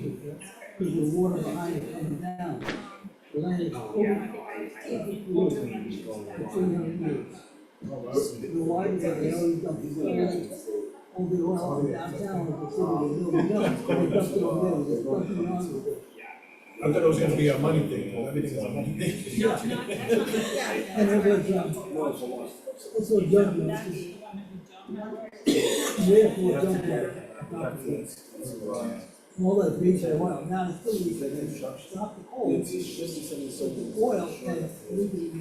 because the water behind it coming down. The land is over 300 years. The water, they always dump the oil, all the oil downtown, the city, they dump it over there, there's nothing wrong with it. I thought it was gonna be a money thing, everything is a money thing. And it was, it's so judgment, therefore judgment. All that reason oil, now it's still leaking, stop the coal, the oil and leaking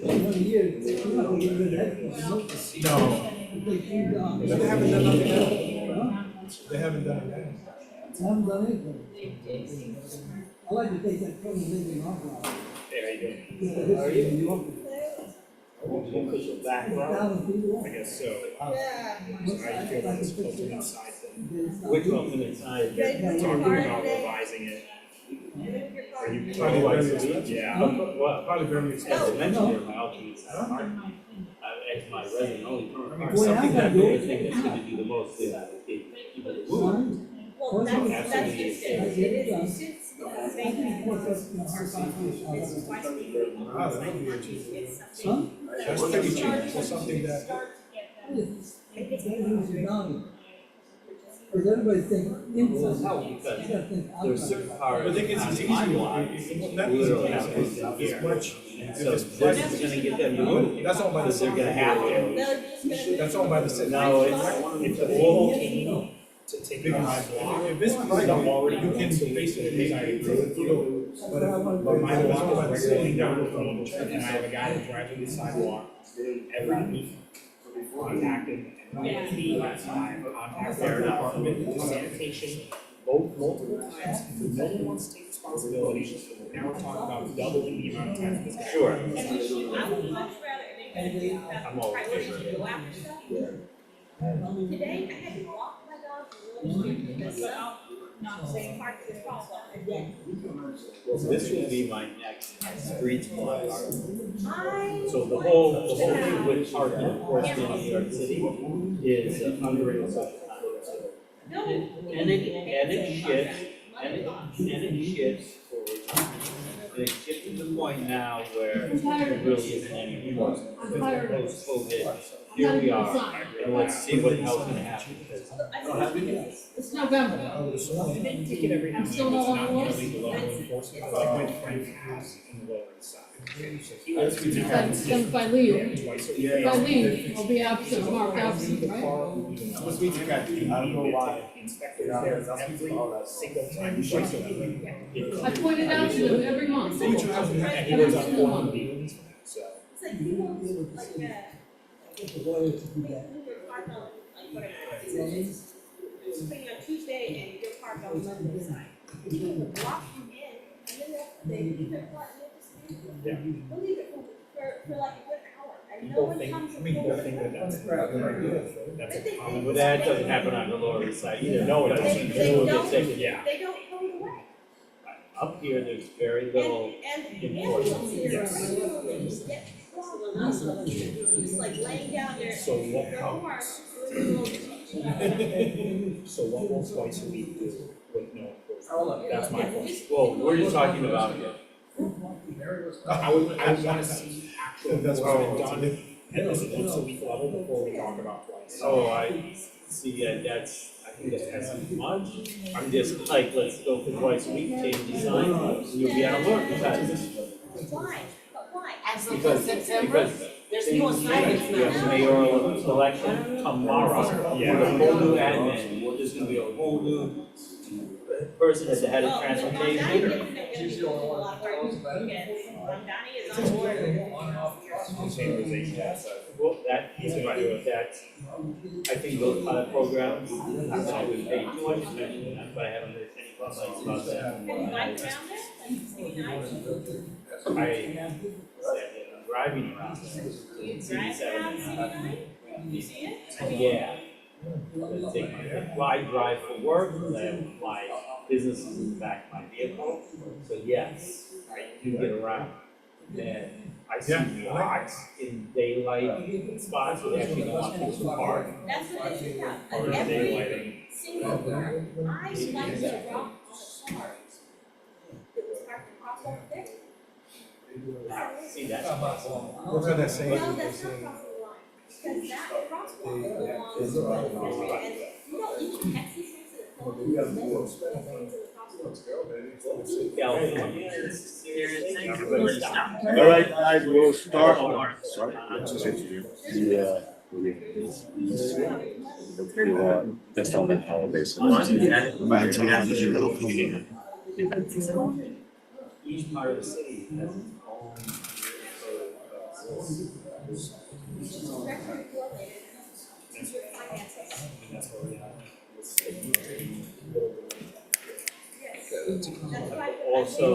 One year, you're not gonna get rid of that. No, They cleaned up. they haven't done nothing else. Huh? They haven't done it. I haven't done anything. I like to take that from the living off now. Hey, how you doing? Just the history of New York. Official background, 1,000 people off. I guess so. Yeah. So how you feel about this filter inside thing? Which one's inside? They're talking about revising it. Are you Probably twice very a week? expensive. Yeah. Well, Probably very as I expensive. mentioned here, my alternate side car, as my resident only car, Boy, I something gotta that do I it. think that's gonna do the most is keep it moving. Son? Well, that's just it, Absolutely. it is, since, maybe, it's twice a week, it's like lunches, it's Son? something. That's pretty cheap for something that, It's value. Because everybody thinks inside. No, You because gotta think there's outside. certain cars but they can, it's on easy, my lot, it's not easy, literally it's have to it's much, so it's this price. is gonna get them to move. That's all by the Because they're city. gonna have to. That's all by the city. No, If the whole came to take it on my block, If it's private, I'm already you can basically, but my block is regularly down the phone, and I have a guy that drives me the sidewalk every week, contacting, and he has contact their department, sanitation, multiple times, no one wants to take responsibility. Now we're talking about doubling the amount of time this guy. Sure. I would much rather, I'm all priorities for to go after stuff. Today, I had to walk my dog to Willow Street because they parked in the crosswalk again. This will be my next street block article. So the I, whole thing with parking enforcement in New York City is under a social contract. no. And it shifts, and it shifts for, and it's shifted to the point now where there really isn't any enforcement. Post-COVID, here we are, and let's see what else can happen, because It's November. Ticket every now and then, Still no it's not one was? nearly the level of enforcement, like my friend has in the lower east side. So he That's lives good to in have. Then if I leave, twice a week. if I leave, I'll be absent, marked absent, right? What's me to catch? I don't know why. Inspectors there every single time, twice a week. I point it out to them every month. And he lives on Every one month. meetings, so. It's like, you know, like, It's a lawyer to do that. you're parked on, like, whatever, it's spring on Tuesday and you're parked on Monday side. You can block them in, and then they leave it flat, and Yeah. they'll leave it for like a good hour, and no People one think, comes. I mean, people think that that's a common. but that doesn't happen on the Lower East Side either. No, it doesn't. It will get taken. Yeah. They don't throw it away. Up here, there's very little, And enforcement. yes. Just like laying down there. So what Your counts? So what will twice a week do with no enforcement? That's my question. well, what are you talking about here? I would wanna see actual That's enforcement all. done at this once a week level before we talk about twice. Oh, I see, yeah, that's, I think that's much. I'm just like, let's go for twice a week, change the sign, and you'll be on alert, because, Why? But why? because There's no assignments we have mayoral election tomorrow. Yeah. With a whole new admin, there's gonna be a whole new person at the head of transportation. Donnie is on board. Well, that is right, that's, I think those kind of programs, I would pay too much attention to that, but I haven't heard any complaints about that. Have you biked around there? Like, city nights? I'm driving around. You drive around city night? You see it? I mean, Yeah. Well, I drive for work, I have my business is in the back of my vehicle, so yes, I do get around. And I see Yeah. lots in daylight spots where they actually don't want people to park. That's what they should have, Or and every daylighting. single car, I like to drop all the cars. It's parked across over there. See, that's possible. What's that saying? No, that's not crossing the line, because that crosswalk belongs to the pedestrian, and you can text these things to the phone, and then things to the crosswalk. California is seriously. All right, guys, we'll start. Sorry. Yeah. That's all that holidays. Each part of the city has its own. Which is directly correlated to your finances. And that's what we have. Yes, that's why. Also-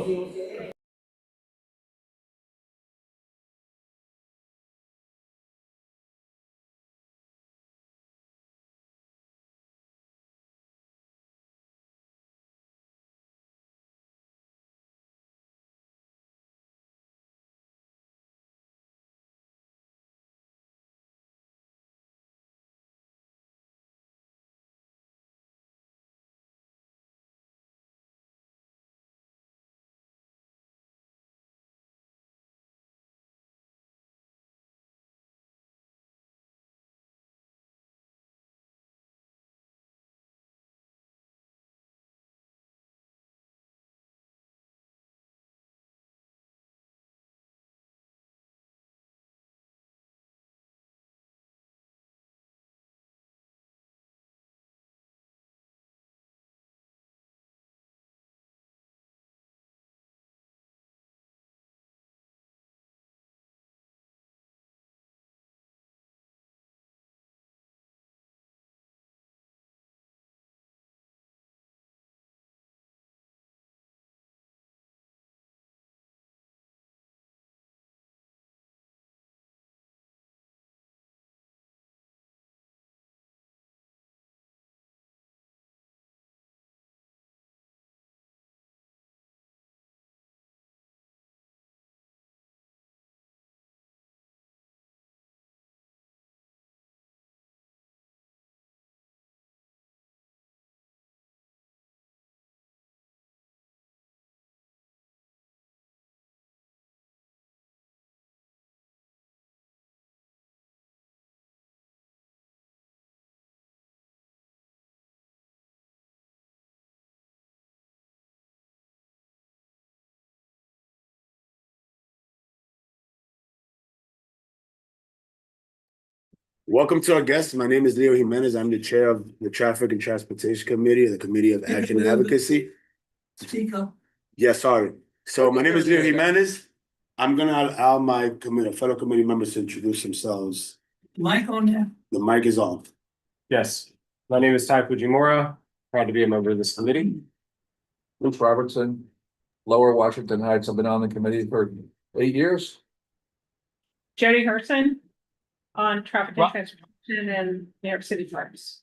Welcome to our guests. My name is Leo Jimenez. I'm the chair of the Traffic and Transportation Committee of the Committee of Action and Advocacy. Speak up. Yeah, sorry. So my name is Leo Jimenez. I'm gonna allow my fellow committee members to introduce themselves. Mic on there? The mic is on. Yes, my name is Tai Fujimura, proud to be a member of this committee. Bruce Robertson, Lower Washington Heights. I've been on the committee for 8 years. Jody Herson on traffic Ro- and transportation and New York City Parks.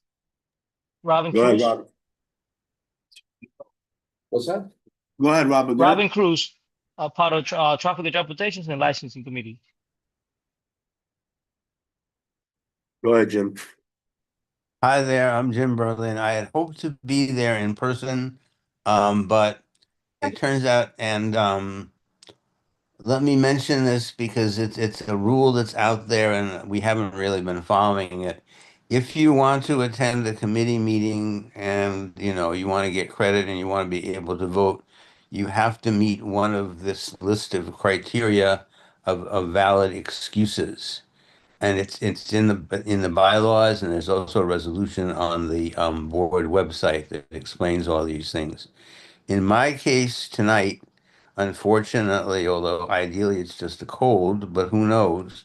Robin Go ahead, Cruz. Robert. What's that? Go ahead, Robert. Go ahead. Robin Cruz, part of traffic and transportation and licensing committee. Go ahead, Jim. Hi there, I'm Jim Berlin. I had hoped to be there in person, but it turns out, and let me mention this because it's a rule that's out there and we haven't really been following it. If you want to attend a committee meeting and you want to get credit and you want to be able to vote, you have to meet one of this list of criteria of valid excuses. And it's in the bylaws, and there's also a resolution on the board website that explains all these things. In my case tonight, unfortunately, although ideally it's just a cold, but who knows,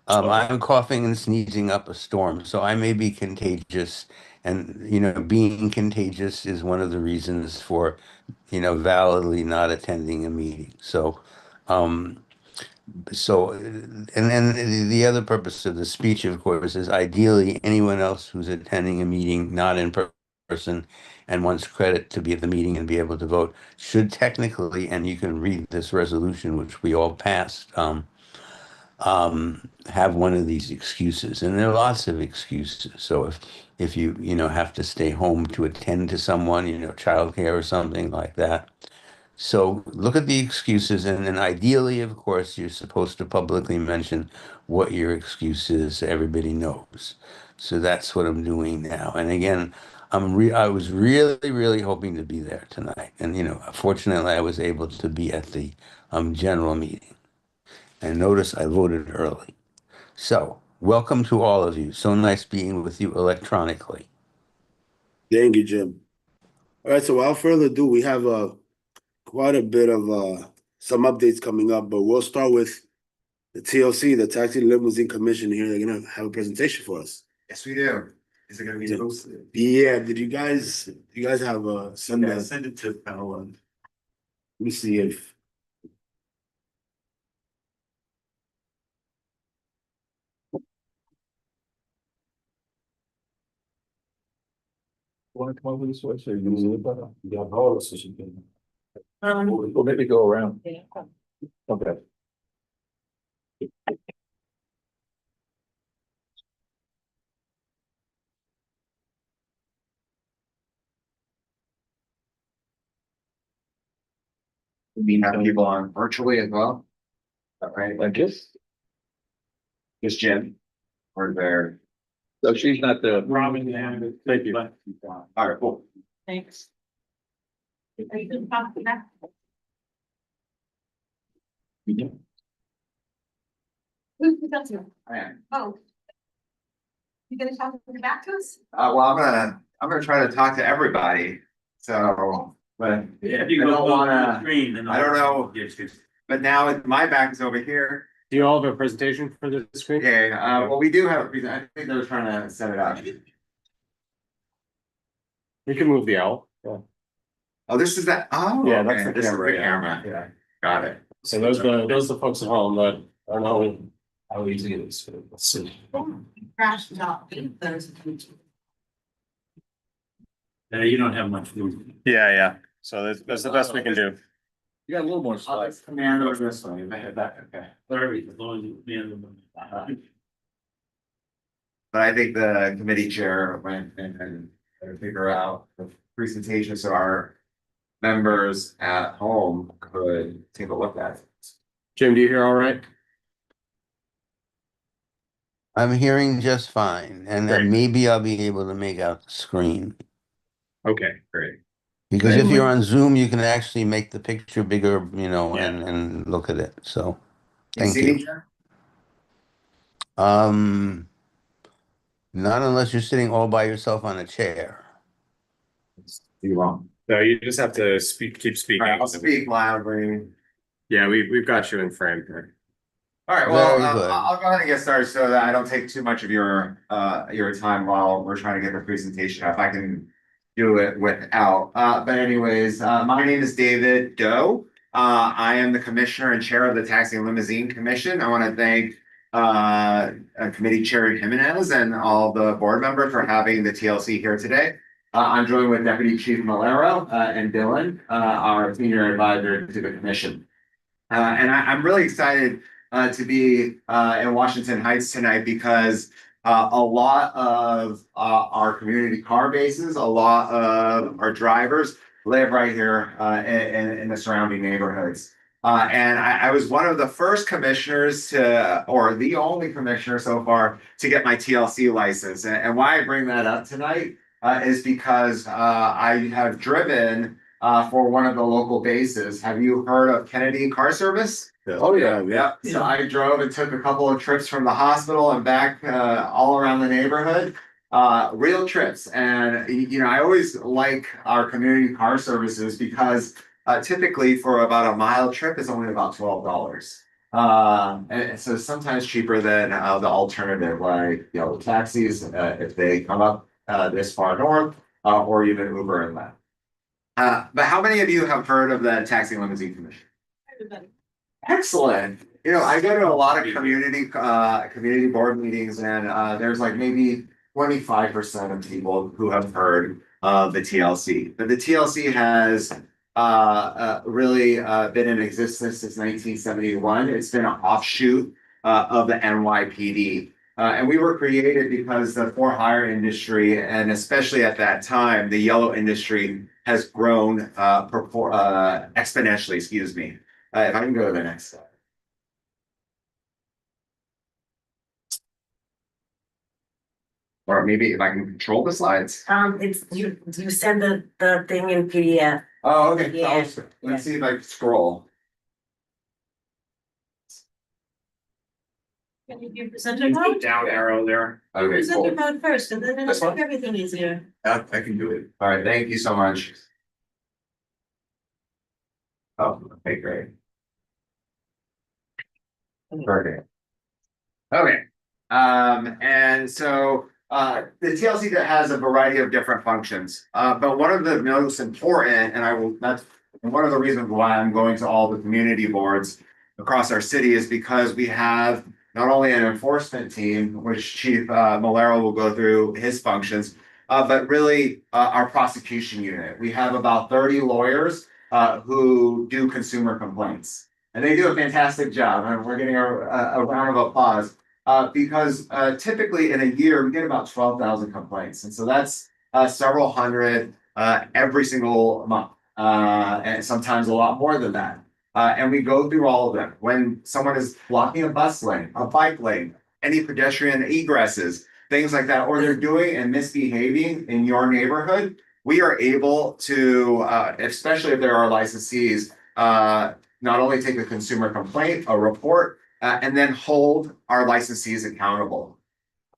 I'm coughing and sneezing up a storm, so I may be contagious. And being contagious is one of the reasons for validly not attending a meeting. And then the other purpose of the speech, of course, is ideally anyone else who's attending a meeting not in person and wants credit to be at the meeting and be able to vote should technically, and you can read this resolution, which we all passed, have one of these excuses, and there are lots of excuses. So if you have to stay home to attend to someone, childcare or something like that. So look at the excuses, and then ideally, of course, you're supposed to publicly mention what your excuse is so everybody knows. So that's what I'm doing now. And again, I was really, really hoping to be there tonight. And fortunately I was able to be at the general meeting. And notice I voted early. So welcome to all of you. So nice being with you electronically. Thank you, Jim. All right, so without further ado, we have quite a bit of some updates coming up, but we'll start with the TLC, the Taxi Limousine Commission here. They're gonna have a presentation for us. Yes, we do. Is it gonna be posted? Yeah, did you guys have send Yeah, that? send it to Paola. Let me see if Want to come over this way, so you can see it better? you have all this, so you can. Or maybe go around. Okay. We have people on virtually as well. All right, Like this? just Jim. Or there. So she's not the. Robin, yeah. Thank you. All right, cool. Thanks. Are you gonna talk to that? Who's the customer? I am. Oh. You gonna talk back to us? Well, I'm gonna try to talk to everybody, so, but If I you don't go on wanna, the screen, then I don't know. Yes, yes. but now my back is over here. Do you all have a presentation for the screen? Yeah, well, we do have a presentation. I think they were trying to set it up. You can move the L. Yeah. Oh, this is that, oh, Yeah, okay, that's the this is the camera, yeah. camera, yeah, got it. So those are the folks at home that are knowing how easy it is. Let's see. Crash not. You don't have much food. Yeah. So that's the best we can do. You got a little more slides. Command over this one, if I hit that, okay. Sorry, as long as you man. But I think the committee chair went and figure out the presentation so our members at home could take a look at it. Jim, do you hear all right? I'm hearing just fine, and then Great. maybe I'll be able to make out the screen. Okay, great. Because if you're on Zoom, you can actually make the picture bigger, Yeah. and look at it. So, You thank see you. me, Jim? Not unless you're sitting all by yourself on a chair. You wrong. No, you just have to keep All speaking. right, I'll speak loudly. Yeah, we've got you in frame here. All right, well, Very good. I'll go ahead and get started so that I don't take too much of your time while we're trying to get the presentation up. I can do it without. But anyways, my name is David Doe. I am the commissioner and chair of the Taxi and Limousine Commission. I want to thank Committee Chair Jimenez and all the board members for having the TLC here today. I'm joined with Deputy Chief Malero and Dylan, our senior advisor to the commission. And I'm really excited to be in Washington Heights tonight because a lot of our community car bases, a lot of our drivers live right here in the surrounding neighborhoods. And I was one of the first commissioners or the only commissioner so far to get my TLC license. And why I bring that up tonight is because I have driven for one of the local bases. Have you heard of Kennedy Car Service? Oh, yeah. Yep. So I drove and took a couple of trips from the hospital and back all around the neighborhood. Real trips. And, I always like our community car services because typically for about a mile trip is only about $12. And so sometimes cheaper than the alternative, like, taxis, if they come up this far north, or even Uber and that. But how many of you have heard of the Taxi and Limousine Commission? Excellent. I go to a lot of community board meetings and there's like maybe 25% of people who have heard of the TLC. But the TLC has really been in existence since 1971. It's been an offshoot of the NYPD. And we were created because the for-hire industry, and especially at that time, the yellow industry has grown exponentially, excuse me. If I can go to the next slide. Or maybe if I can control the slides. It's, you send the thing in PDF. Oh, okay. Yeah. Let's see if I can scroll. Can you present your mode? Down arrow there. Okay, Present your cool. mode first, and then This it'll one? make everything easier. I can do it. All right, thank you so much. Oh, okay, great. Perfect. Okay, and so the TLC has a variety of different functions, but one of the most important, and that's one of the reasons why I'm going to all the community boards across our city is because we have not only an enforcement team, which Chief Malero will go through his functions, but really our prosecution unit. We have about 30 lawyers who do consumer complaints. And they do a fantastic job, and we're getting a round of applause. Because typically in a year, we get about 12,000 complaints. And so that's several hundred every single month, and sometimes a lot more than that. And we go through all of them. When someone is blocking a bus lane, a bike lane, any pedestrian egresses, things like that, or they're doing and misbehaving in your neighborhood, we are able to, especially if there are licensees, not only take a consumer complaint, a report, and then hold our licensees accountable.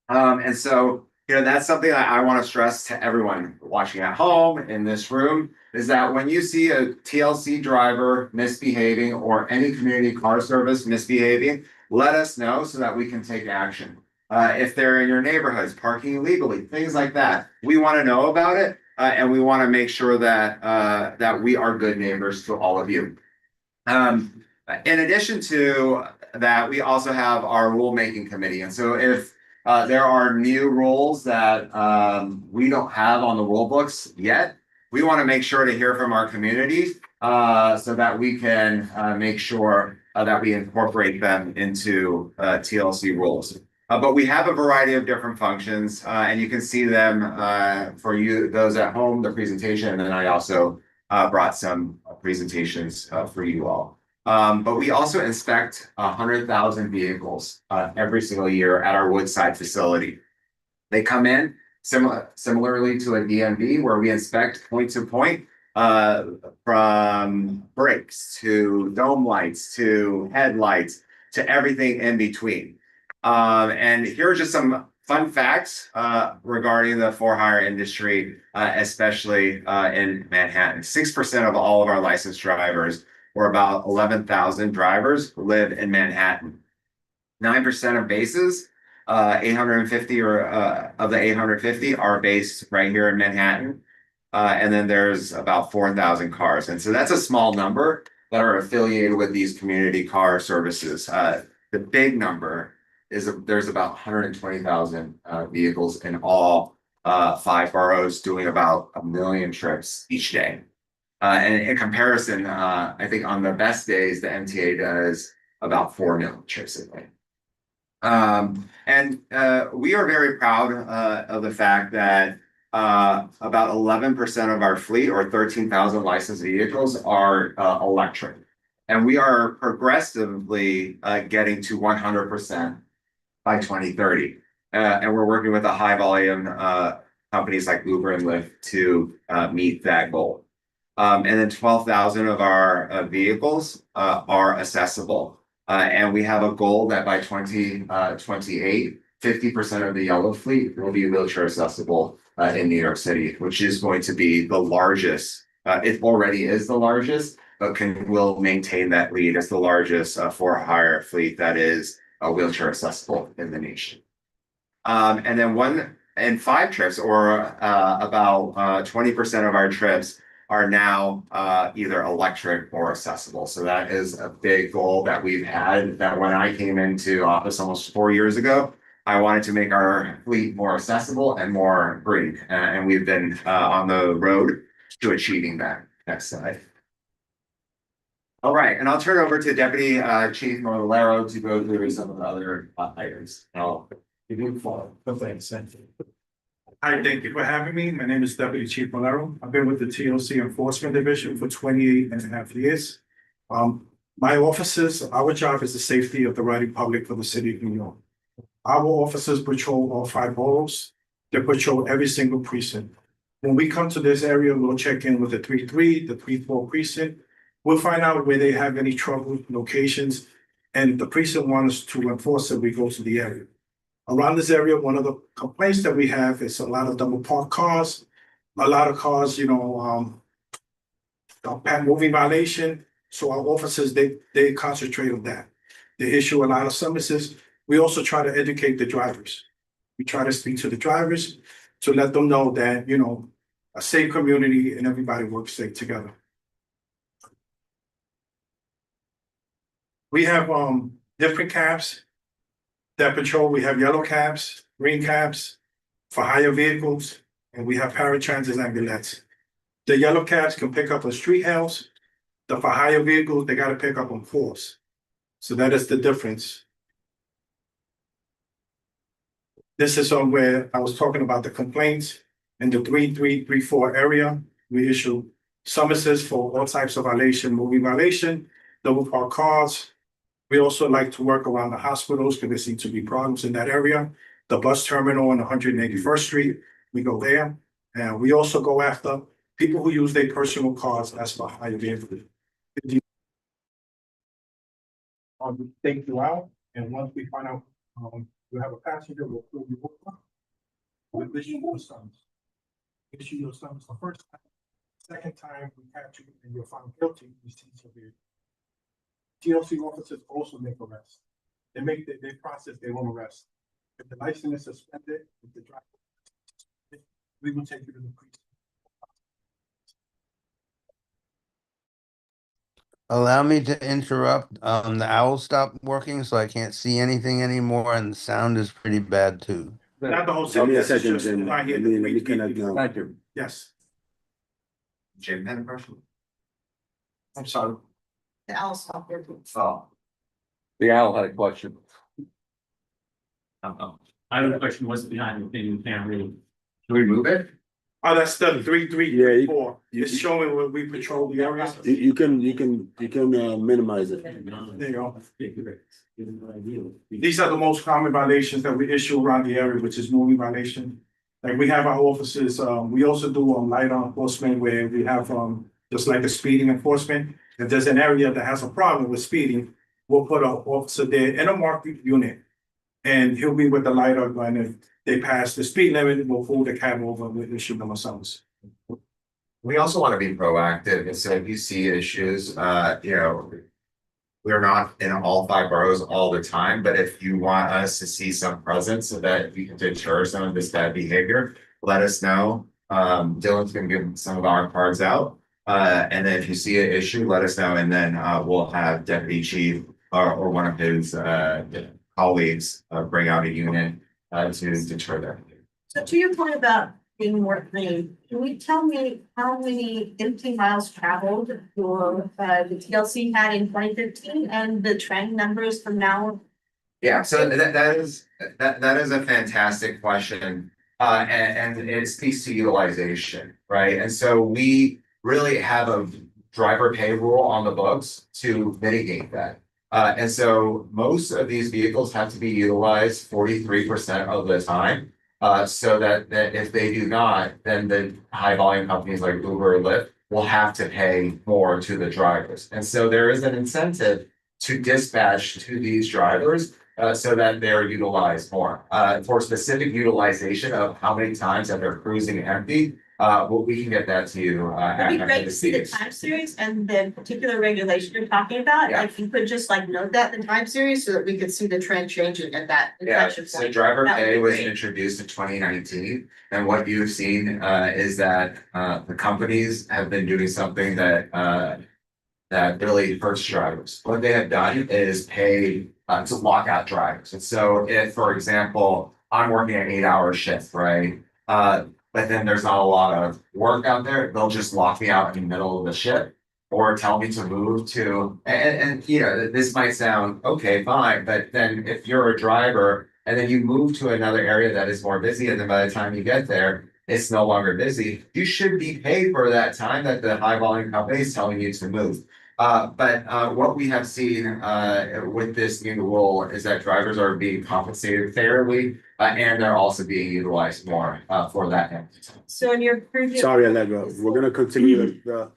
And so, that's something that I want to stress to everyone watching at home in this room, is that when you see a TLC driver misbehaving or any community car service misbehaving, let us know so that we can take action. If they're in your neighborhoods, parking illegally, things like that, we want to know about it, and we want to make sure that that we are good neighbors to all of you. In addition to that, we also have our rulemaking committee. And so if there are new rules that we don't have on the rule books yet, we want to make sure to hear from our community so that we can make sure that we incorporate them into TLC rules. But we have a variety of different functions, and you can see them for you, those at home, the presentation, and then I also brought some presentations for you all. But we also inspect 100,000 vehicles every single year at our Woodside facility. They come in similarly to a DMV, where we inspect point to point, from brakes to dome lights to headlights to everything in between. And here are just some fun facts regarding the for-hire industry, especially in Manhattan. 6% of all of our licensed drivers, or about 11,000 drivers, live in Manhattan. 9% of bases, 850 of the 850 are based right here in Manhattan. And then there's about 4,000 cars. And so that's a small number that are affiliated with these community car services. The big number is there's about 120,000 vehicles in all 5 boroughs doing about 1 million trips each day. And in comparison, I think on the best days, the MTA does about 4 million trips a day. And we are very proud of the fact that about 11% of our fleet, or 13,000 licensed vehicles, are electric. And we are progressively getting to 100% by 2030. And we're working with a high volume companies like Uber and Lyft to meet that goal. And then 12,000 of our vehicles are accessible. And we have a goal that by 2028, 50% of the yellow fleet will be wheelchair accessible in New York City, which is going to be the largest. It already is the largest, but will maintain that lead as the largest for-hire fleet that is wheelchair accessible in the nation. And then 1 in 5 trips, or about 20% of our trips, are now either electric or accessible. So that is a big goal that we've had, that when I came into office almost 4 years ago, I wanted to make our fleet more accessible and more green. And we've been on the road to achieving that. Next slide. All right, and I'll turn over to Deputy Chief Mortellaro to go through some of the other items. I'll give you the floor. Thanks. Hi, thank you for having me. My name is Deputy Chief Malero. I've been with the TLC Enforcement Division for 28 and a half years. My officers, our job is the safety of the riding public for the city of New York. Our officers patrol all 5 boroughs. They patrol every single precinct. When we come to this area, we'll check in with the 3-3, the 3-4 precinct. We'll find out where they have any trouble locations, and if the precinct wants us to enforce it, we go to the area. Around this area, one of the complaints that we have is a lot of double parked cars, a lot of cars, moving violation. So our officers, they concentrate on that. They issue a lot of summonses. We also try to educate the drivers. We try to speak to the drivers to let them know that, a safe community and everybody works safe together. We have different cabs that patrol. We have yellow cabs, green cabs for hire vehicles, and we have paratransit ambulettes. The yellow cabs can pick up on street hails. The for hire vehicles, they got to pick up on force. So that is the difference. This is where I was talking about the complaints in the 3-3-3-4 area. We issue summonses for all types of violation, moving violation, double parked cars. We also like to work around the hospitals because there seem to be problems in that area. The bus terminal on 181st Street, we go there. And we also go after people who use their personal cars as for hire vehicles. We take you out, and once we find out you have a passenger, we'll pull you over. We'll issue your summons. Issue your summons the first time. Second time, we catch you and you're found guilty, we seize your vehicle. TLC officers also make arrests. They process their own arrest. If the license is suspended, if the driver, we will take you to the precinct. Allow me to interrupt. The owl stopped working, so I can't see anything anymore, and the sound is pretty bad too. Not the whole Give me a city, second, it's just Jim. right here. Let me connect now. Thank you. Yes. Jim had a question? I'm sorry. The owl stopped there. Oh. The owl had a question. I have a question, what's behind the thing you can't read? Can we move it? Oh, that's the Yeah, 3-3-3-4. It's showing where we patrol the areas. You can minimize it. There you go. These are the most common violations that we issue around the area, which is moving violation. Like we have our officers, we also do light enforcement where we have just like a speeding enforcement. If there's an area that has a problem with speeding, we'll put an officer there in a marked unit. And he'll be with the lidar gun. If they pass the speed limit, we'll pull the cab over and we'll issue them a summons. We also want to be proactive, and so if you see issues, we're not in all 5 boroughs all the time, but if you want us to see some presence so that we can deter some of this bad behavior, let us know. Dylan's gonna give some of our cards out. And then if you see an issue, let us know, and then we'll have Deputy Chief or one of his colleagues bring out a unit to deter that. So to your point about being more clean, can you tell me how many empty miles traveled for the TLC had in 2015 and the trend numbers from now? Yeah, so that is a fantastic question. And it speaks to utilization, right? And so we really have a driver pay rule on the books to mitigate that. And so most of these vehicles have to be utilized 43% of the time. So that if they do not, then the high volume companies like Uber or Lyft will have to pay more to the drivers. And so there is an incentive to dispatch to these drivers so that they're utilized more. For specific utilization of how many times that they're cruising empty, we can get that to you. It'd be great to see the time series and the particular regulation you're talking about. Yeah. If you could just note that in the time series so that we could see the trend changing at that Yeah, inflection so point. driver That would pay be was great. introduced in 2019, and what you've seen is that the companies have been doing something that really hurts drivers. What they have done is pay to lock out drivers. And so if, for example, I'm working an 8-hour shift, right? But then there's not a lot of work out there, they'll just lock me out in the middle of the shift. or tell me to move to, and you know, this might sound, okay, fine, but then if you're a driver and then you move to another area that is more busy, and then by the time you get there, it's no longer busy, you should be paid for that time that the high volume company is telling you to move. But what we have seen with this new rule is that drivers are being compensated fairly, and they're also being utilized more for that end. So in your previous. Sorry, Allegra, we're gonna continue the,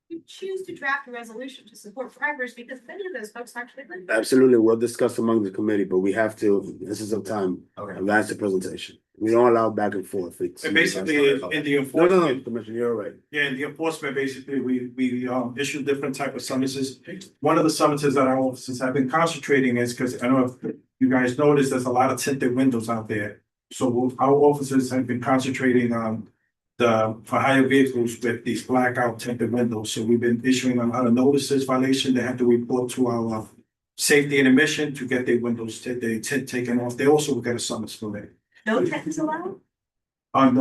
You choose to draft a resolution to support drivers because many of those folks actually live there. absolutely, we'll discuss among the committee, but we have to, this is some time, Okay. advance the presentation. We don't allow back and forth. It's- And basically, in the No, enforcement, Commissioner, you're right. yeah, in the enforcement, basically, we issue different type of summonses. One of the summonses that our officers have been concentrating is, because I don't know if you guys noticed, there's a lot of tinted windows out there. So our officers have been concentrating on for hire vehicles with these blackout tinted windows. So we've been issuing a lot of notices, violation. They have to report to our safety and emission to get their windows, their tint taken off. They also will get a summons for that. No tech is allowed? On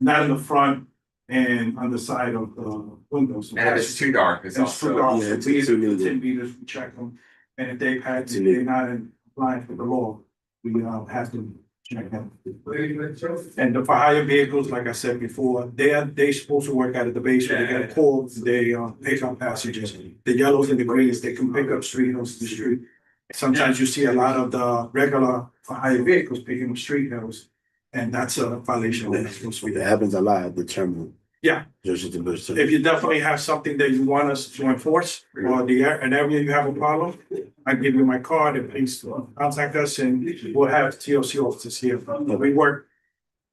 not in the front and on the side of the windows. And if it's too dark, it's It's too also. dark, Yeah, so it's we too needed. 10 meters, we check them, and if they've had, Too they're not in line with the law, we have to check them. And the for hire vehicles, like I said before, they supposed to work out at the base where they get called, they pick up passengers. The yellows and the greens, they can pick up street house to street. Sometimes you see a lot of the regular for hire vehicles picking up street hills, and that's a violation that's supposed to be It there. happens a lot at the terminal. Yeah. Just to be- If you definitely have something that you want us to enforce, or an area you have a problem, I give you my card and please contact us and we'll have TLC officers here. We work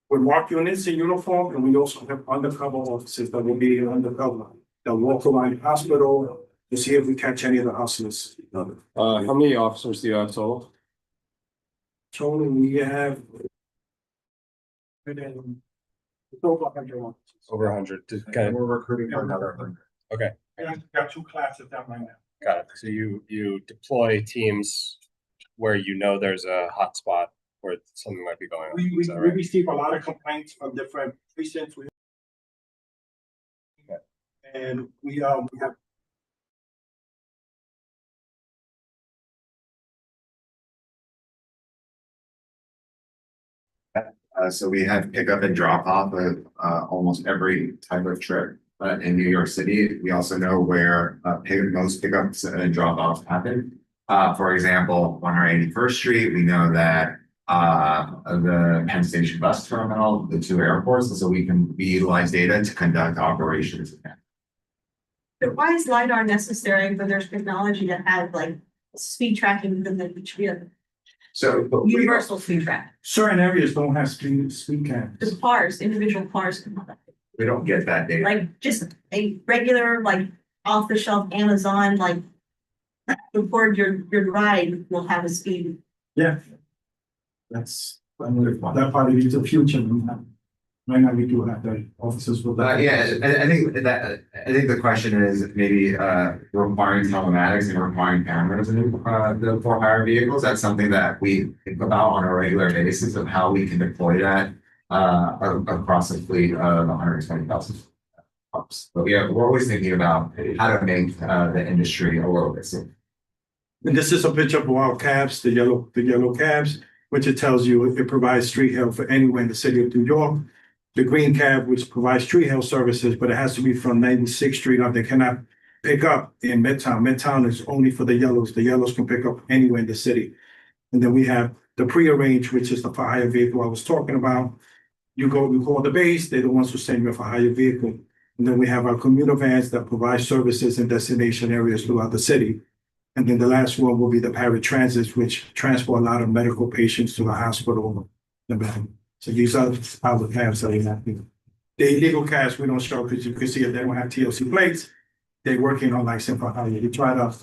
with marked units in uniform, and we also have undercover officers that will be undercover. They'll walk around the hospital to see if we catch any of the hustlers. How many officers do you have total? Total, we have. Over 100 officers. Over 100, And we're recruiting for another 100. Okay. And I've got 2 classes down right now. Got it. So you deploy teams where you know there's a hot spot where something might be going on. We Is that right? receive a lot of complaints from different precincts. And we have. So we have pickup and drop off of almost every type of trip in New York City. We also know where most pickups and drop offs happen. For example, 181st Street, we know that the Penn Station bus terminal, the 2 airports, and so we utilize data to conduct operations. But why is LiDAR necessary when there's technology that has like speed tracking within the each vehicle? So. but we- Universal speed track, Certain areas don't have speed cameras. just cars, individual cars, can have that. We don't get that data. Like just a regular, like off the shelf Amazon, like. Record your ride will have a speed. Yeah. That's, that probably is the future. Right now, we do have the officers with that. Yeah, I think the question is maybe requiring telematics and requiring cameras in the for hire vehicles. That's something that we think about on a regular basis of how we can deploy that across a fleet of 120,000. But yeah, we're always thinking about how to make the industry a little bit safer. And this is a picture of our cabs, the yellow cabs, which it tells you it provides street help for anywhere in the city of New York. The green cab, which provides street help services, but it has to be from 96th Street up. They cannot pick up in Midtown. Midtown is only for the yellows. The yellows can pick up anywhere in the city. And then we have the prearranged, which is the for hire vehicle I was talking about. You call the base, they're the ones who send you a for hire vehicle. And then we have our commuter vans that provide services in destination areas throughout the city. And then the last one will be the paratransits, which transport a lot of medical patients to the hospital. So these are how the cabs that we have. The illegal cabs, we don't show because you can see if they don't have TLC plates, they're working on license for hire. We try to,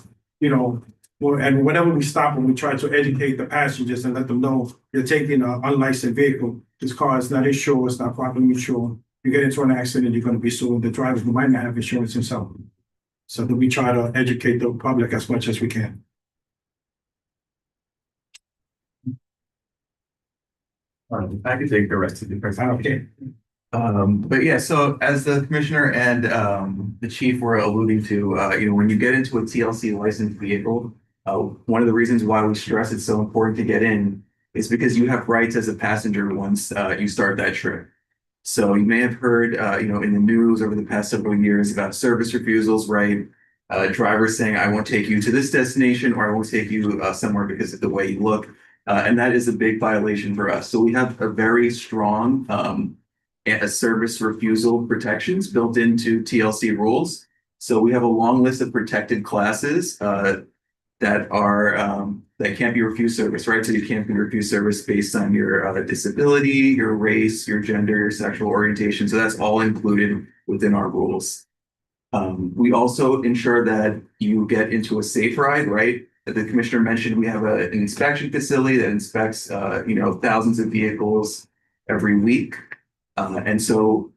and whenever we stop them, we try to educate the passengers and let them know you're taking an unlicensed vehicle. This car is not insured, it's not properly insured. You get into an accident, you're going to be suing the driver who might not have insurance himself. So that we try to educate the public as much as we can. I can take the rest of the presentation. Okay. But yeah, so as the commissioner and the chief were alluding to, when you get into a TLC licensed vehicle, one of the reasons why we stress it's so important to get in is because you have rights as a passenger once you start that trip. So you may have heard, in the news over the past several years about service refusals, right? Drivers saying, "I won't take you to this destination," or "I won't take you somewhere because of the way you look," and that is a big violation for us. So we have a very strong a service refusal protections built into TLC rules. So we have a long list of protected classes that are that can't be refused service, right? So you can't be refused service based on your disability, your race, your gender, your sexual orientation. So that's all included within our rules. We also ensure that you get into a safe ride, right? The commissioner mentioned we have an inspection facility that inspects, thousands of vehicles every week. And so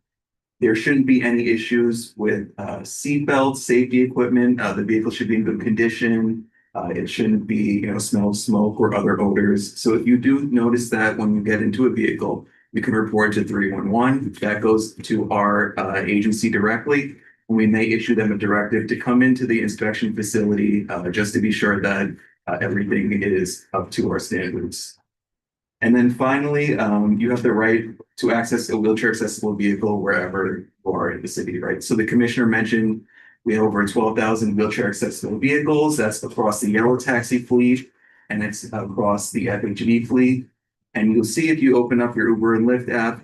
there shouldn't be any issues with seat belts, safety equipment. The vehicle should be in good condition. It shouldn't be, smell of smoke or other odors. So if you do notice that when you get into a vehicle, you can report to 311. That goes to our agency directly. And we may issue them a directive to come into the inspection facility just to be sure that everything is up to our standards. And then finally, you have the right to access a wheelchair accessible vehicle wherever you are in the city, right? So the commissioner mentioned we have over 12,000 wheelchair accessible vehicles. That's across the yellow taxi fleet, and it's across the FHV fleet. And you'll see if you open up your Uber and Lyft app,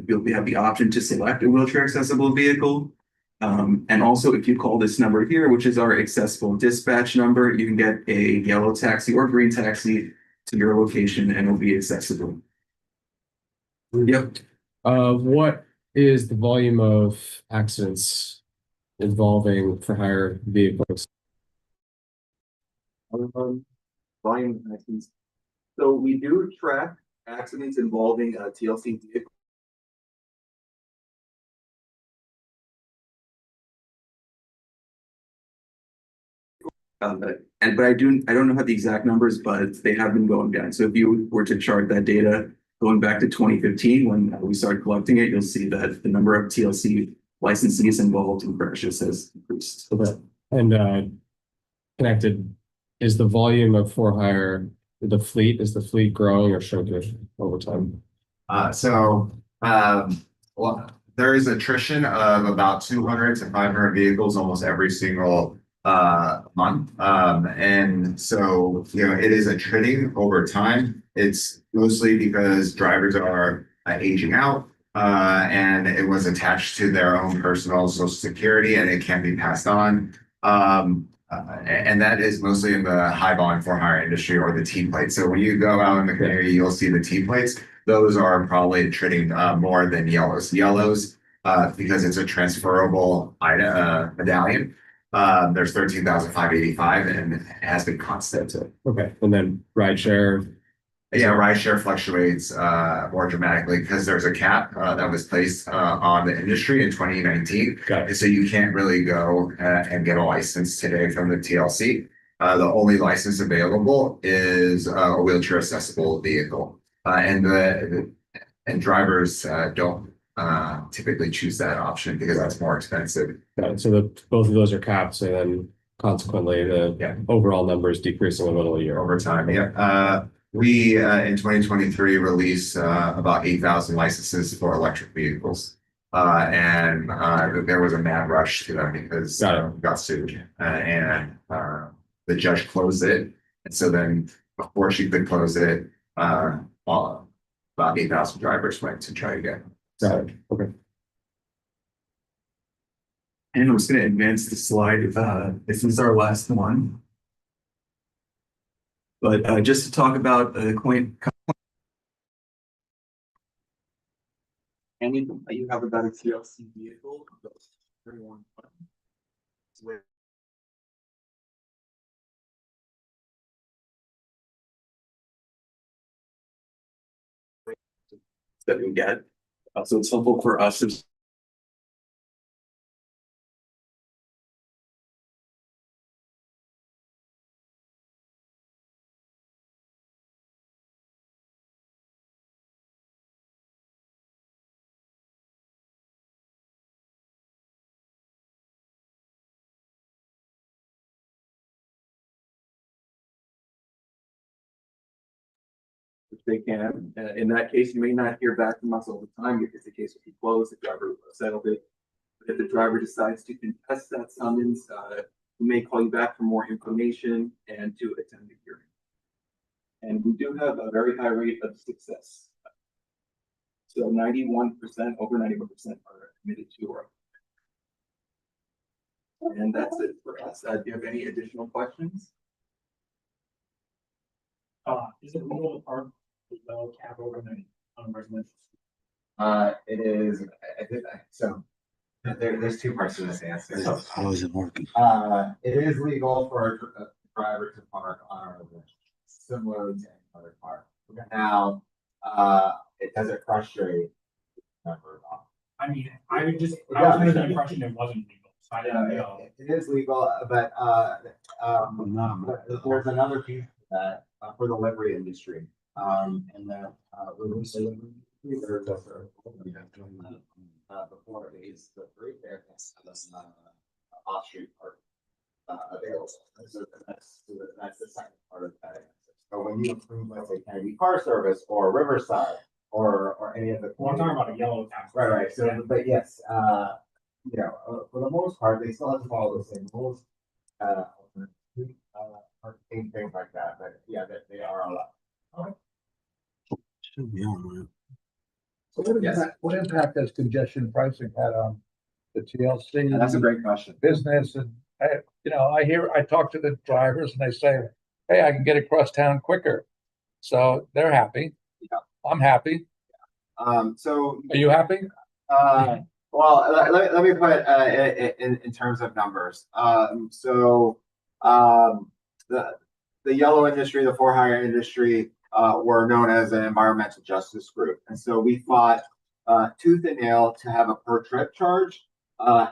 you'll have the option to select a wheelchair accessible vehicle. And also, if you call this number here, which is our accessible dispatch number, you can get a yellow taxi or green taxi to your location and it'll be accessible. Yep. What is the volume of accidents involving for hire vehicles? Volume accidents. So we do track accidents involving TLC vehicles. But I don't know how the exact numbers, but they have been going down. So if you were to chart that data going back to 2015, when we started collecting it, you'll see that the number of TLC licensees involved in crashes has increased. Okay. And connected, is the volume of for hire is the fleet growing or shrinking over time? Well, there is attrition of about 200 to 500 vehicles almost every single month. And so, it is attriting over time. It's mostly because drivers are aging out and it was attached to their own personal social security and it can't be passed on. And that is mostly in the high volume for hire industry or the T plate. So when you go out in the community, you'll see the T plates. Those are probably attriting more than yellows. Yellows, because it's a transferable medallion. There's 13,585 and it has been constant. Okay. And then rideshare. Yeah, rideshare fluctuates more dramatically because there's a cap that was placed on the industry in 2019. Got it. So you can't really go and get a license today from the TLC. The only license available is a wheelchair accessible vehicle, and drivers don't typically choose that option because that's more expensive. Got it. So both of those are caps, and then consequently the overall number is decreasing a little a year over time. Yeah. We in 2023 released about 8,000 licenses for electric vehicles. And there was a mad rush to them because we got sued and the judge closed it. And so then before she could close it, about 8,000 drivers went to try again. Got it. Okay. And I'm just going to advance the slide. This is our last one. But just to talk about the and you have about a TLC vehicle. That we get. So it's helpful for us to if they can. In that case, you may not hear back from us all the time because the case will be closed, the driver will settle it. But if the driver decides to contest that summons, we may call you back for more information and to attend the hearing. And we do have a very high rate of success. So 91%, over 91% are admitted to our. And that's it for us. Do you have any additional questions? Is it legal to park with no cab overnight on residential? It is, I did, so there's two parts to this answer. How is it working? It is legal for a driver to park on our road, similar to any other car. Now, it doesn't frustrate the member at all. I mean, I was under the impression it wasn't legal, so I didn't know. It is legal, but there's another piece to that for the livery industry. And that release delivery. Before it is the free there, off-street park available. So that's the second part of that. So when you approve, let's say, Kennedy Car Service or Riverside or any of the. Well, I'm talking about a yellow tax. Right. So, but yes, you know, for the most part, they still have to follow the same rules. Things like that, but yeah, that they are allowed. Should be on, man. So what impact has congestion pricing had on the TLC? And that's a great question. Business and, I talk to the drivers and they say, hey, I can get across town quicker. So they're happy. Yeah. I'm happy. So. Are you happy? Well, let me put it in terms of numbers. The yellow industry, the for hire industry, were known as an environmental justice group, and so we fought tooth and nail to have a per trip charge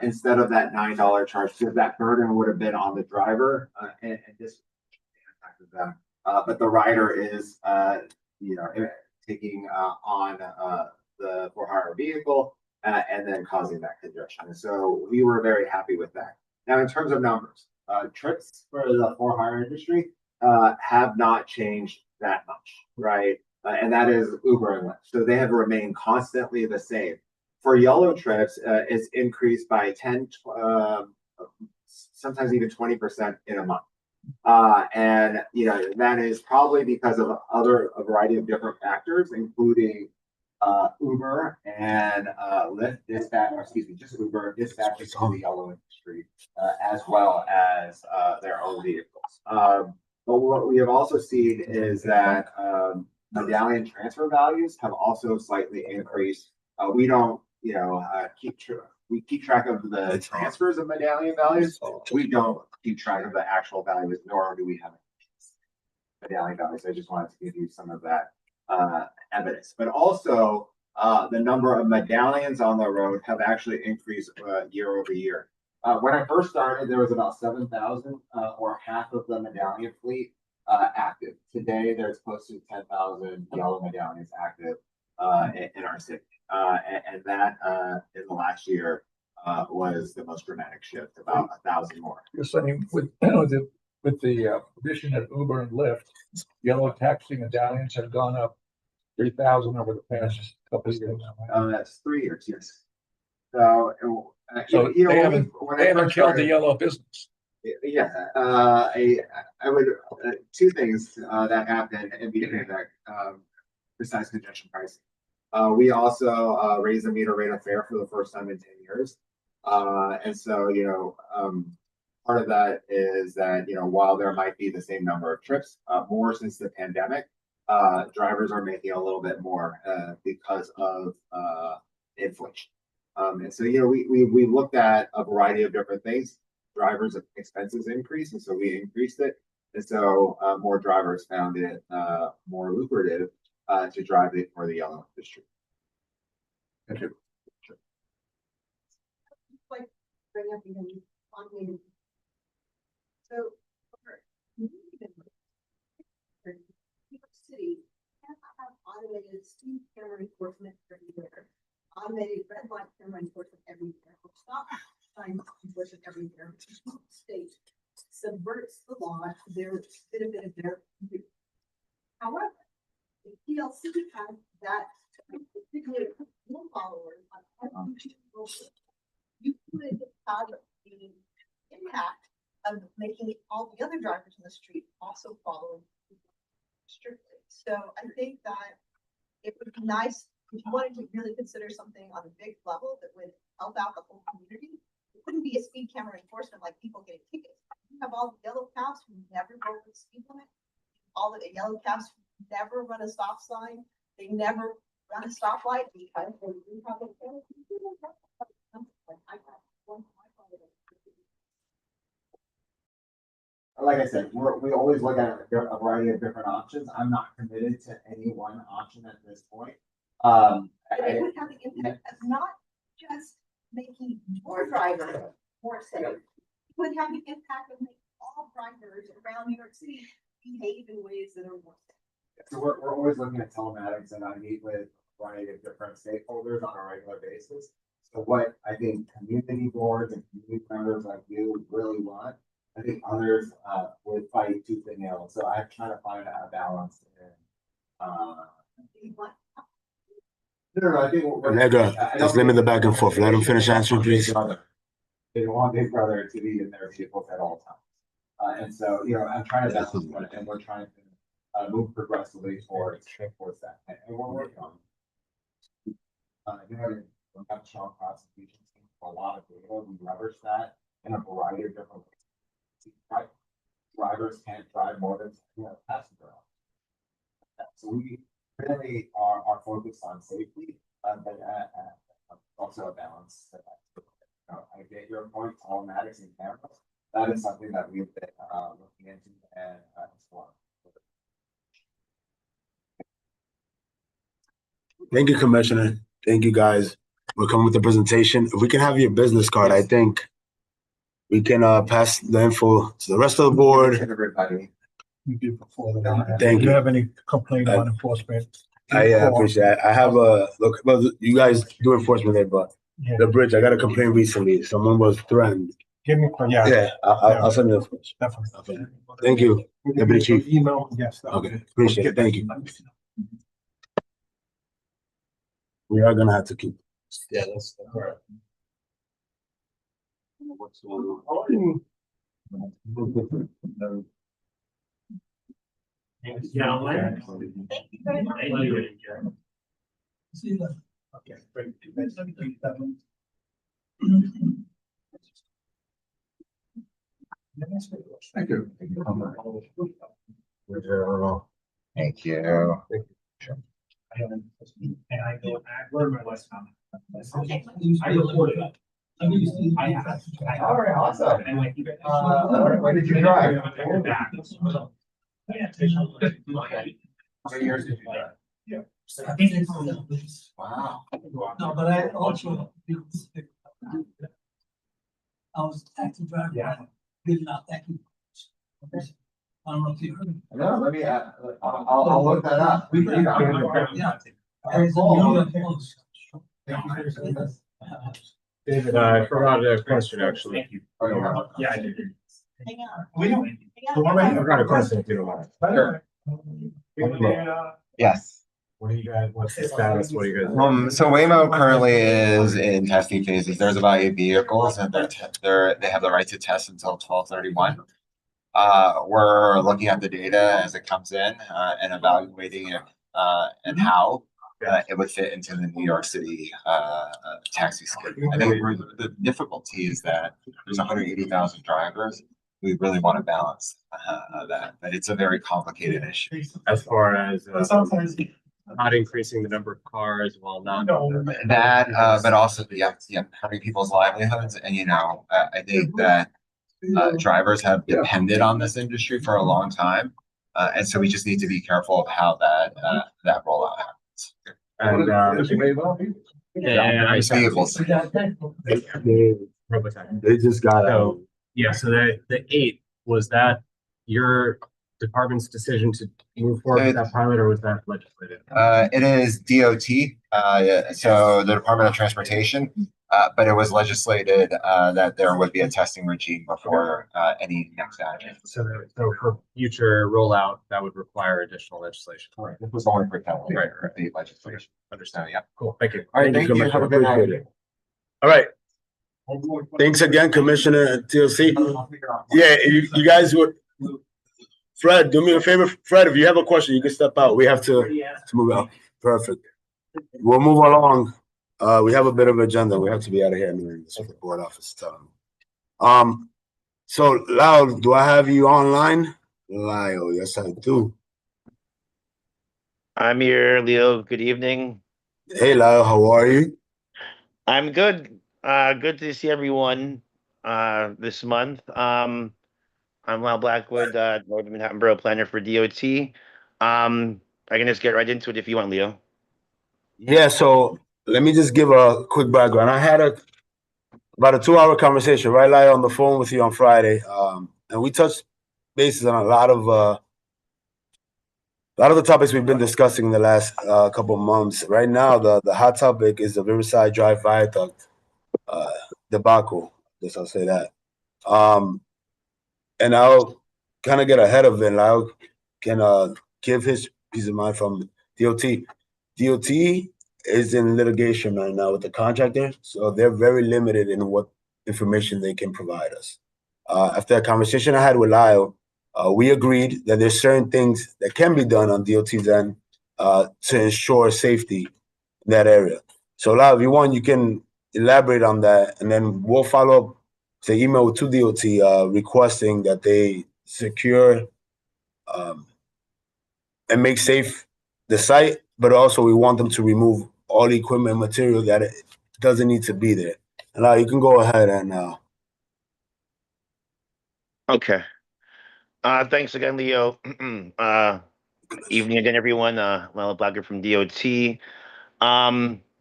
instead of that $9 charge, because that burden would have been on the driver and this impacted them. But the rider is, taking on the for hire vehicle and then causing that congestion. And so we were very happy with that. Now, in terms of numbers, trips for the for hire industry have not changed that much, right? And that is Uber and Lyft. So they have remained constantly the same. For yellow trips, it's increased by 10, sometimes even 20% in a month. And that is probably because of a variety of different factors, including Uber and Lyft dispatch, or excuse me, just Uber dispatches to the yellow industry, as well as their own vehicles. But what we have also seen is that medallion transfer values have also slightly increased. We don't, we keep track of the transfers of medallion values. We don't keep track of the actual values, nor do we have medallion values. I just wanted to give you some of that evidence. But also, the number of medallions on the road have actually increased year over year. When I first started, there was about 7,000 or half of the medallion fleet active. Today, there's close to 10,000 yellow medallions active in our city. And that in the last year was the most dramatic shift, about 1,000 more. You're saying with the addition of Uber and Lyft, yellow taxi medallions have gone up 3,000 over the past couple of years. That's 3 years, yes. So they haven't killed the yellow business. Yeah, I would two things that happened in between that besides congestion pricing. We also raised the meter rate of fare for the first time in 10 years. And so, part of that is that, while there might be the same number of trips, more since the pandemic, drivers are making a little bit more because of inflation. And so, we looked at a variety of different things. Drivers' expenses increased, and so we increased it. And so more drivers found it more lucrative to drive it for the yellow industry. Thank you. Like bring up even on me. So for New York City, have automated speed camera enforcement everywhere, automated red light camera enforcement everywhere, stop sign enforcement everywhere. State subverts the law to their benefit of their. However, the TLC has that particular rule followers on every single road. You could have the impact of making all the other drivers in the street also follow strictly. So I think that it would be nice if you wanted to really consider something on a big level that would help out the whole community. It wouldn't be a speed camera enforcement like people getting tickets. You have all the yellow cabs who never go over the speed limit, all the yellow cabs who never run a stop sign, they never run a stoplight because they do have a camera. Like I said, we always look at a variety of different options. I'm not committed to any one option at this point. But it would have the impact of not just making your driver more safe, it would have the impact of making all drivers around New York City behave in ways that are more safe. So we're always looking at telematics, and I meet with a variety of different stakeholders on a regular basis. So what I think community boards and community members like you really want, I think others would fight tooth and nail. So I'm trying to find a balance in. No, I think Just limit the back and forth. Let them finish answering, please. They don't want Big Brother to be in their vehicles at all times. And so, I'm trying to balance one, and we're trying to move progressively towards that. And we're working on it. We have a strong prosecution team, a lot of data. We leverage that in a variety of different ways. Right. Drivers can't drive more than passenger. So we really are focused on safety, but also a balance. I get your point, telematics and cameras. That is something that we've been looking into and exploring. Thank you, Commissioner. Thank you, guys. We'll come with the presentation. If we can have your business card, I think we can pass the info to the rest of the board. Everybody. Thank Do you. you have any complaint on enforcement? I appreciate it. I have a look. Well, you guys do enforcement there, but Yeah. the bridge. I got a complaint recently. Someone was threatened. Give me, Yeah, I'll send you the information. Definitely. Thank you, Deputy Chief. Email, yes. Okay, appreciate it. Thank you. We are gonna have to keep. Yeah, that's correct. What's going on? Yeah. Thank you very much. See you later. Okay, great. Thank you. Thank you. And I go, where am I last time? Okay. I reported it. I have. All right, awesome. And like. Where did you drive? Back. Yeah. How many years did you drive? Yeah. I think it's all that place. Wow. No, but I also. I was taxi driver. Yeah. Did not taxi. I don't know if you heard. No, let me, I'll look that up. Yeah. I was in New York. Thank you for your service. David, I forgot a question actually. Thank you. Okay. Yeah, I did. Hang on. We don't. Hang I on. forgot a question if you don't mind. Sure. Yes. What do you guys, what's the status? What do you guys? So Waymo currently is in testing phases. There's about 8 vehicles and they have the right to test until 12/31. We're looking at the data as it comes in, and evaluating it, and how it would fit into the New York City, taxi schedule. I think the difficulty is that there's 180,000 drivers. We really want to balance, that, but it's a very complicated issue. As far as, not increasing the number of cars while not. That, but also, hurting people's livelihoods. And, I think that drivers have depended on this industry for a long time. And so we just need to be careful of how that rollout happens. And, Nice vehicles. They just got out. Yeah, so the 8, was that your department's decision to move forward with that pilot, or was that legislative? It is DOT, so the Department of Transportation. but it was legislated that there would be a testing regime before any next action. So for future rollout, that would require additional legislation. Correct. This was only for California, Right. the legislation. Understand. Yeah. Cool. Thank you. All right, thank you. Commissioner. Have a good night. Appreciate it. All right. Thanks again, Commissioner TLC. Yeah, you guys would. Fred, do me a favor. Fred, if you have a question, you can step out. We have to move out. Perfect. We'll move along. We have a bit of agenda. We have to be out of here in the board office time. So Lyle, do I have you online? Lyle, yes, I do. I'm here, Leo. Good evening. Hey, Lyle, how are you? I'm good. Good to see everyone this month. I'm Lyle Blackwood, Northern Manhattan Borough Planner for DOT. I can just get right into it if you want, Leo. Yeah, so let me just give a quick background. I had about a 2-hour conversation, right, Lyle, on the phone with you on Friday. And we touched bases on a lot of the topics we've been discussing in the last couple of months. Right now, the hot topic is the Riverside Drive Viaduct debacle. I guess I'll say that. And I'll kind of get ahead of it. Lyle can give his peace of mind from DOT. DOT is in litigation right now with the contractor, so they're very limited in what information they can provide us. After a conversation I had with Lyle, we agreed that there's certain things that can be done on DOT's end to ensure safety in that area. So Lyle, if you want, you can elaborate on that, and then we'll follow up the email to DOT requesting that they secure and make safe the site, but also we want them to remove all the equipment and material that it doesn't need to be there. And now you can go ahead and Okay. Thanks again, Leo. Evening again, everyone. Lyle Blackwood from DOT.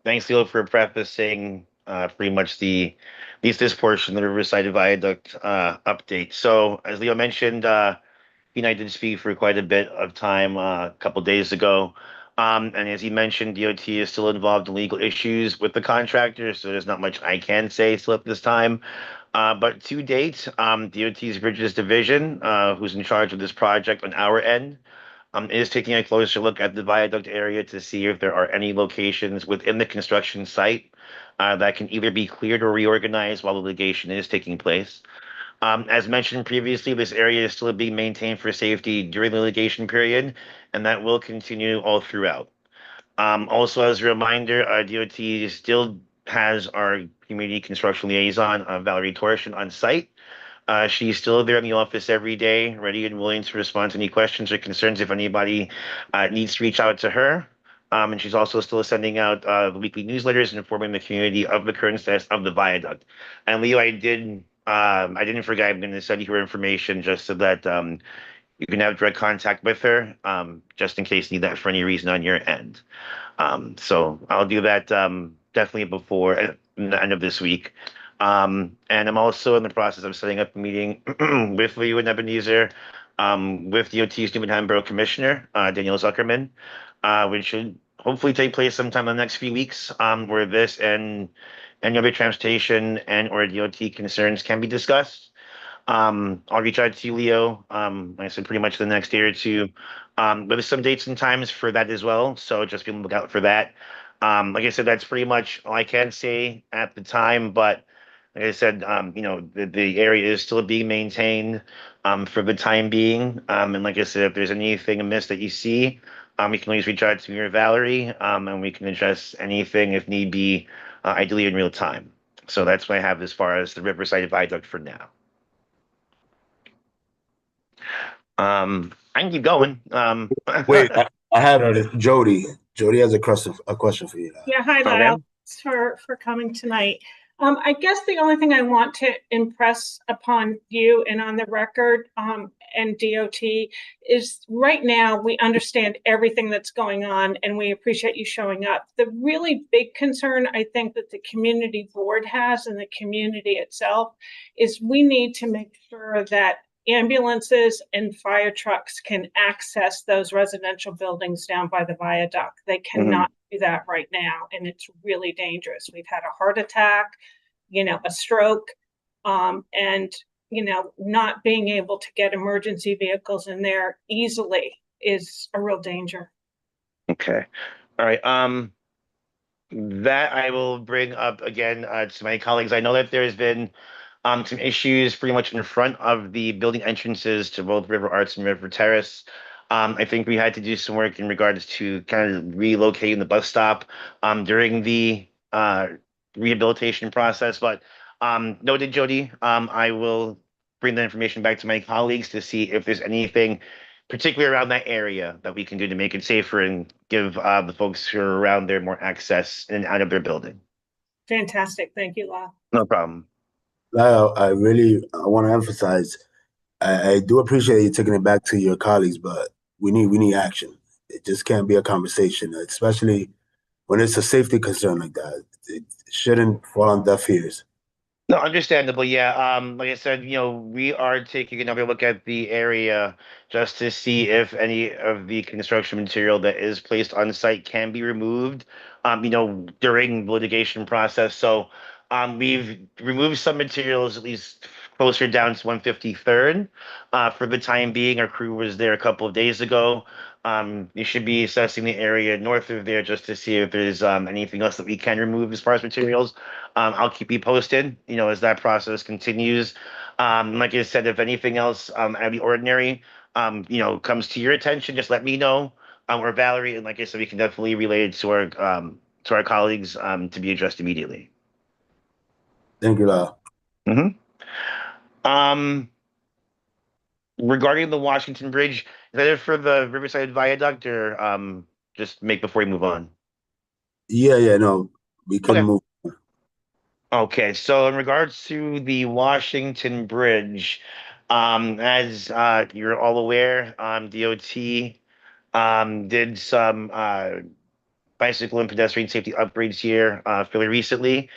Thanks, Leo, for prefacing pretty much at least this portion of the Riverside Viaduct update. So, as Leo mentioned, he and I did speak for quite a bit of time a couple days ago. And as he mentioned, DOT is still involved in legal issues with the contractor, so there's not much I can say still at this time. But to date, DOT's Bridges Division, who's in charge of this project on our end, is taking a closer look at the viaduct area to see if there are any locations within the construction site that can either be cleared or reorganized while the litigation is taking place. As mentioned previously, this area is still being maintained for safety during the litigation period, and that will continue all throughout. Also, as a reminder, DOT still has our community construction liaison, Valerie Torshin, on site. She's still there in the office every day, ready and willing to respond to any questions or concerns if anybody needs to reach out to her. And she's also still sending out the weekly newsletters and informing the community of the current status of the viaduct. And Leo, I didn't forget, I'm going to send you her information just so that you can have direct contact with her, just in case you need that for any reason on your end. So I'll do that definitely before the end of this week. And I'm also in the process of setting up a meeting with Leo and Ebenezer, with DOT's New Manhattan Borough Commissioner, Danielle Zuckerman, which should hopefully take place sometime in the next few weeks, where this and any other transportation and or DOT concerns can be discussed. I'll reach out to you, Leo, like I said, pretty much the next day or two, with some dates and times for that as well. So just be on the lookout for that. Like I said, that's pretty much all I can say at the time, but like I said, the area is still being maintained for the time being. And like I said, if there's anything amiss that you see, you can always reach out to me or Valerie, and we can address anything if need be, ideally in real time. So that's what I have as far as the Riverside Viaduct for now. I can keep going. Wait, I had Jody. Jody has a question for you now. Yeah, hi, Okay. Lyle. Thanks for coming tonight. I guess the only thing I want to impress upon you and on the record and DOT is right now we understand everything that's going on and we appreciate you showing up. The really big concern I think that the community board has and the community itself is we need to make sure that ambulances and fire trucks can access those residential buildings down by the viaduct. They cannot do that right now, and it's really dangerous. We've had a heart attack, a stroke, and not being able to get emergency vehicles in there easily is a real danger. Okay. All right. That I will bring up again to my colleagues. I know that there's been some issues pretty much in front of the building entrances to both River Arts and River Terrace. I think we had to do some work in regards to kind of relocating the bus stop during the rehabilitation process. But noted, Jody. I will bring the information back to my colleagues to see if there's anything particularly around that area that we can do to make it safer and give the folks who are around there more access in and out of their building. Fantastic. Thank you, Lyle. No problem. Lyle, I want to emphasize, I do appreciate you taking it back to your colleagues, but we need action. It just can't be a conversation, especially when it's a safety concern like that. It shouldn't fall on deaf ears. No, understandable. Yeah. Like I said, we are taking another look at the area just to see if any of the construction material that is placed on site can be removed, during the litigation process. So, we've removed some materials, at least closer down to 153rd. For the time being, our crew was there a couple of days ago. You should be assessing the area north of there just to see if there's anything else that we can remove as far as materials. I'll keep you posted, as that process continues. Like I said, if anything else out of the ordinary, comes to your attention, just let me know. Or Valerie, and like I said, we can definitely relay it to our colleagues to be addressed immediately. Thank you, Lyle. Regarding the Washington Bridge, is that it for the Riverside Viaduct, or just make before we move on? Yeah, no, we can move. Okay, so in regards to the Washington Bridge, as you're all aware, DOT did some bicycle and pedestrian safety upgrades here fairly recently.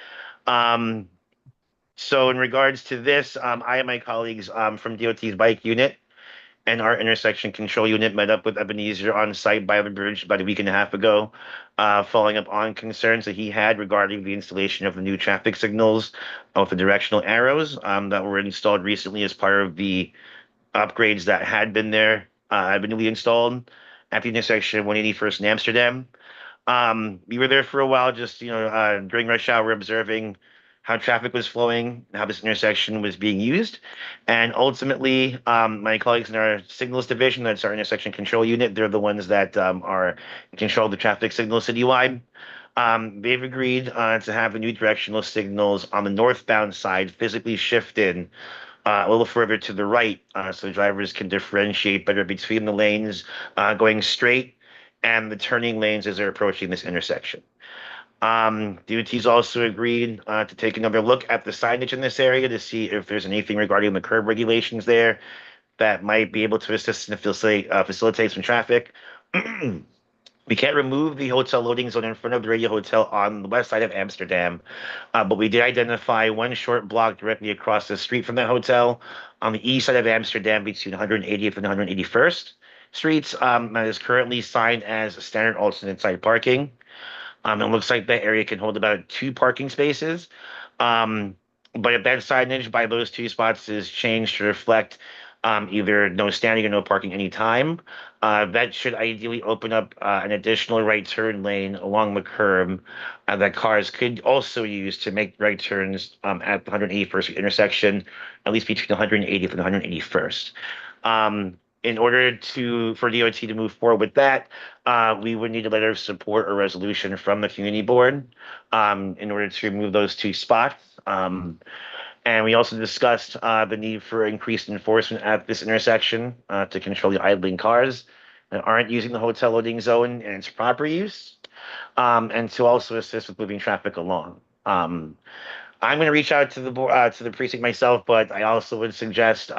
So in regards to this, I and my colleagues from DOT's bike unit and our intersection control unit met up with Ebenezer on site by the bridge about a week and a half ago, following up on concerns that he had regarding the installation of the new traffic signals with the directional arrows that were installed recently as part of the upgrades that had been newly installed at the intersection of 181st and Amsterdam. We were there for a while, just during rush hour, observing how traffic was flowing, how this intersection was being used, and ultimately, my colleagues in our signals division, that's our intersection control unit, they're the ones that are in control of the traffic signals citywide. They've agreed to have the new directional signals on the northbound side physically shifted a little further to the right, so drivers can differentiate better between the lanes going straight and the turning lanes as they're approaching this intersection. DOT's also agreed to take another look at the signage in this area to see if there's anything regarding the curb regulations there that might be able to assist and facilitate some traffic. We can't remove the hotel loading zone in front of the Radio Hotel on the west side of Amsterdam, but we did identify one short block directly across the street from the hotel on the east side of Amsterdam between 180th and 181st Streets that is currently signed as standard alternate side parking. It looks like that area can hold about 2 parking spaces. But if that signage by those 2 spots is changed to reflect either no standing or no parking anytime, that should ideally open up an additional right turn lane along the curb that cars could also use to make right turns at the 181st intersection, at least between 180th and 181st. In order for DOT to move forward with that, we would need a letter of support or resolution from the community board in order to remove those 2 spots. And we also discussed the need for increased enforcement at this intersection to control the idling cars that aren't using the hotel loading zone and its proper use, and to also assist with moving traffic along. I'm going to reach out to the board, to the precinct myself, but I also would suggest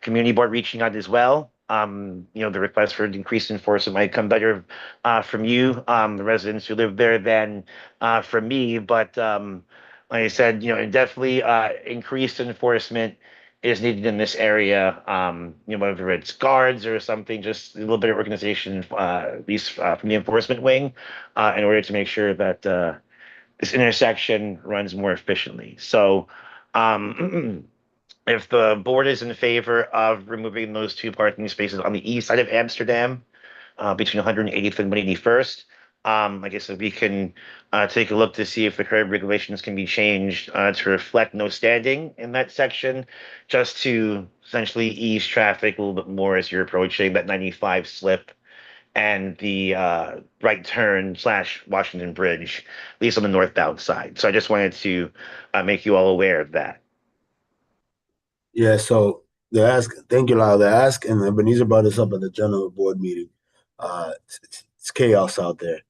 community board reaching out as well. The request for increased enforcement might come better from you, the residents who live there, than from me. But like I said, definitely increased enforcement is needed in this area. Whether it's guards or something, just a little bit of organization, at least from the enforcement wing, in order to make sure that this intersection runs more efficiently. So, if the board is in favor of removing those two parking spaces on the east side of Amsterdam, between 180th and 181st. I guess if we can take a look to see if the curb regulations can be changed to reflect no standing in that section, just to essentially ease traffic a little bit more as you're approaching that 95 slip and the right turn / Washington Bridge, at least on the northbound side. So I just wanted to make you all aware of that. Yeah, so thank you, Lyle. The ask, and Ebenezer brought this up at the general board meeting. It's chaos out there.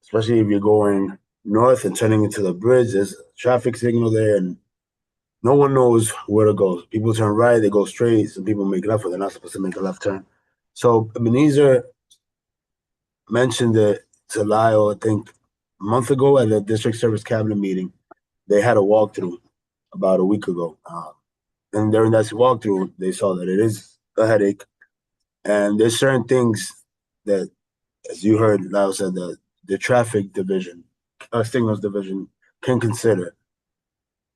Especially if you're going north and turning into the bridge, there's a traffic signal there and no one knows where to go. People turn right, they go straight. Some people make left, but they're not supposed to make a left turn. So Ebenezer mentioned it to Lyle, I think, a month ago at the district service cabinet meeting. They had a walkthrough about a week ago. And during that walkthrough, they saw that it is a headache. And there's certain things that, as you heard, Lyle said, that the traffic division, signals division can consider.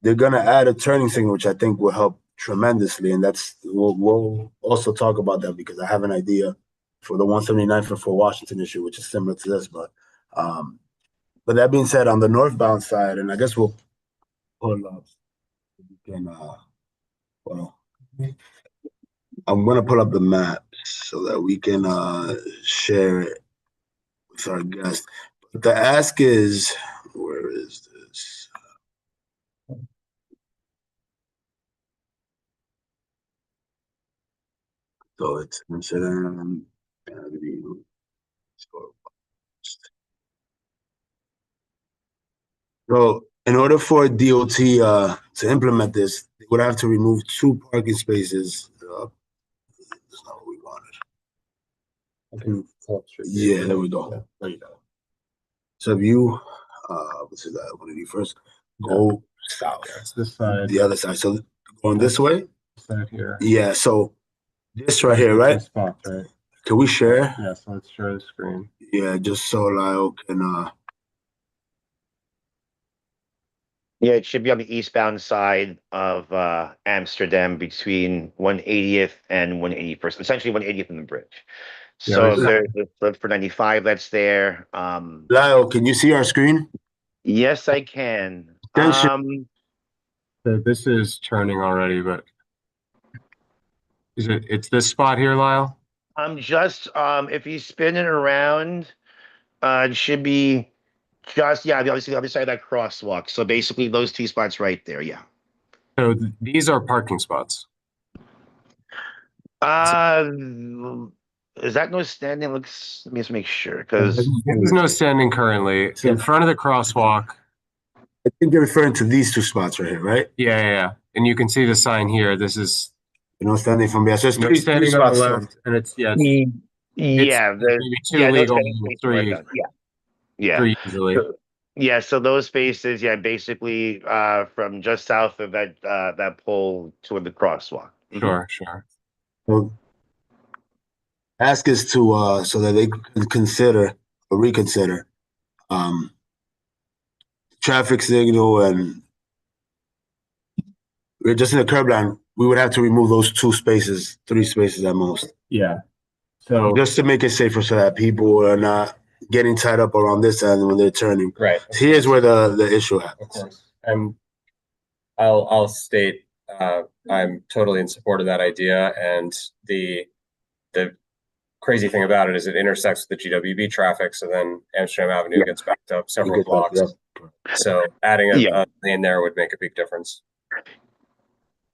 They're going to add a turning signal, which I think will help tremendously. And we'll also talk about that because I have an idea for the 179th and 4 Washington issue, which is similar to this. But that being said, on the northbound side, and I guess we'll pull up, we can, I'm going to pull up the map so that we can share it with our guest. But the ask is, where is this? So it's Amsterdam. So in order for DOT to implement this, they would have to remove 2 parking spaces. That's not what we wanted. Yeah, there we go. There you go. So if you, what's that? What did you first go south? It's this side. The other side. So going this way. Side here. Yeah. So this right here, right? Spot, right? Can we share? Yeah. So let's share the screen. Yeah, just so Lyle can. Yeah, it should be on the eastbound side of Amsterdam between 180th and 181st, essentially 180th and the bridge. So there's the flip for 95 that's there. Lyle, can you see our screen? Yes, I can. So this is turning already, but it's this spot here, Lyle? I'm just if you spin it around, it should be just the other side of that crosswalk. So basically those 2 spots right there, yeah. So these are parking spots. Is that no standing? Let me just make sure, because there's no standing currently. In front of the crosswalk. I think you're referring to these 2 spots right here, right? Yeah. And you can see the sign here. This is no standing from behind. So it's 3 standing on the left, and it's maybe 2 legal, 3. Yeah. 3 usually. So those spaces, basically from just south of that pole toward the crosswalk. Sure. Well, ask is to so that they can consider or reconsider traffic signal, and we're just in the curb line. We would have to remove those 2 spaces, 3 spaces at most. Yeah. So just to make it safer so that people are not getting tied up around this end when they're turning. Right. Here's where the issue happens. Of course. And I'll state I'm totally in support of that idea, and the crazy thing about it is it intersects with the GWB traffic, so then Amsterdam Avenue gets backed up several blocks. So adding a lane there would make a big difference.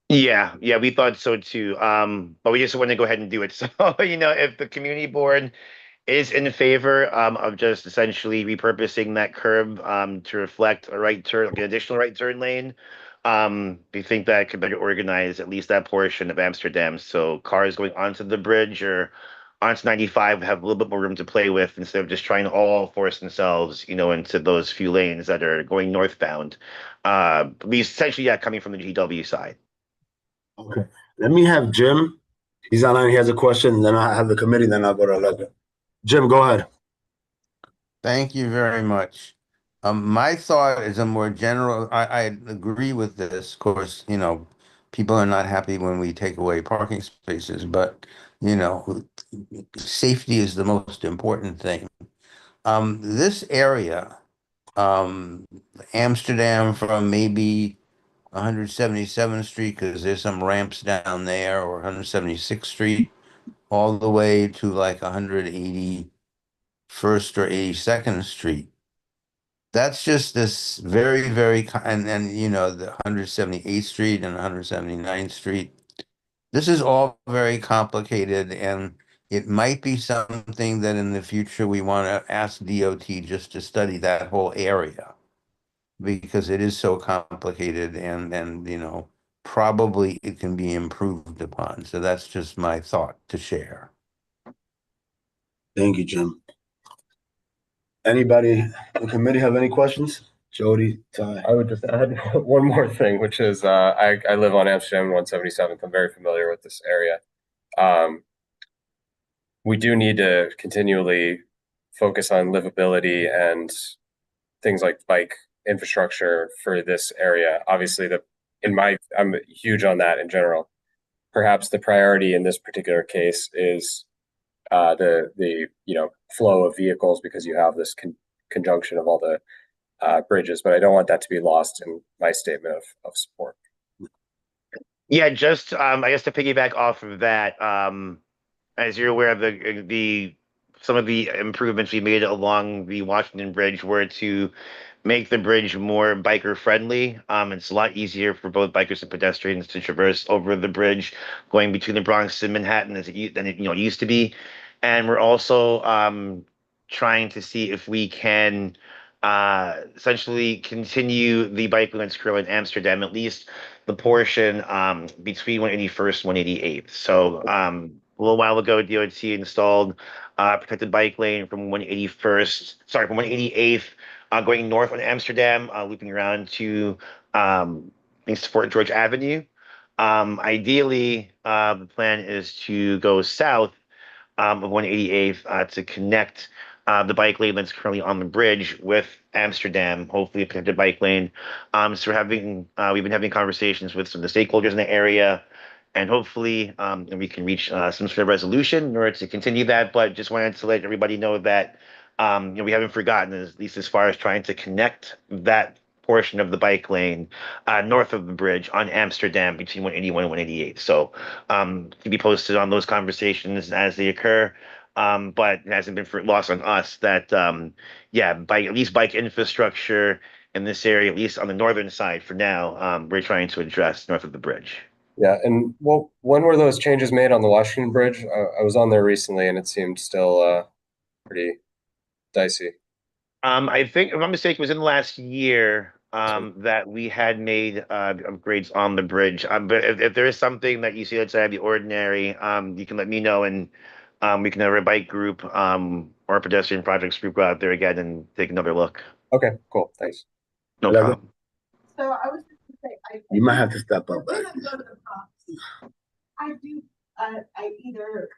Yeah, we thought so too. But we just want to go ahead and do it. So, if the community board is in favor of just essentially repurposing that curb to reflect a right turn, like an additional right turn lane, we think that could better organize at least that portion of Amsterdam. So cars going onto the bridge or onto 95 have a little bit more room to play with instead of just trying to all force themselves, into those few lanes that are going northbound. We essentially, coming from the GW side. Okay, let me have Jim. He's online, he has a question, then I have the committee, then I'll go to Allegra. Jim, go ahead. Thank you very much. My thought is a more general, I agree with this. Of course, people are not happy when we take away parking spaces, but, safety is the most important thing. This area, um, Amsterdam from maybe 177th Street, because there's some ramps down there, or 176th Street, all the way to like 181st or 82nd Street. That's just this very, very, and the 178th Street and 179th Street. This is all very complicated, and it might be something that in the future we want to ask DOT just to study that whole area because it is so complicated and probably it can be improved upon. So that's just my thought to share. Thank you, Jim. Anybody in the committee have any questions? Jody, Ty. I would just add one more thing, which is I live on Amsterdam 177th. I'm very familiar with this area. We do need to continually focus on livability and things like bike infrastructure for this area. Obviously, I'm huge on that in general. Perhaps the priority in this particular case is the flow of vehicles because you have this conjunction of all the bridges, but I don't want that to be lost in my statement of support. Yeah, just I guess to piggyback off of that, as you're aware of some of the improvements we made along the Washington Bridge were to make the bridge more biker friendly. It's a lot easier for both bikers and pedestrians to traverse over the bridge going between the Bronx and Manhattan than it used to be. And we're also trying to see if we can essentially continue the bike lanes curl in Amsterdam, at least the portion between 181st and 188th. So a little while ago, DOT installed protected bike lane from 188th going north on Amsterdam, looping around to Fort George Avenue. Ideally, the plan is to go south of 188th to connect the bike lane that's currently on the bridge with Amsterdam, hopefully a protected bike lane. So we've been having conversations with some of the stakeholders in the area, and hopefully we can reach some sort of resolution in order to continue that. But just wanted to let everybody know that we haven't forgotten, at least as far as trying to connect that portion of the bike lane north of the bridge on Amsterdam between 181 and 188. So to be posted on those conversations as they occur. But it hasn't been lost on us that at least bike infrastructure in this area, at least on the northern side for now, we're trying to address north of the bridge. Yeah, and when were those changes made on the Washington Bridge? I was on there recently, and it seemed still pretty dicey. I think, if I'm mistaken, it was in the last year that we had made upgrades on the bridge. But if there is something that you see that's out of the ordinary, you can let me know, and we can have a bike group or a pedestrian projects group go out there again and take another look. Okay, cool. Thanks. No problem. So I was just gonna say, You might have to step up. when I go to the property, I either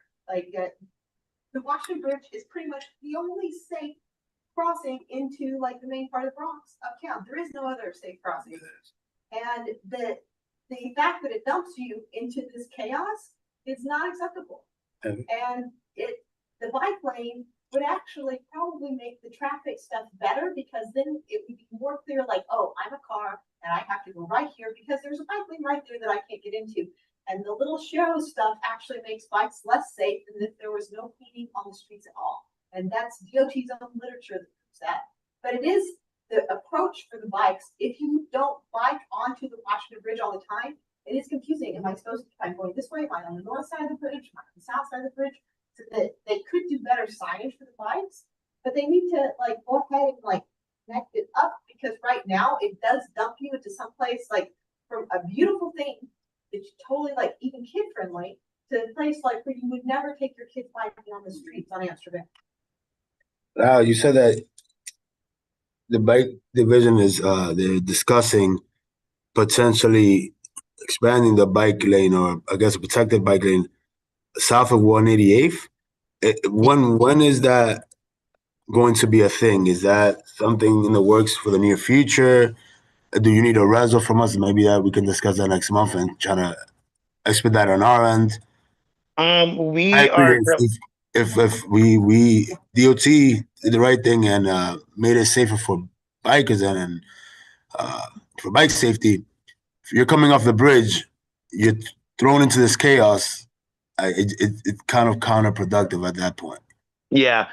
the Washington Bridge is pretty much the only safe crossing into like the main part of the Bronx uptown. There is no other safe crossing. And the fact that it dumps you into this chaos is not acceptable. And the bike lane would actually probably make the traffic stuff better, because then it would be more clear, like, oh, I'm a car and I have to go right here because there's a bike lane right there that I can't get into. And the little show stuff actually makes bikes less safe than if there was no speeding on the streets at all. And that's DOT's own literature that proves that. But it is the approach for the bikes. If you don't bike onto the Washington Bridge all the time, it is confusing. Am I supposed to, if I'm going this way, am I on the north side of the bridge, am I on the south side of the bridge? So that they could do better signage for the bikes, but they need to go ahead and connect it up, because right now it does dump you into some place from a beautiful thing that's totally even kid friendly to a place where you would never take your kids biking on the streets on Amsterdam. Now, you said that the bike division is they're discussing potentially expanding the bike lane, or I guess a protected bike lane south of 188th. When is that going to be a thing? Is that something in the works for the near future? Do you need a reso from us? Maybe that we can discuss that next month and try to expedite on our end. I We agree. are. If we DOT did the right thing and made it safer for bikers and for bike safety, if you're coming off the bridge, you're thrown into this chaos. It's kind of counterproductive at that point. Yeah,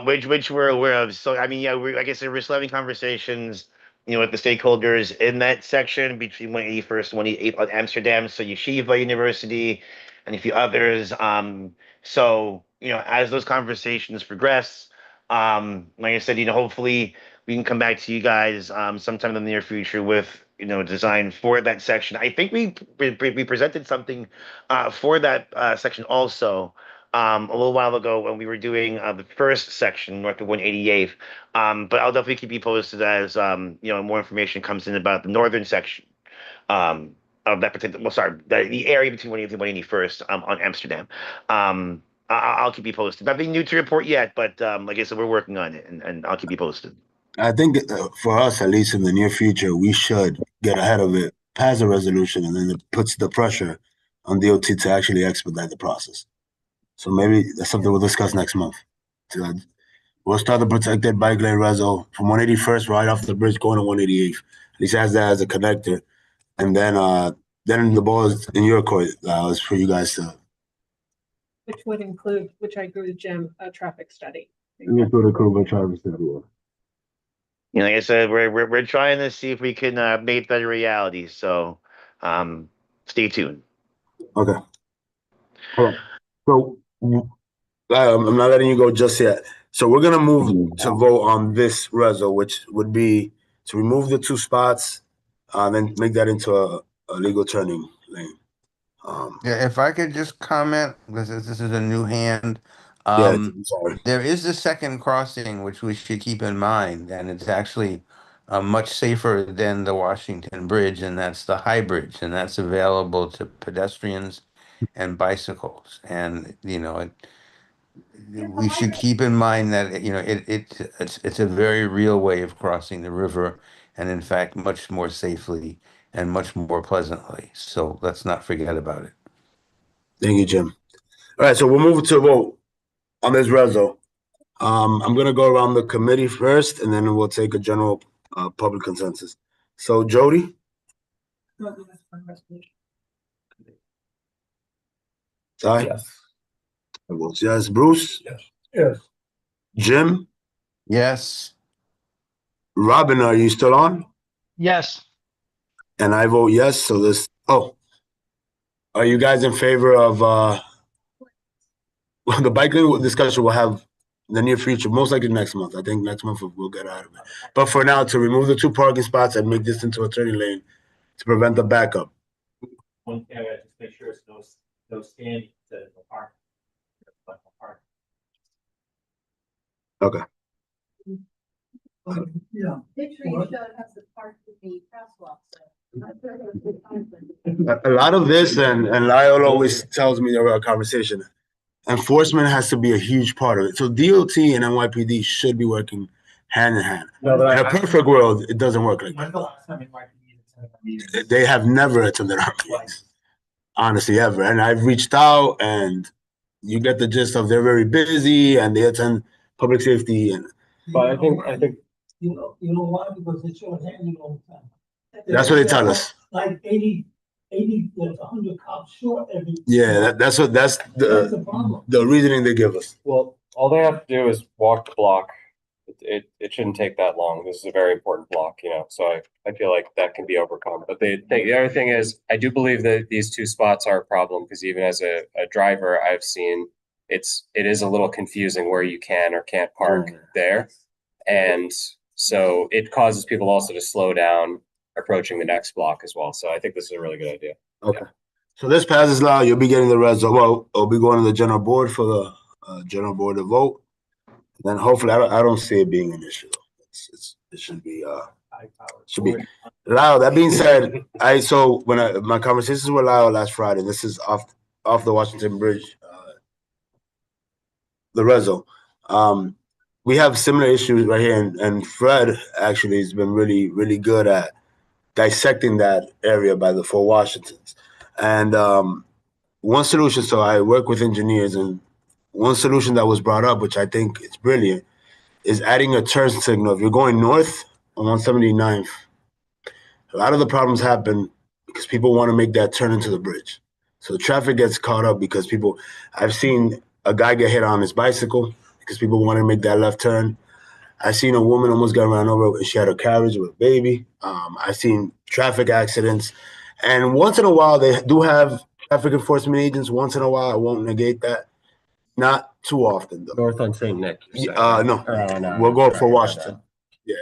which we're aware of. So I mean, yeah, like I said, we're still having conversations, with the stakeholders in that section between 181st and 188 on Amsterdam, so Yeshiva University, and a few others. So as those conversations progress, like I said, hopefully we can come back to you guys sometime in the near future with design for that section. I think we presented something for that section also a little while ago when we were doing the first section north of 188th. But I'll definitely keep you posted as more information comes in about the northern section of that particular. Well, sorry, the area between 180th and 181st on Amsterdam. I'll keep you posted. Nothing new to report yet, but like I said, we're working on it, and I'll keep you posted. I think for us, at least in the near future, we should get ahead of it, pass a resolution, and then it puts the pressure on DOT to actually expedite the process. So maybe that's something we'll discuss next month. We'll start the protected bike lane reso from 181st right off the bridge going to 188th. At least has that as a connector, and then the ball is in your court. It's for you guys to. Which would include, which I agree with Jim, a traffic study. Like I said, we're trying to see if we can make that a reality. So, stay tuned. Okay. All right. So I'm not letting you go just yet. So we're gonna move to vote on this reso, which would be to remove the 2 spots, then make that into a legal turning lane. Yeah, if I could just comment, because this is a new hand. I'm sorry. There is the second crossing, which we should keep in mind, and it's actually much safer than the Washington Bridge, and that's the High Bridge, and that's available to pedestrians and bicycles. And we should keep in mind that it's a very real way of crossing the river, and in fact much more safely and much more pleasantly. So let's not forget about it. Thank you, Jim. All right, so we'll move to a vote on this reso. I'm gonna go around the committee first, and then we'll take a general public consensus. So Jody? Ty? Yes. I vote yes. Bruce? Yes. Jim? Yes. Robin, are you still on? Yes. And I vote yes, so this, are you guys in favor of, the bike lane discussion we'll have in the near future, most likely next month. I think next month we'll get out of it. But for now, to remove the 2 parking spots and make this into a turning lane to prevent the backup. One thing, just make sure it's no standing to the park. Okay. Yeah. Picture you showed has the park with the crosswalk. A lot of this, and Lyle always tells me about our conversation, enforcement has to be a huge part of it. So DOT and NYPD should be working hand in hand. No, but in a perfect world, it doesn't work like When's the that. last time NYPD attended a meeting? They have never attended our meetings, honestly, ever. And I've reached out, and you get the gist of they're very busy and they attend public safety. And But I think You know why? Because it's short-handed all the time. that's what they tell us. Like 80, 100 cops short every. Yeah, that's the problem. the reasoning they give us. Well, all they have to do is walk the block. It shouldn't take that long. This is a very important block, so I feel like that can be overcome. But the other thing is, I do believe that these 2 spots are a problem, because even as a driver, I've seen it is a little confusing where you can or can't park there. And so it causes people also to slow down approaching the next block as well. So I think this is a really good idea. Okay. Yeah. So this passes now. You'll be getting the reso. Well, it'll be going to the general board for the general board to vote. Then hopefully, I don't see it being an issue. It should be Lyle, that being said, my conversations with Lyle last Friday, this is off the Washington Bridge, the Rezo. We have similar issues right here, and Fred actually has been really, really good at dissecting that area by the Fort Washingtons. And one solution, so I work with engineers, and one solution that was brought up, which I think is brilliant, is adding a turn signal. If you're going north on 179th, a lot of the problems happen because people want to make that turn into the bridge. So the traffic gets caught up because I've seen a guy get hit on his bicycle because people want to make that left turn. I've seen a woman almost get run over and she had a carriage with a baby. I've seen traffic accidents. And once in a while, they do have traffic enforcement agents. Once in a while, I won't negate that. Not too often, though. North on St. Nick. No. We'll go for Washington. Yeah.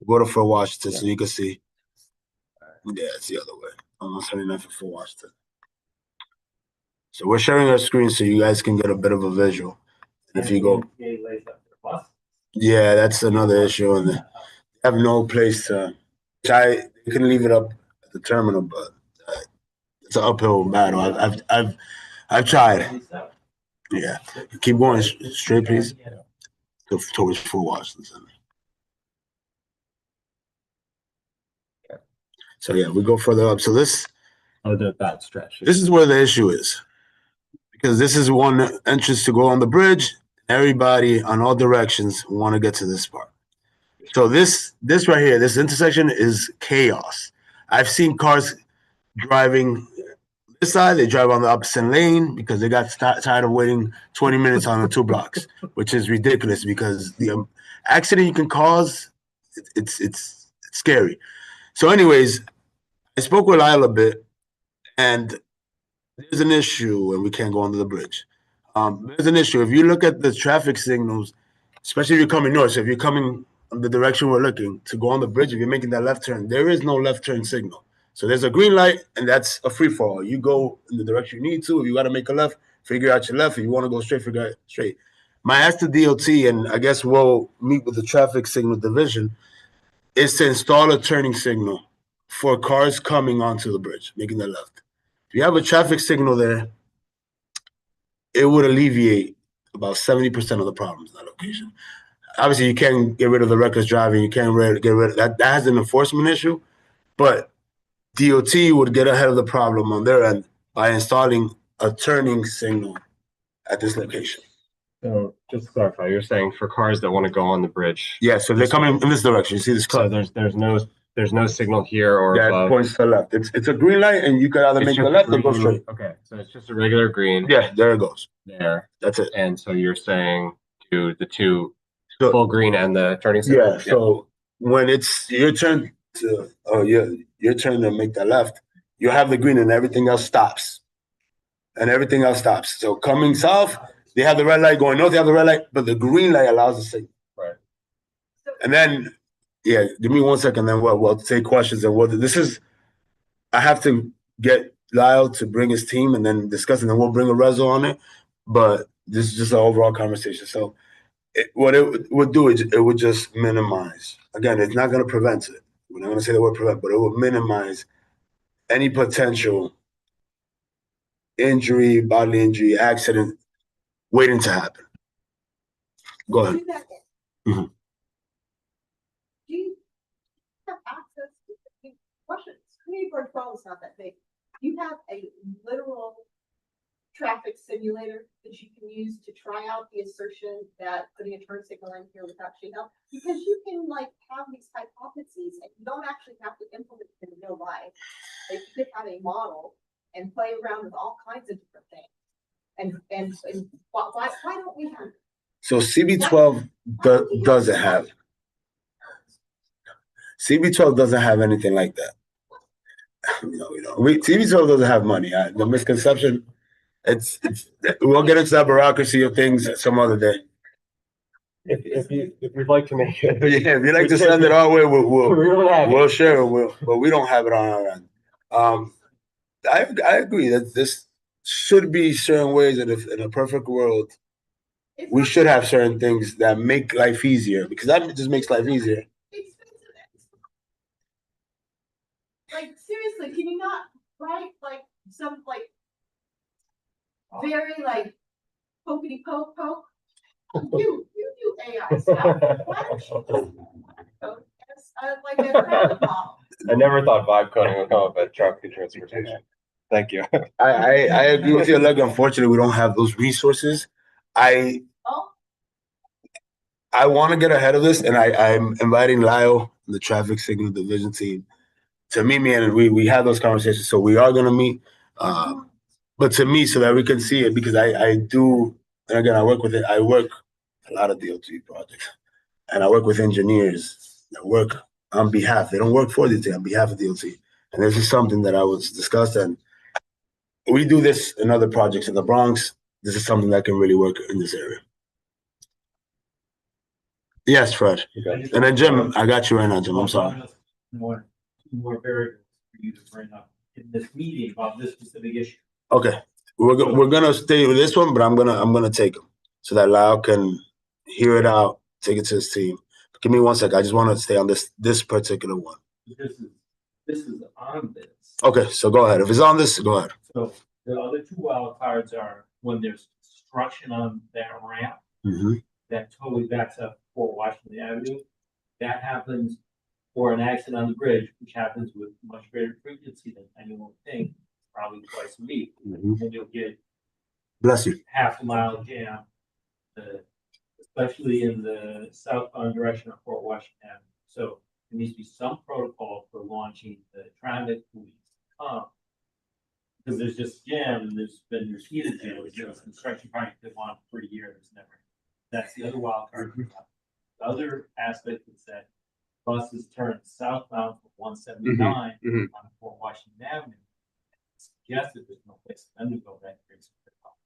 We'll go to Fort Washington so you can see. Yeah, it's the other way. Almost 79 for Fort Washington. So we're sharing our screen so you guys can get a bit of a visual. And if you go, yeah, that's another issue, and they have no place to try. You can leave it up at the terminal, but it's an uphill battle. I've tried. Yeah, keep going straight, please. Towards Fort Washington. So yeah, we go further up. So this that stretch. This is where the issue is, because this is one entrance to go on the bridge. Everybody on all directions want to get to this part. So this right here, this intersection is chaos. I've seen cars driving this side, they drive on the opposite lane because they got tired of waiting 20 minutes on the 2 blocks, which is ridiculous because the accident you can cause, it's scary. So anyways, I spoke with Lyle a bit, and there's an issue, and we can't go under the bridge. There's an issue. If you look at the traffic signals, especially if you're coming north, so if you're coming in the direction we're looking to go on the bridge, if you're making that left turn, there is no left turn signal. So there's a green light, and that's a free for all. You go in the direction you need to. If you got to make a left, figure out your left. If you want to go straight, figure out straight. My ask to DOT, and I guess we'll meet with the traffic signal division, is to install a turning signal for cars coming onto the bridge, making the left. If you have a traffic signal there, it would alleviate about 70% of the problems in that location. Obviously, you can't get rid of the reckless driving. You can't get rid of that. That has an enforcement issue, but DOT would get ahead of the problem on their end by installing a turning signal at this location. So just to clarify, you're saying for cars that want to go on the bridge. Yeah, so they're coming in this direction. You see this car? So there's no signal here or above. Points to the left. It's a green light, and you could either make the left or go straight. Okay, so it's just a regular green. Yeah, there it goes. There. That's it. And so you're saying to the two full green and the turning signal? Yeah, so when it's your turn to your turn to make the left, you have the green and everything else stops. So coming south, they have the red light. Going north, they have the red light, but the green light allows the signal. Right. And then, yeah, give me 1 second, then we'll take questions. And I have to get Lyle to bring his team and then discuss, and then we'll bring a reso on it. But this is just an overall conversation. So what it would do is it would just minimize. Again, it's not going to prevent it. We're not going to say the word prevent, but it will minimize any potential injury, bodily injury, accident waiting to happen. Go ahead. Do you have access to Russian Community Board 12 is not that big. You have a literal traffic simulator that you can use to try out the assertion that putting a turn signal in here would actually help, because you can have these hypotheses and you don't actually have to implement it in real life. You could have a model and play around with all kinds of different things. And why don't we have? So CB12 doesn't have. CB12 doesn't have anything like that. CB12 doesn't have money. The misconception. We'll get into that bureaucracy of things some other day. If you'd like to make it, yeah, if you'd like to send it our way, we'll share it. But we don't have it on our end. I agree that this should be certain ways that if in a perfect world, we should have certain things that make life easier, because that just makes life easier. Like, seriously, can you not write like some like very like pokey poke poke? You do AI stuff. Why don't you just code as like a traffic model? I never thought vibe coding would come up at traffic and transportation. Thank you. I agree with you, like, unfortunately, we don't have those resources. Oh, I want to get ahead of this, and I'm inviting Lyle, the traffic signal division team, to meet me, and we had those conversations. So we are going to meet, but to me, so that we can see it, because I do, and again, I work with it. I work a lot of DOT projects, and I work with engineers that work on behalf. They don't work for DOT, on behalf of DOT, and this is something that I was discussed, and we do this in other projects in the Bronx. This is something that can really work in this area. Yes, Fred. Okay. And then Jim, I got you right now, Jim. I'm sorry. Two more variables for you to bring up in this meeting about this specific issue. Okay, we're gonna stay with this one, but I'm gonna take him so that Lyle can hear it out, take it to his team. Give me 1 second. I just want to stay on this particular one. This is on this. Okay, so go ahead. If it's on this, go ahead. So the other two wild cards are when there's construction on that ramp Mm-hmm. that totally backs up Fort Washington Avenue. That happens, or an accident on the bridge, which happens with much greater frequency than anyone would think, probably twice a week. Mhm. And you'll get Bless you. half a mile jam, especially in the southbound direction of Fort Washington Avenue. So there needs to be some protocol for launching the traffic police to come. Because there's just jam, and there's been repeated jam, there's construction project that went on for a year, there's never. That's the other wild card. The other aspect is that buses turn southbound from 179 Mhm. on Fort Washington Avenue. Suggested there's no place for them to go that creates a problem.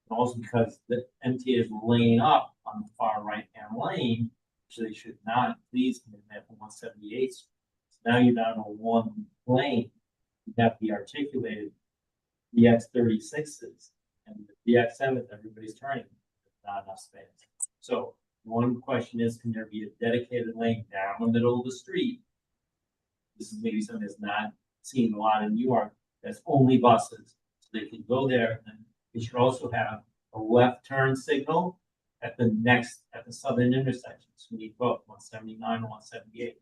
And also because the MTA is laying up on the far right hand lane, which they should not, please come in there from 178. So now you're down to one lane. You have the articulated BX 36s and the BX 7s, everybody's turning. Not enough space. So one question is, can there be a dedicated lane down the middle of the street? This is maybe something that's not seen a lot in New York. That's only buses, so they can go there. And they should also have a left turn signal at the southern intersection. So we need both 179 and 178.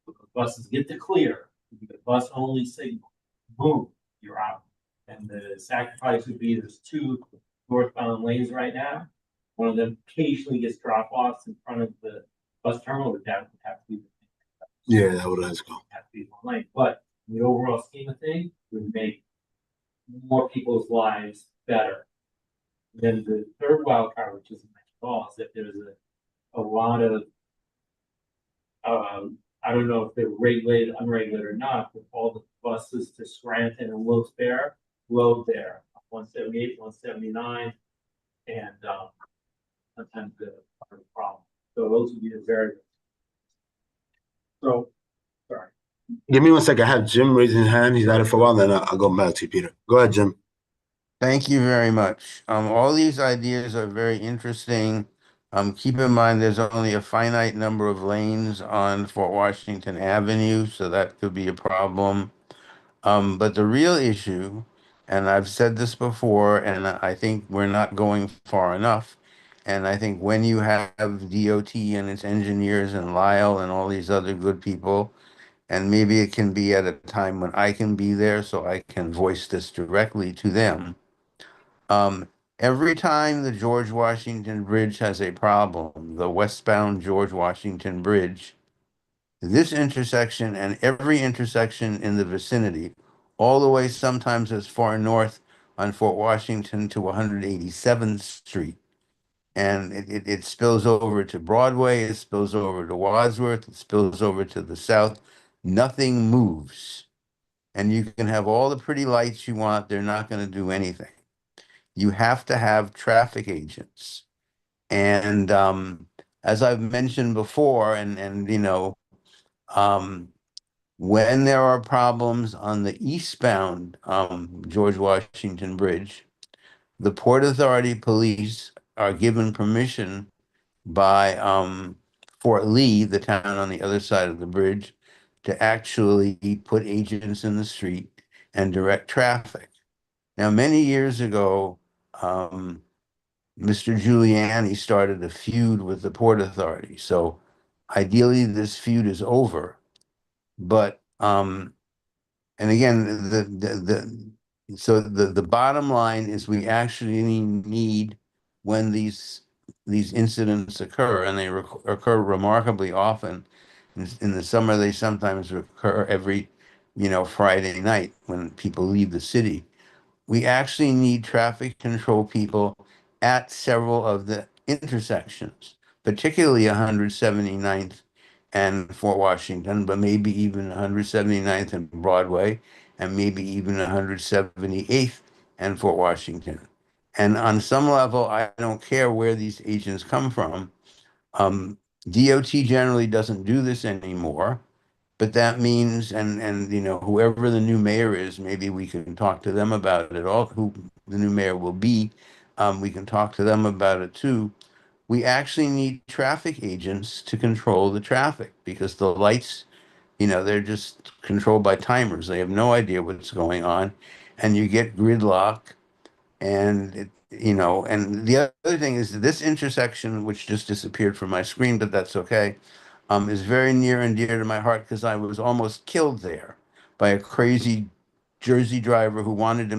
So the buses get to clear. You get a bus only signal. Boom, you're out. And the sacrifice would be there's two northbound lanes right now. One of them occasionally gets drop offs in front of the bus terminal, but that would have to be. Yeah, that would have to go. Have to be one lane, but in the overall scheme of things, would make more people's lives better. Then the third wild card, which isn't mentioned at all, is that there's a lot of, I don't know if they're regulated, unregulated or not, but all the buses to Scranton and Wilkes Barre load there, 178, 179, and sometimes the problem. So those would be the variables. So, sorry. Give me 1 second. I have Jim raising his hand. He's had it for a while. Then I'll go back to you, Peter. Go ahead, Jim. Thank you very much. All these ideas are very interesting. Keep in mind there's only a finite number of lanes on Fort Washington Avenue, so that could be a problem. But the real issue, and I've said this before, and I think we're not going far enough. And I think when you have DOT and its engineers and Lyle and all these other good people, and maybe it can be at a time when I can be there so I can voice this directly to them. Every time the George Washington Bridge has a problem, the westbound George Washington Bridge, this intersection and every intersection in the vicinity, all the way sometimes as far north on Fort Washington to 187th Street. And it spills over to Broadway, it spills over to Wadsworth, it spills over to the south. Nothing moves. And you can have all the pretty lights you want, they're not going to do anything. You have to have traffic agents. And as I've mentioned before, and you know, when there are problems on the eastbound George Washington Bridge, the Port Authority police are given permission by Fort Lee, the town on the other side of the bridge, to actually put agents in the street and direct traffic. Now, many years ago, Mr. Giuliani started a feud with the Port Authority. So ideally, this feud is over. But and again, the bottom line is we actually need, when these incidents occur, and they occur remarkably often. In the summer, they sometimes occur every, Friday night when people leave the city. We actually need traffic control people at several of the intersections, particularly 179th and Fort Washington, but maybe even 179th and Broadway, and maybe even 178th and Fort Washington. And on some level, I don't care where these agents come from. DOT generally doesn't do this anymore. But that means, and whoever the new mayor is, maybe we can talk to them about it. All who the new mayor will be, we can talk to them about it too. We actually need traffic agents to control the traffic because the lights, they're just controlled by timers. They have no idea what's going on, and you get gridlock. And and the other thing is this intersection, which just disappeared from my screen, but that's okay, is very near and dear to my heart because I was almost killed there by a crazy Jersey driver who wanted to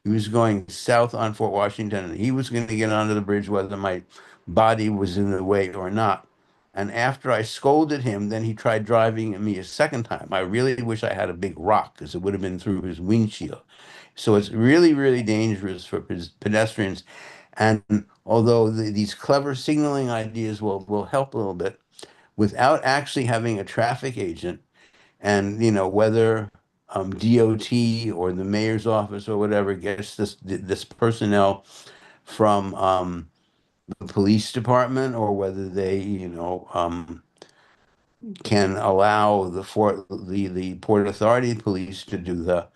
he was going south on Fort Washington, and he was going to get onto the bridge whether my body was in the way or not. And after I scolded him, then he tried driving at me a second time. I really wish I had a big rock because it would have been through his windshield. So it's really, really dangerous for pedestrians. And although these clever signaling ideas will help a little bit, without actually having a traffic agent, and whether DOT or the mayor's office or whatever gets this personnel from the police department, or whether they can allow the Port Authority police to do the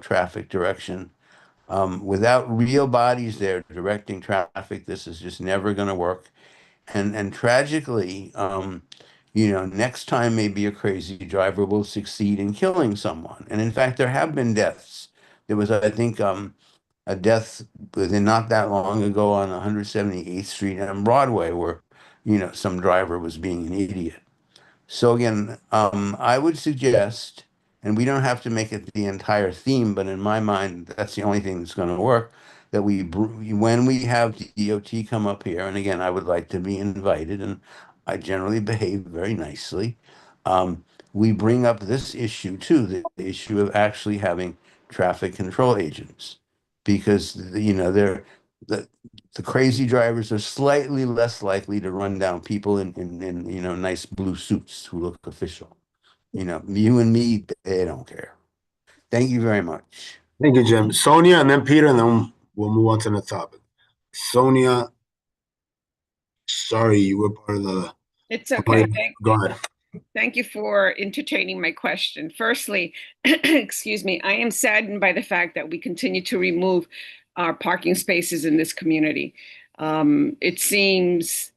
traffic direction. Without real bodies there directing traffic, this is just never going to work. And tragically, next time maybe a crazy driver will succeed in killing someone. And in fact, there have been deaths. There was, I think, a death within not that long ago on 178th Street and Broadway where, some driver was being an idiot. So again, I would suggest, and we don't have to make it the entire theme, but in my mind, that's the only thing that's going to work, that when we have DOT come up here, and again, I would like to be invited, and I generally behave very nicely, we bring up this issue too, the issue of actually having traffic control agents. Because, the crazy drivers are slightly less likely to run down people in nice blue suits who look official. You and me, they don't care. Thank you very much. Thank you, Jim. Sonia, and then Peter, and then we'll move on to the topic. Sonia, sorry, you were part of the. It's okay. Go ahead. Thank you for entertaining my question. Firstly, excuse me, I am saddened by the fact that we continue to remove our parking spaces in this community. It seems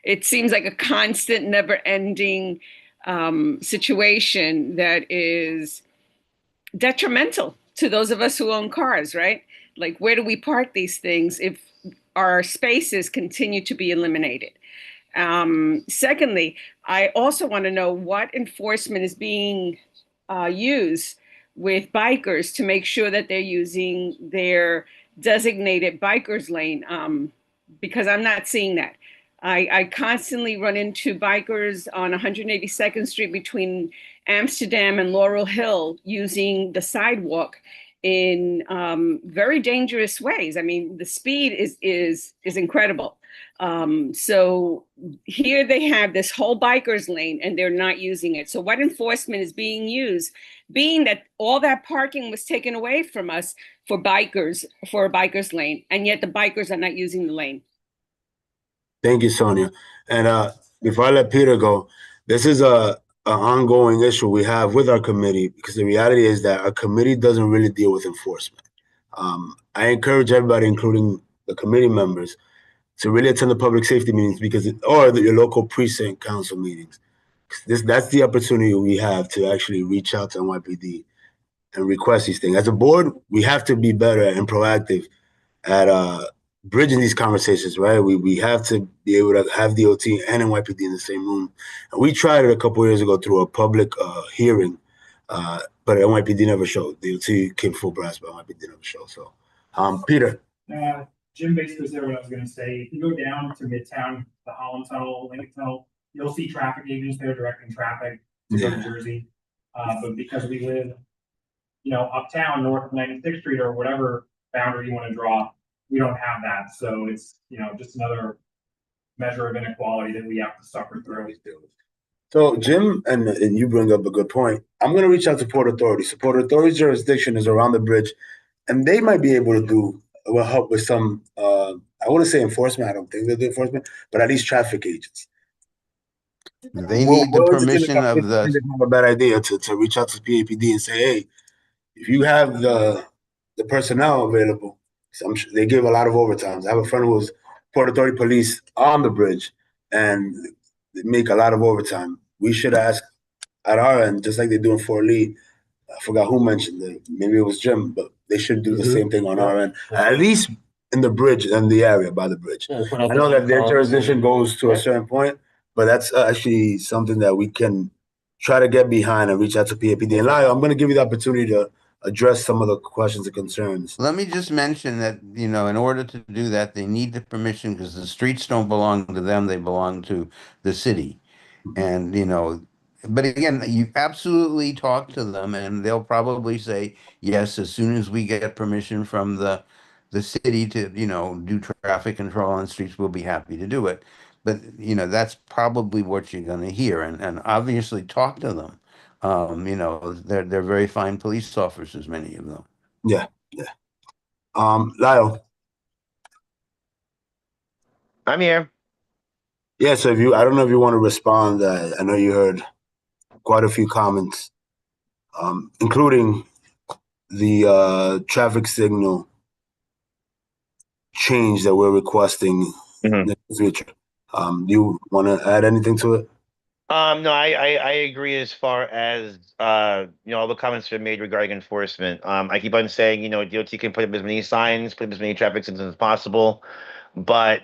like a constant, never-ending situation that is detrimental to those of us who own cars, right? Like, where do we park these things if our spaces continue to be eliminated? Secondly, I also want to know what enforcement is being used with bikers to make sure that they're using their designated bikers lane, because I'm not seeing that. I constantly run into bikers on 182nd Street between Amsterdam and Laurel Hill using the sidewalk in very dangerous ways. I mean, the speed is incredible. So here they have this whole bikers lane and they're not using it. So what enforcement is being used, being that all that parking was taken away from us for a bikers lane, and yet the bikers are not using the lane? Thank you, Sonia. And before I let Peter go, this is an ongoing issue we have with our committee, because the reality is that our committee doesn't really deal with enforcement. I encourage everybody, including the committee members, to really attend the public safety meetings or your local precinct council meetings, That's the opportunity we have to actually reach out to NYPD and request these things. As a board, we have to be better and proactive at bridging these conversations, right? We have to be able to have DOT and NYPD in the same room. And we tried it a couple of years ago through a public hearing, but NYPD never showed. DOT came full blast, but NYPD never showed. So, Peter. Jim basically said what I was gonna say. If you go down to Midtown, the Holland Tunnel, Lincoln Tunnel, you'll see traffic agents there directing traffic to go to Jersey. But because we live, uptown, north of 96th Street or whatever boundary you want to draw, we don't have that. So it's, just another measure of inequality that we have to suffer through. So Jim, and you bring up a good point. I'm going to reach out to Port Authority. So Port Authority's jurisdiction is around the bridge, and they might be able to help with some, I wouldn't say enforcement. I don't think they do enforcement, but at least traffic agents. They need the permission of It's not a bad idea to reach out to PAPD and say, hey, if you have the personnel available, they give a lot of overtimes. I have a friend who was Port Authority police on the bridge, and they make a lot of overtime. We should ask at our end, just like they do in Fort Lee. I forgot who mentioned it. Maybe it was Jim, but they should do the same thing on our end, at least in the bridge and the area by the bridge. I know that their jurisdiction goes to a certain point, but that's actually something that we can try to get behind and reach out to PAPD. And Lyle, I'm going to give you the opportunity to address some of the questions and concerns. Let me just mention that, in order to do that, they need the permission because the streets don't belong to them, they belong to the city. And, but again, you absolutely talk to them and they'll probably say, yes, as soon as we get permission from the city to, do traffic control on streets, we'll be happy to do it. But, that's probably what you're going to hear. And obviously talk to them. They're very fine police officers, many of them. Yeah. Lyle. I'm here. Yeah, so I don't know if you want to respond. I know you heard quite a few comments, including the traffic signal change that we're requesting in the future. Do you want to add anything to it? No, I agree as far as all the comments have been made regarding enforcement. I keep on saying, DOT can put up as many signs, put up as many traffic signals as possible, but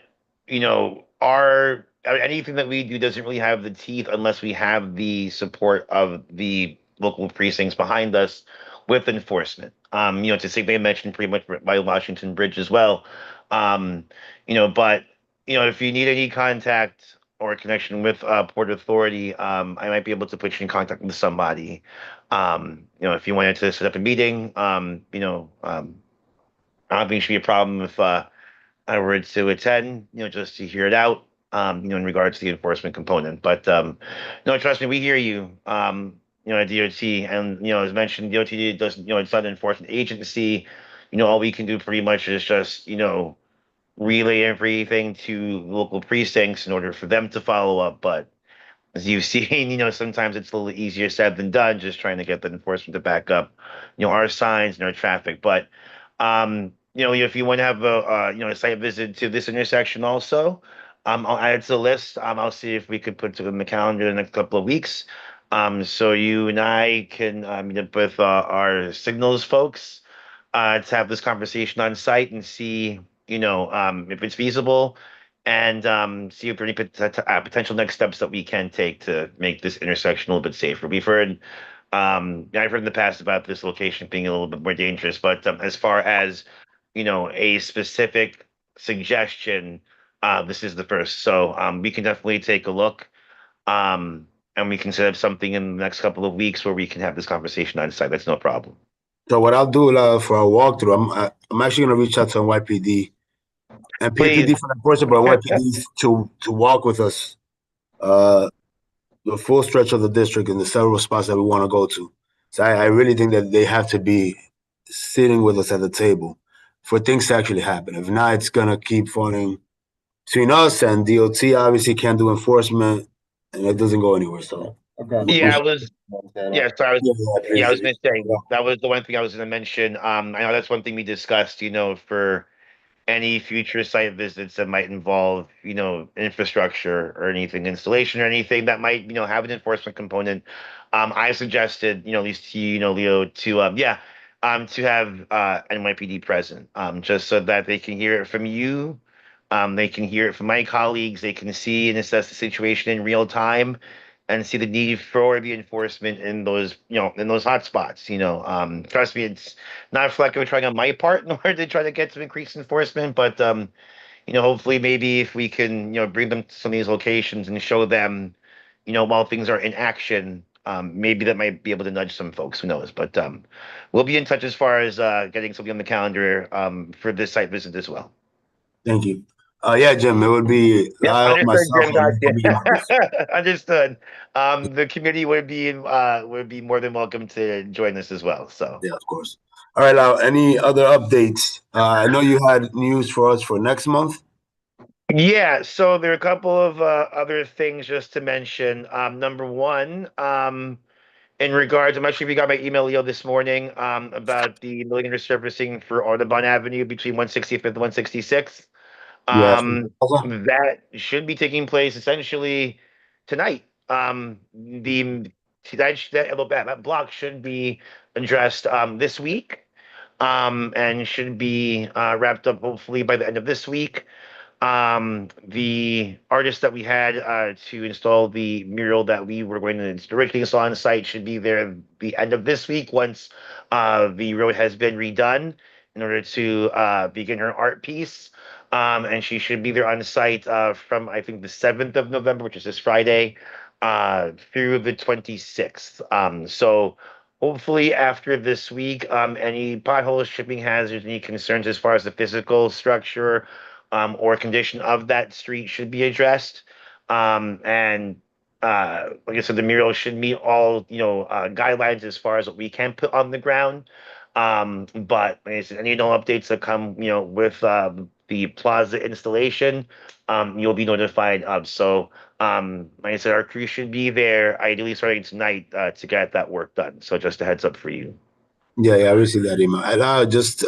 anything that we do doesn't really have the teeth unless we have the support of the local precincts behind us with enforcement. To say they mentioned pretty much by Washington Bridge as well. But if you need any contact or connection with Port Authority, I might be able to put you in contact with somebody. If you wanted to set up a meeting, I don't think it should be a problem if I were to attend, just to hear it out, in regards to the enforcement component. But no, trust me, we hear you, at DOT, and as mentioned, DOT doesn't, it's not an enforcement agency. All we can do pretty much is just, relay everything to local precincts in order for them to follow up. But as you've seen, sometimes it's a little easier said than done, just trying to get the enforcement to back up, our signs and our traffic. But, if you want to have a site visit to this intersection also, I'll add it to the list. I'll see if we could put it in the calendar in the next couple of weeks. So you and I can meet up with our signals folks to have this conversation on site and see, if it's feasible, and see if there are any potential next steps that we can take to make this intersection a little bit safer. I've heard in the past about this location being a little bit more dangerous, but as far as a specific suggestion, this is the first. So we can definitely take a look, and we can set up something in the next couple of weeks where we can have this conversation on site. That's no problem. So what I'll do for our walkthrough, I'm actually going to reach out to NYPD and PAPD for enforcement, but NYPD to walk with us the full stretch of the district and the several spots that we want to go to. So I really think that they have to be sitting with us at the table for things to actually happen. If not, it's going to keep falling between us and DOT. Obviously can't do enforcement, and it doesn't go anywhere. So I was going to say that was the one thing I was going to mention. I know that's one thing we discussed, for any future site visits that might involve, infrastructure or anything, installation or anything that might, have an enforcement component. I suggested, at least to you, Leo, to have NYPD present, just so that they can hear it from you. They can hear it from my colleagues. They can see and assess the situation in real time and see the need for the enforcement in those, in those hot spots. Trust me, it's not reflective of trying on my part in order to try to get some increased enforcement, but hopefully maybe if we can, bring them to some of these locations and show them, while things are in action, maybe that might be able to nudge some folks. Who knows? But we'll be in touch as far as getting something on the calendar for this site visit as well. Thank you. Yeah, Jim, it would be, Yep, I understood, myself, Jim. I would be Gotcha. Understood. The committee would be more than welcome to join us as well. So yeah, of course. All right, now, any other updates? I know you had news for us for next month. yeah, so there are a couple of other things just to mention. Number one, in regards, I'm not sure if you got my email, Leo, this morning, about the milling resurfacing for Audubon Avenue between 165th and 166th. Yes. That should be taking place essentially tonight. That block should be addressed this week, and should be wrapped up hopefully by the end of this week. The artist that we had to install the mural that we were going to directly install on site should be there the end of this week once the road has been redone in order to begin her art piece. And she should be there on site from I think the 7th of November, which is this Friday, through the 26th. So hopefully after this week, any potholes, shipping hazards, any concerns as far as the physical structure or condition of that street should be addressed. And like I said, the mural should meet all guidelines as far as what we can put on the ground. But like I said, any and all updates that come with the plaza installation, you'll be notified of. So like I said, our crew should be there ideally starting tonight to get that work done. So just a heads up for you. Yeah, I received that email. And just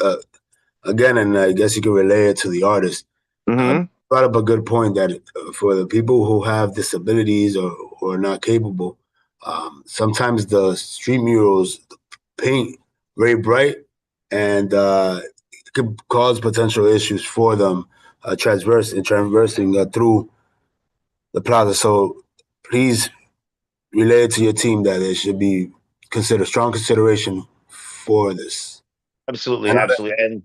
again, and I guess you can relay it to the artist. Brought up a good point that for the people who have disabilities or who are not capable, sometimes the street murals paint very bright and it could cause potential issues for them traversing through the plaza. So please relay it to your team that it should be considered strong consideration for this. Absolutely, absolutely. And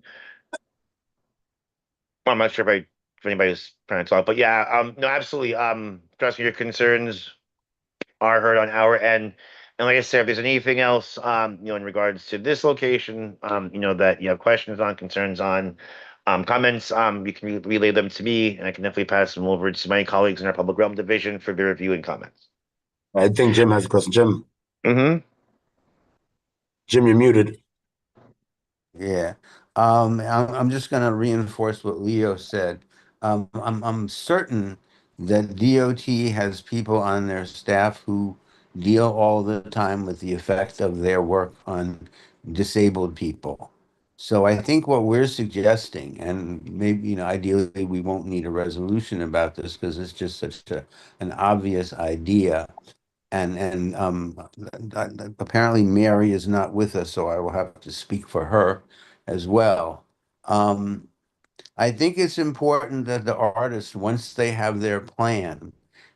I'm not sure if anybody's trying to talk, but yeah, no, absolutely. Trust me, your concerns are heard on our end. And like I said, if there's anything else, in regards to this location, that you have questions on, concerns on, comments, you can relay them to me, and I can definitely pass them over to my colleagues in our public realm division for their review and comments. I think Jim has a question. Jim. Mm-hmm. Jim, you're muted. Yeah. I'm just going to reinforce what Leo said. I'm certain that DOT has people on their staff who deal all the time with the effect of their work on disabled people. So I think what we're suggesting, and maybe, ideally we won't need a resolution about this because it's just such an obvious idea. And apparently Mary is not with us, so I will have to speak for her as well. I think it's important that the artists, once they have their plan,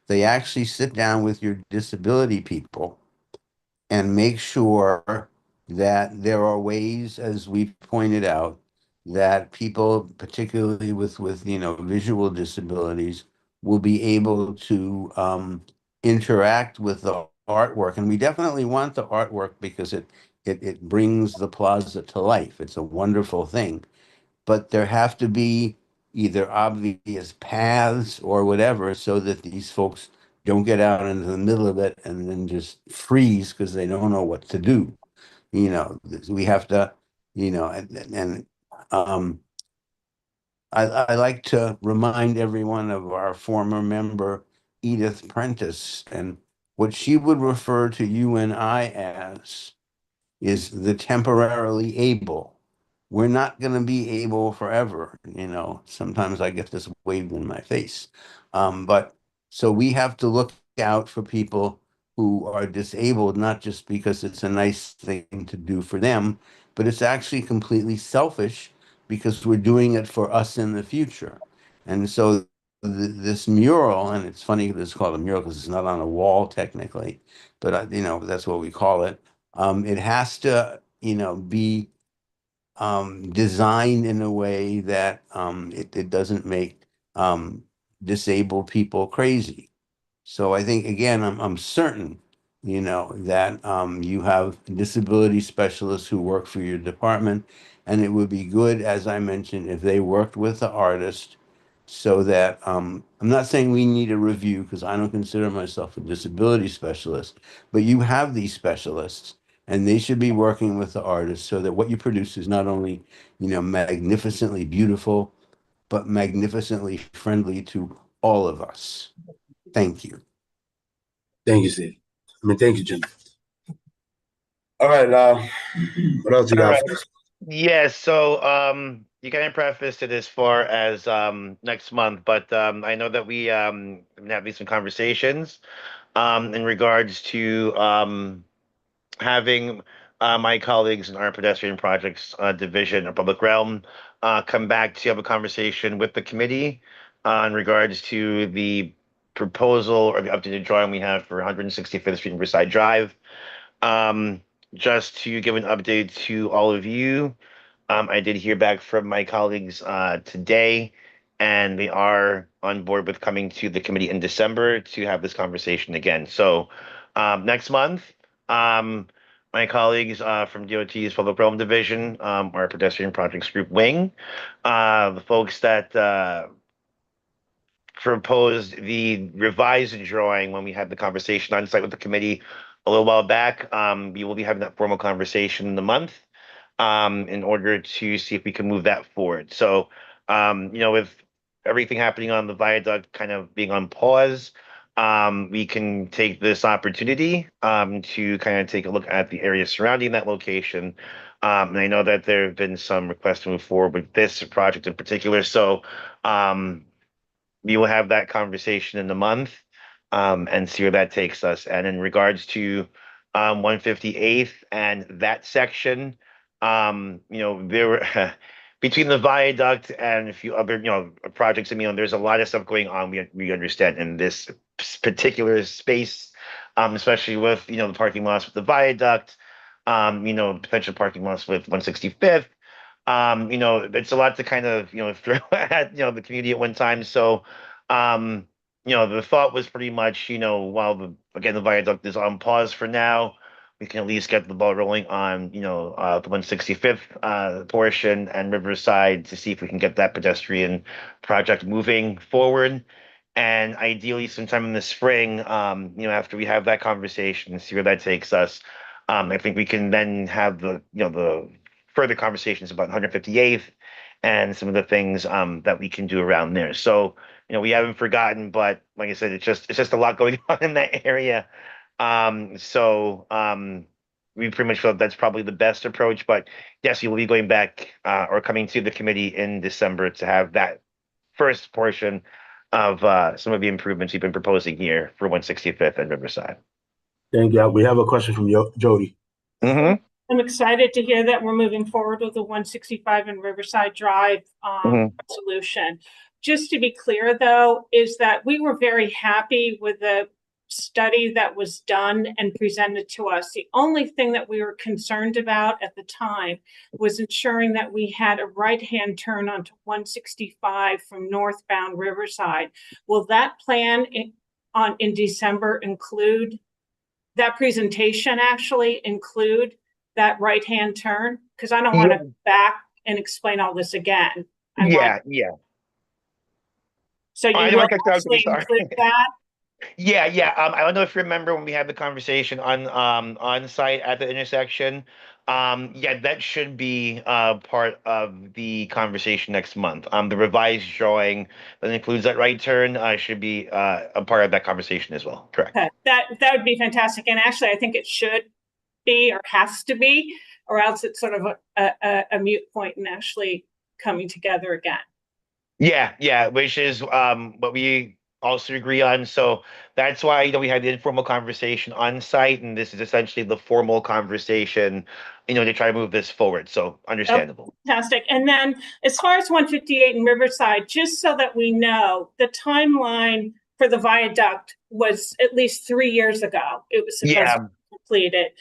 they actually sit down with your disability people and make sure that there are ways, as we've pointed out, that people, particularly with visual disabilities, will be able to interact with the artwork. And we definitely want the artwork because it brings the plaza to life. It's a wonderful thing. But there have to be either obvious paths or whatever so that these folks don't get out into the middle of it and then just freeze because they don't know what to do. We have to, I like to remind everyone of our former member, Edith Prentice, and what she would refer to you and I as is the temporarily able. we're not going to be able forever. Sometimes I get this waved in my face. But so we have to look out for people who are disabled, not just because it's a nice thing to do for them, but it's actually completely selfish because we're doing it for us in the future. And so this mural, and it's funny that it's called a mural because it's not on a wall technically, but that's what we call it. It has to, be designed in a way that it doesn't make disabled people crazy. So I think again, I'm certain, that you have disability specialists who work for your department, and it would be good, as I mentioned, if they worked with the artist so that I'm not saying we need a review because I don't consider myself a disability specialist, but you have these specialists and they should be working with the artist so that what you produce is not only, magnificently beautiful, but magnificently friendly to all of us. Thank you. Thank you, Steve. Thank you, Jim. All right, what else you got for us? Yes, so you kind of prefaced it as far as next month, but I know that we been having some conversations in regards to having my colleagues in our pedestrian projects division or public realm come back to have a conversation with the committee in regards to the proposal or the updated drawing we have for 165th Street and Riverside Drive. Just to give an update to all of you, I did hear back from my colleagues today, and they are on board with coming to the committee in December to have this conversation again. So next month, my colleagues from DOT's Public Realm Division, our Pedestrian Projects Group Wing, the folks that proposed the revised drawing when we had the conversation on site with the committee a little while back. We will be having that formal conversation in the month in order to see if we can move that forward. So, with everything happening on the viaduct kind of being on pause, we can take this opportunity to kind of take a look at the area surrounding that location. And I know that there have been some requests to move forward with this project in particular. So, we will have that conversation in the month and see where that takes us. And in regards to 158th and that section, there were between the viaduct and a few other, projects. There's a lot of stuff going on. We understand in this particular space, especially with the parking lots with the viaduct, potential parking lots with 165th. It's a lot to kind of throw at the community at one time. So, the thought was pretty much while the viaduct is on pause for now, we can at least get the ball rolling on the 165th portion and Riverside to see if we can get that pedestrian project moving forward. And ideally, sometime in the spring, after we have that conversation and see where that takes us, I think we can then have the further conversations about 158th and some of the things that we can do around there. So, we haven't forgotten, but like I said, it's just a lot going on in that area. We pretty much feel that's probably the best approach. But yes, you will be going back or coming to the committee in December to have that first portion of some of the improvements we've been proposing here for 165th and Riverside. Thank you. We have a question from Jody. Mm-hmm. I'm excited to hear that we're moving forward with the 165 and Riverside Drive solution. Just to be clear, though, is that we were very happy with the study that was done and presented to us. The only thing that we were concerned about at the time was ensuring that we had a right-hand turn onto 165 from northbound Riverside. Will that plan in December include that presentation, actually include that right-hand turn? Because I don't want to go back and explain all this again. Yeah. So you will actually include that? Yeah. I don't know if you remember when we had the conversation on site at the intersection. That should be part of the conversation next month. The revised drawing that includes that right turn should be a part of that conversation as well. Correct. Okay. That would be fantastic. And actually, I think it should be or has to be or else it's sort of a mute point in actually coming together again. Yeah, which is what we also agree on. So that's why we had the informal conversation on site, and this is essentially the formal conversation, to try to move this forward. So understandable. Fantastic. And then as far as 158 in Riverside, just so that we know, the timeline for the viaduct was at least 3 years ago. It was supposed to be completed.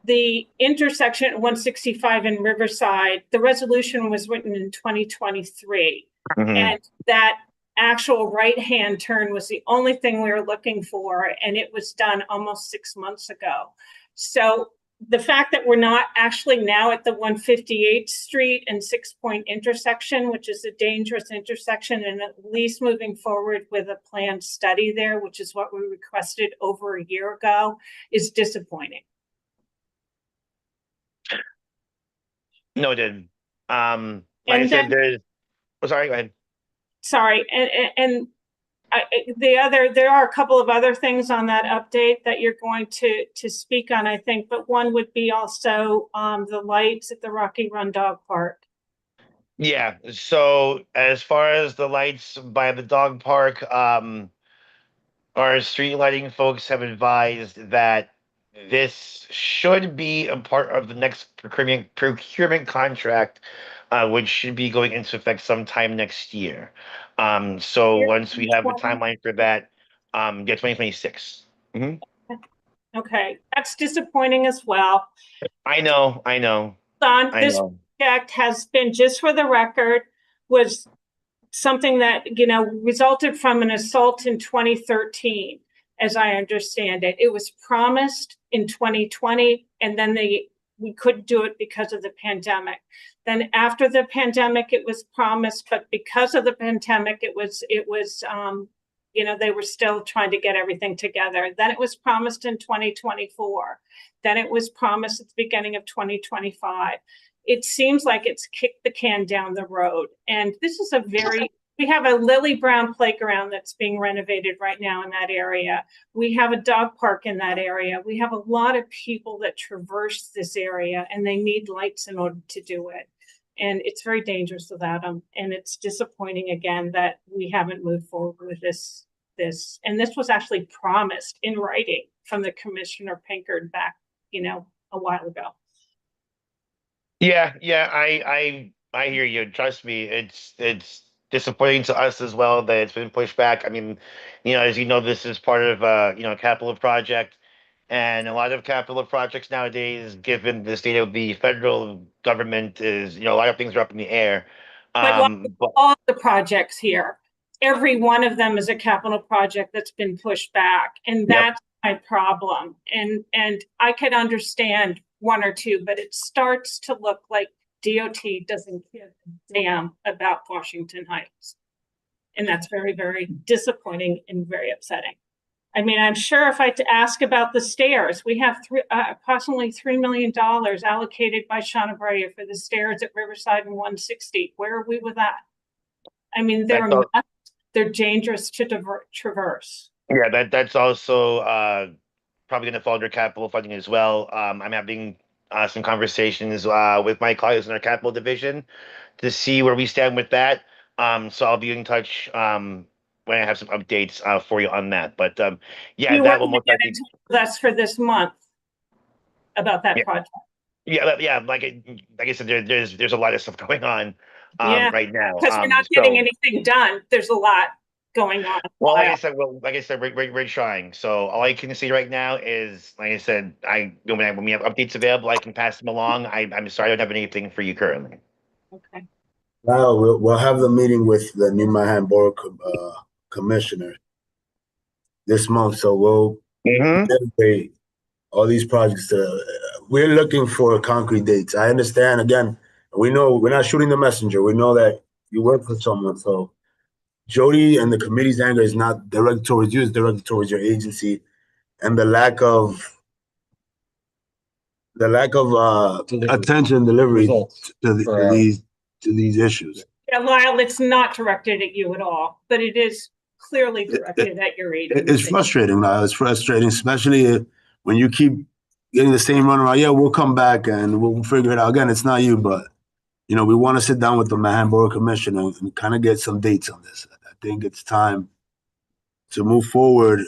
The intersection at 165 in Riverside, the resolution was written in 2023. And that actual right-hand turn was the only thing we were looking for, and it was done almost 6 months ago. So the fact that we're not actually now at the 158th Street and 6 Point intersection, which is a dangerous intersection, and at least moving forward with a planned study there, which is what we requested over a year ago, is disappointing. Noted. Like I said, sorry, go ahead. Sorry, and there are a couple of other things on that update that you're going to speak on, I think, but one would be also the lights at the Rocky Run Dog Park. Yeah, so as far as the lights by the dog park, our street lighting folks have advised that this should be a part of the next procurement contract, which should be going into effect sometime next year. So once we have a timeline for that, 2026. Okay, that's disappointing as well. I know. This project has been, just for the record, was something that, resulted from an assault in 2013, as I understand it. It was promised in 2020, and then we couldn't do it because of the pandemic. Then after the pandemic, it was promised, but because of the pandemic, it was they were still trying to get everything together. Then it was promised in 2024. Then it was promised at the beginning of 2025. It seems like it's kicked the can down the road. And this is we have a Lily Brown playground that's being renovated right now in that area. We have a dog park in that area. We have a lot of people that traverse this area, and they need lights in order to do it. And it's very dangerous without them. And it's disappointing again that we haven't moved forward with this. And this was actually promised in writing from the Commissioner Pinkard back, a while ago. Yeah, I hear you. Trust me, it's disappointing to us as well that it's been pushed back. I mean, as you know, this is part of a capital project, and a lot of capital projects nowadays, given the state of the federal government, is a lot of things are up in the air. But all the projects here, every one of them is a capital project that's been pushed back, and that's my problem. And I could understand one or two, but it starts to look like DOT doesn't give a damn about Washington Heights. And that's very, very disappointing and very upsetting. I mean, I'm sure if I had to ask about the stairs, we have approximately $3 million allocated by Shauna Brea for the stairs at Riverside and 160. Where are we with that? I mean, they're dangerous to traverse. Yeah, that's also probably going to fall under capital funding as well. I'm having some conversations with my colleagues in our capital division to see where we stand with that. So I'll be in touch when I have some updates for you on that. But that will most likely. That's for this month about that project. Yeah. Like I said, there's a lot of stuff going on right now. Because we're not getting anything done. There's a lot going on. Well, like I said, we're trying. So all I can see right now is, like I said, when we have updates available, I can pass them along. I'm sorry, I don't have anything for you currently. Okay. Now we'll have the meeting with the New Manhattan Borough Commissioner this month, so we'll dedicate all these projects to. We're looking for concrete dates. I understand. Again, we know we're not shooting the messenger. We know that you work for someone, so. Jody and the committee's anger is not directed towards you, it's directed towards your agency and the lack of attention and delivery to these issues. Yeah, Lyle, it's not directed at you at all, but it is clearly directed at your agency. It's frustrating now. It's frustrating, especially when you keep getting the same runaround. Yeah, we'll come back and we'll figure it out. Again, it's not you, but we want to sit down with the Manhattan Borough Commission and kind of get some dates on this. I think it's time to move forward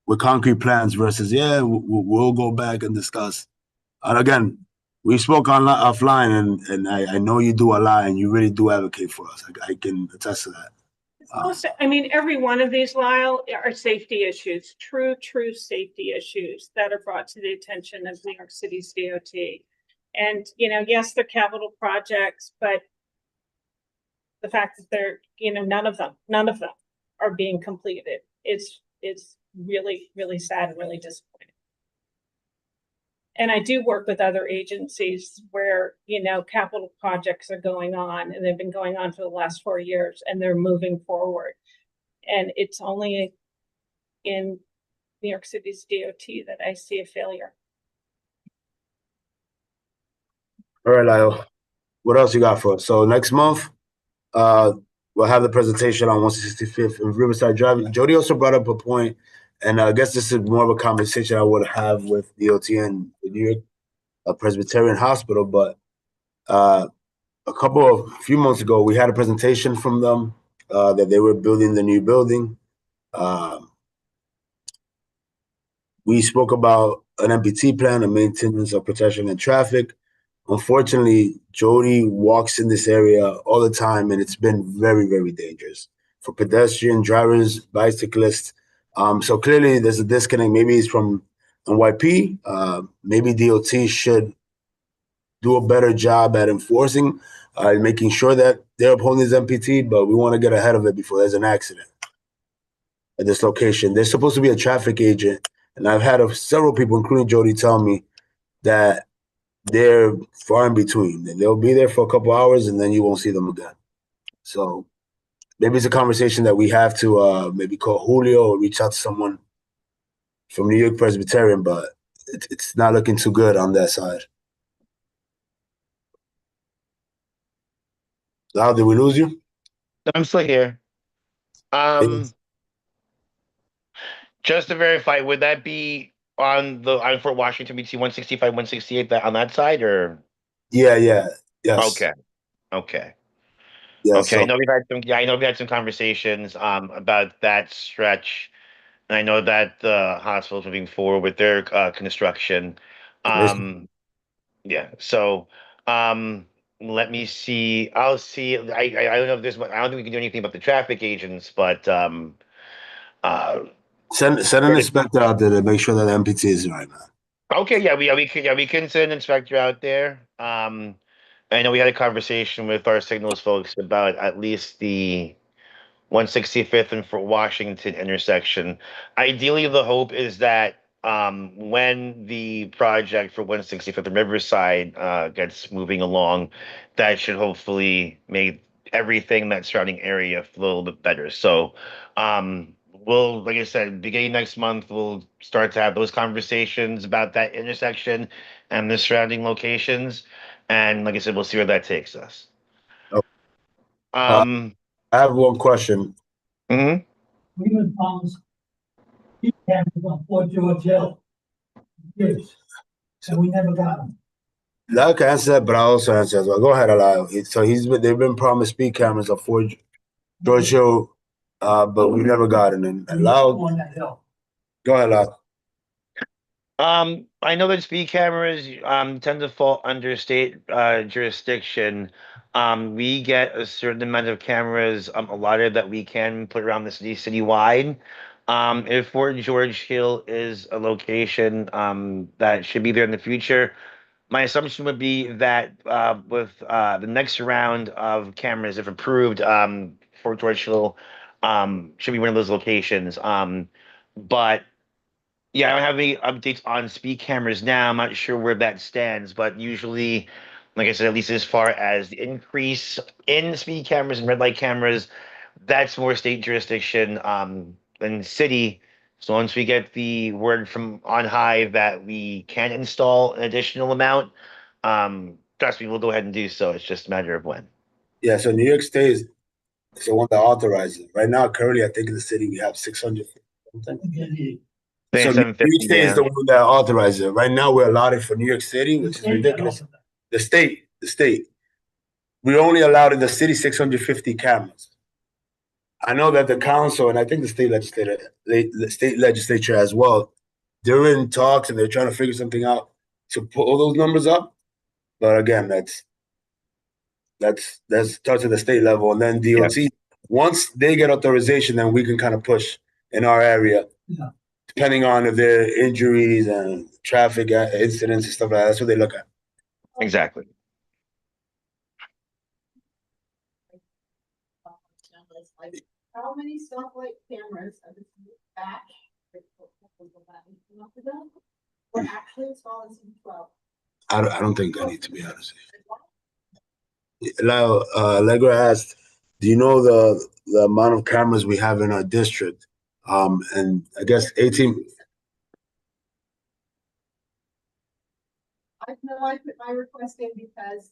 with concrete plans versus, we'll go back and discuss. And again, we spoke offline, and I know you do a lot, and you really do advocate for us. I can attest to that. I mean, every one of these, Lyle, are safety issues, true safety issues that are brought to the attention of New York City's DOT. And, yes, they're capital projects, but the fact that they're, none of them are being completed is really, really sad and really disappointing. And I do work with other agencies where, capital projects are going on, and they've been going on for the last 4 years, and they're moving forward. And it's only in New York City's DOT that I see a failure. All right, Lyle. What else you got for us? So next month, we'll have the presentation on 165th and Riverside Drive. Jody also brought up a point, and I guess this is more of a conversation I would have with DOT and the New York Presbyterian Hospital. But a few months ago, we had a presentation from them that they were building the new building. We spoke about an MPT plan, a maintenance of protection and traffic. Unfortunately, Jody walks in this area all the time, and it's been very, very dangerous for pedestrian, drivers, bicyclists. So clearly there's a disconnect. Maybe it's from NYP. Maybe DOT should do a better job at enforcing, making sure that they're upholding this MPT, but we want to get ahead of it before there's an accident at this location. There's supposed to be a traffic agent, and I've had several people, including Jody, tell me that they're far in between. They'll be there for a couple hours, and then you won't see them again. So maybe it's a conversation that we have to maybe call Julio or reach out to someone from New York Presbyterian, but it's not looking too good on that side. Now, did we lose you? I'm still here. Just to verify, would that be on Fort Washington between 165, 168 on that side, or? Yeah, yes. Okay. Yeah, okay. I know we've had some conversations about that stretch, and I know that the hospital's moving forward with their construction. Yeah. So let me see. I'll see. I don't know if there's. I don't think we can do anything about the traffic agents, but send an inspector out there to make sure that the MPT is right now. Okay, we can send an inspector out there. I know we had a conversation with our signals folks about at least the 165th and Fort Washington intersection. Ideally, the hope is that when the project for 165th and Riverside gets moving along, that should hopefully make everything that surrounding area flow a little bit better. So we'll, like I said, beginning next month, we'll start to have those conversations about that intersection and the surrounding locations. And like I said, we'll see where that takes us. I have one question. We've been promised cameras on Fort George Hill. Years, and we never got them. I can answer that, but I also answer as well. Go ahead, Allow. So they've been promised speed cameras on Fort George Hill, but we never got it. And Allow. Go ahead, Allow. I know that speed cameras tend to fall under state jurisdiction. We get a certain amount of cameras allotted that we can put around the city citywide. If Fort George Hill is a location that should be there in the future, my assumption would be that with the next round of cameras, if approved, Fort George Hill should be one of those locations. But yeah, I don't have any updates on speed cameras now. I'm not sure where that stands, but usually, like I said, at least as far as the increase in speed cameras and red light cameras, that's more state jurisdiction than city. So once we get the word from on high that we can install an additional amount, trust me, we'll go ahead and do so. It's just a matter of when. Yeah, so New York State is the one that authorizes it. Right now, currently, I think in the city we have 600 something. Saying So New 7:50, York State is the Dan. one that authorized it. Right now, we're allotted for New York City, which is ridiculous. The state. We only allowed in the city 650 cameras. I know that the council and I think the state legislature as well, they're in talks and they're trying to figure something out to pull those numbers up. But again, that's starts at the state level, and then DOT. Yes. Once they get authorization, then we can kind of push in our area, Yeah. depending on if there are injuries and traffic incidents and stuff like that. That's what they look at. Exactly. Like, how many stoplight cameras are this batch? Were actually installed in CD12? I don't think I need to be honest. Now, Allegra asked, "Do you know the amount of cameras we have in our district?" And I guess 18. I know I put my request in because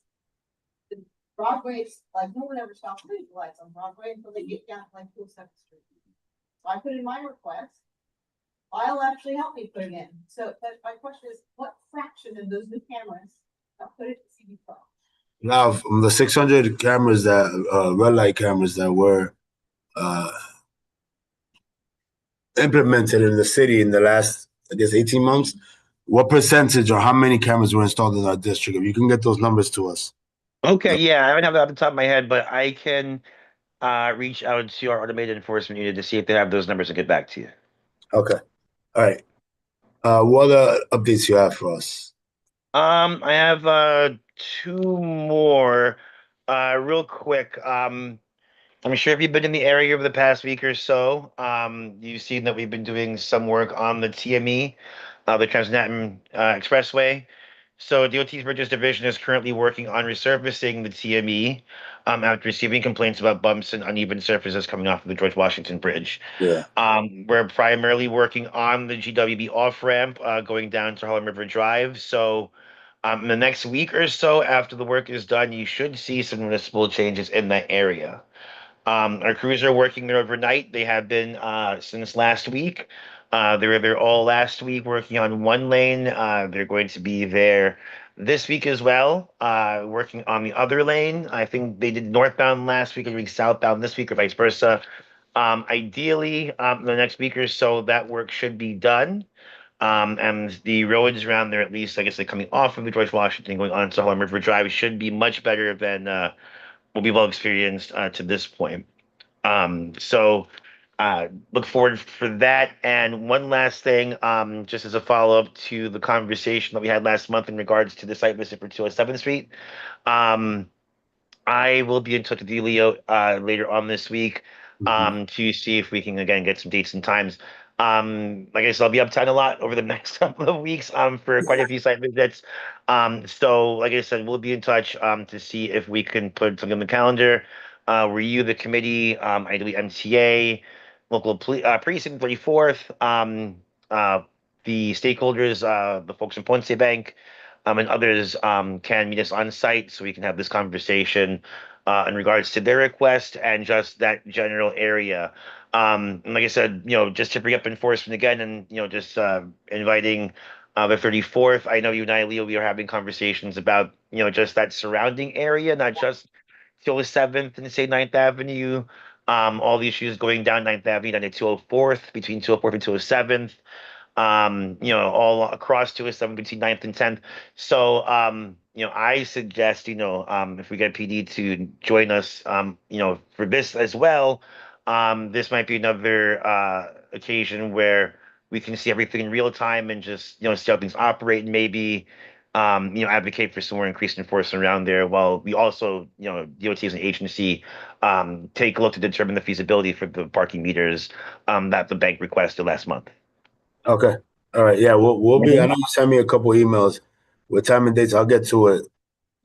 the Broadway's, like, no one ever stops putting lights on Broadway until they get down to like 207th Street. So I put in my request. I'll actually help me put it in. So but my question is, what fraction of those new cameras got put into CD12? Now, from the 600 cameras that red light cameras that were implemented in the city in the last, I guess, 18 months, what percentage or how many cameras were installed in our district? If you can get those numbers to us. Okay, yeah, I don't have that off the top of my head, but I can reach out to our automated enforcement unit to see if they have those numbers and get back to you. Okay. All right. What other updates you have for us? I have two more real quick. I'm sure if you've been in the area over the past week or so, you've seen that we've been doing some work on the TME, the Trans-Mountain Expressway. So DOT's Bridges Division is currently working on resurfacing the TME after receiving complaints about bumps and uneven surfaces coming off of the George Washington Bridge. Yeah. We're primarily working on the GWB off-ramp going down to Harlem River Drive. So in the next week or so after the work is done, you should see some municipal changes in that area. Our crews are working there overnight. They have been since last week. They were there all last week working on one lane. They're going to be there this week as well, working on the other lane. I think they did northbound last week, or doing southbound this week, or vice versa. Ideally, the next week or so, that work should be done. And the roads around there, at least, I guess they're coming off of the George Washington, going on to Harlem River Drive, should be much better than what we've all experienced to this point. So look forward for that. And one last thing, just as a follow-up to the conversation that we had last month in regards to the site visit for 207th Street. I will be in touch with you, Leo, later on this week to see if we can, again, get some dates and times. Like I said, I'll be uptown a lot over the next couple of weeks for quite a few site visits. So like I said, we'll be in touch to see if we can put something on the calendar. Were you the committee, ideally MTA, local precinct 34th, the stakeholders, the folks in Ponce Bank, and others can meet us on site so we can have this conversation in regards to their request and just that general area. And like I said, just to bring up enforcement again, and just inviting the 34th. I know you and I, Leo, we are having conversations about just that surrounding area, not just 207th and say 9th Avenue. All the issues going down 9th Avenue down to 204th, between 204th and 207th. All across 207 between 9th and 10th. So, I suggest, if we get PD to join us, for this as well, this might be another occasion where we can see everything in real time and just, see how things operate, and maybe, advocate for some more increased enforcement around there, while we also, DOT as an agency, take a look to determine the feasibility for the parking meters that the bank requested last month. Okay. All right. Yeah, we'll be. I know you sent me a couple emails with time and dates. I'll get to it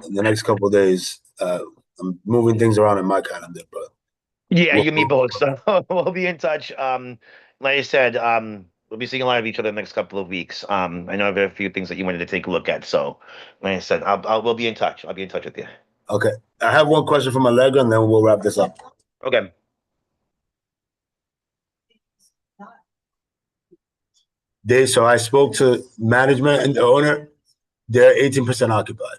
in the next couple of days. I'm moving things around in my calendar, but yeah, you and me both. So we'll be in touch. Like I said, we'll be seeing a lot of each other the next couple of weeks. I know there are a few things that you wanted to take a look at. So, like I said, we'll be in touch. I'll be in touch with you. Okay. I have one question from Allegra, and then we'll wrap this up. Okay. So I spoke to management and the owner. They're 18% occupied.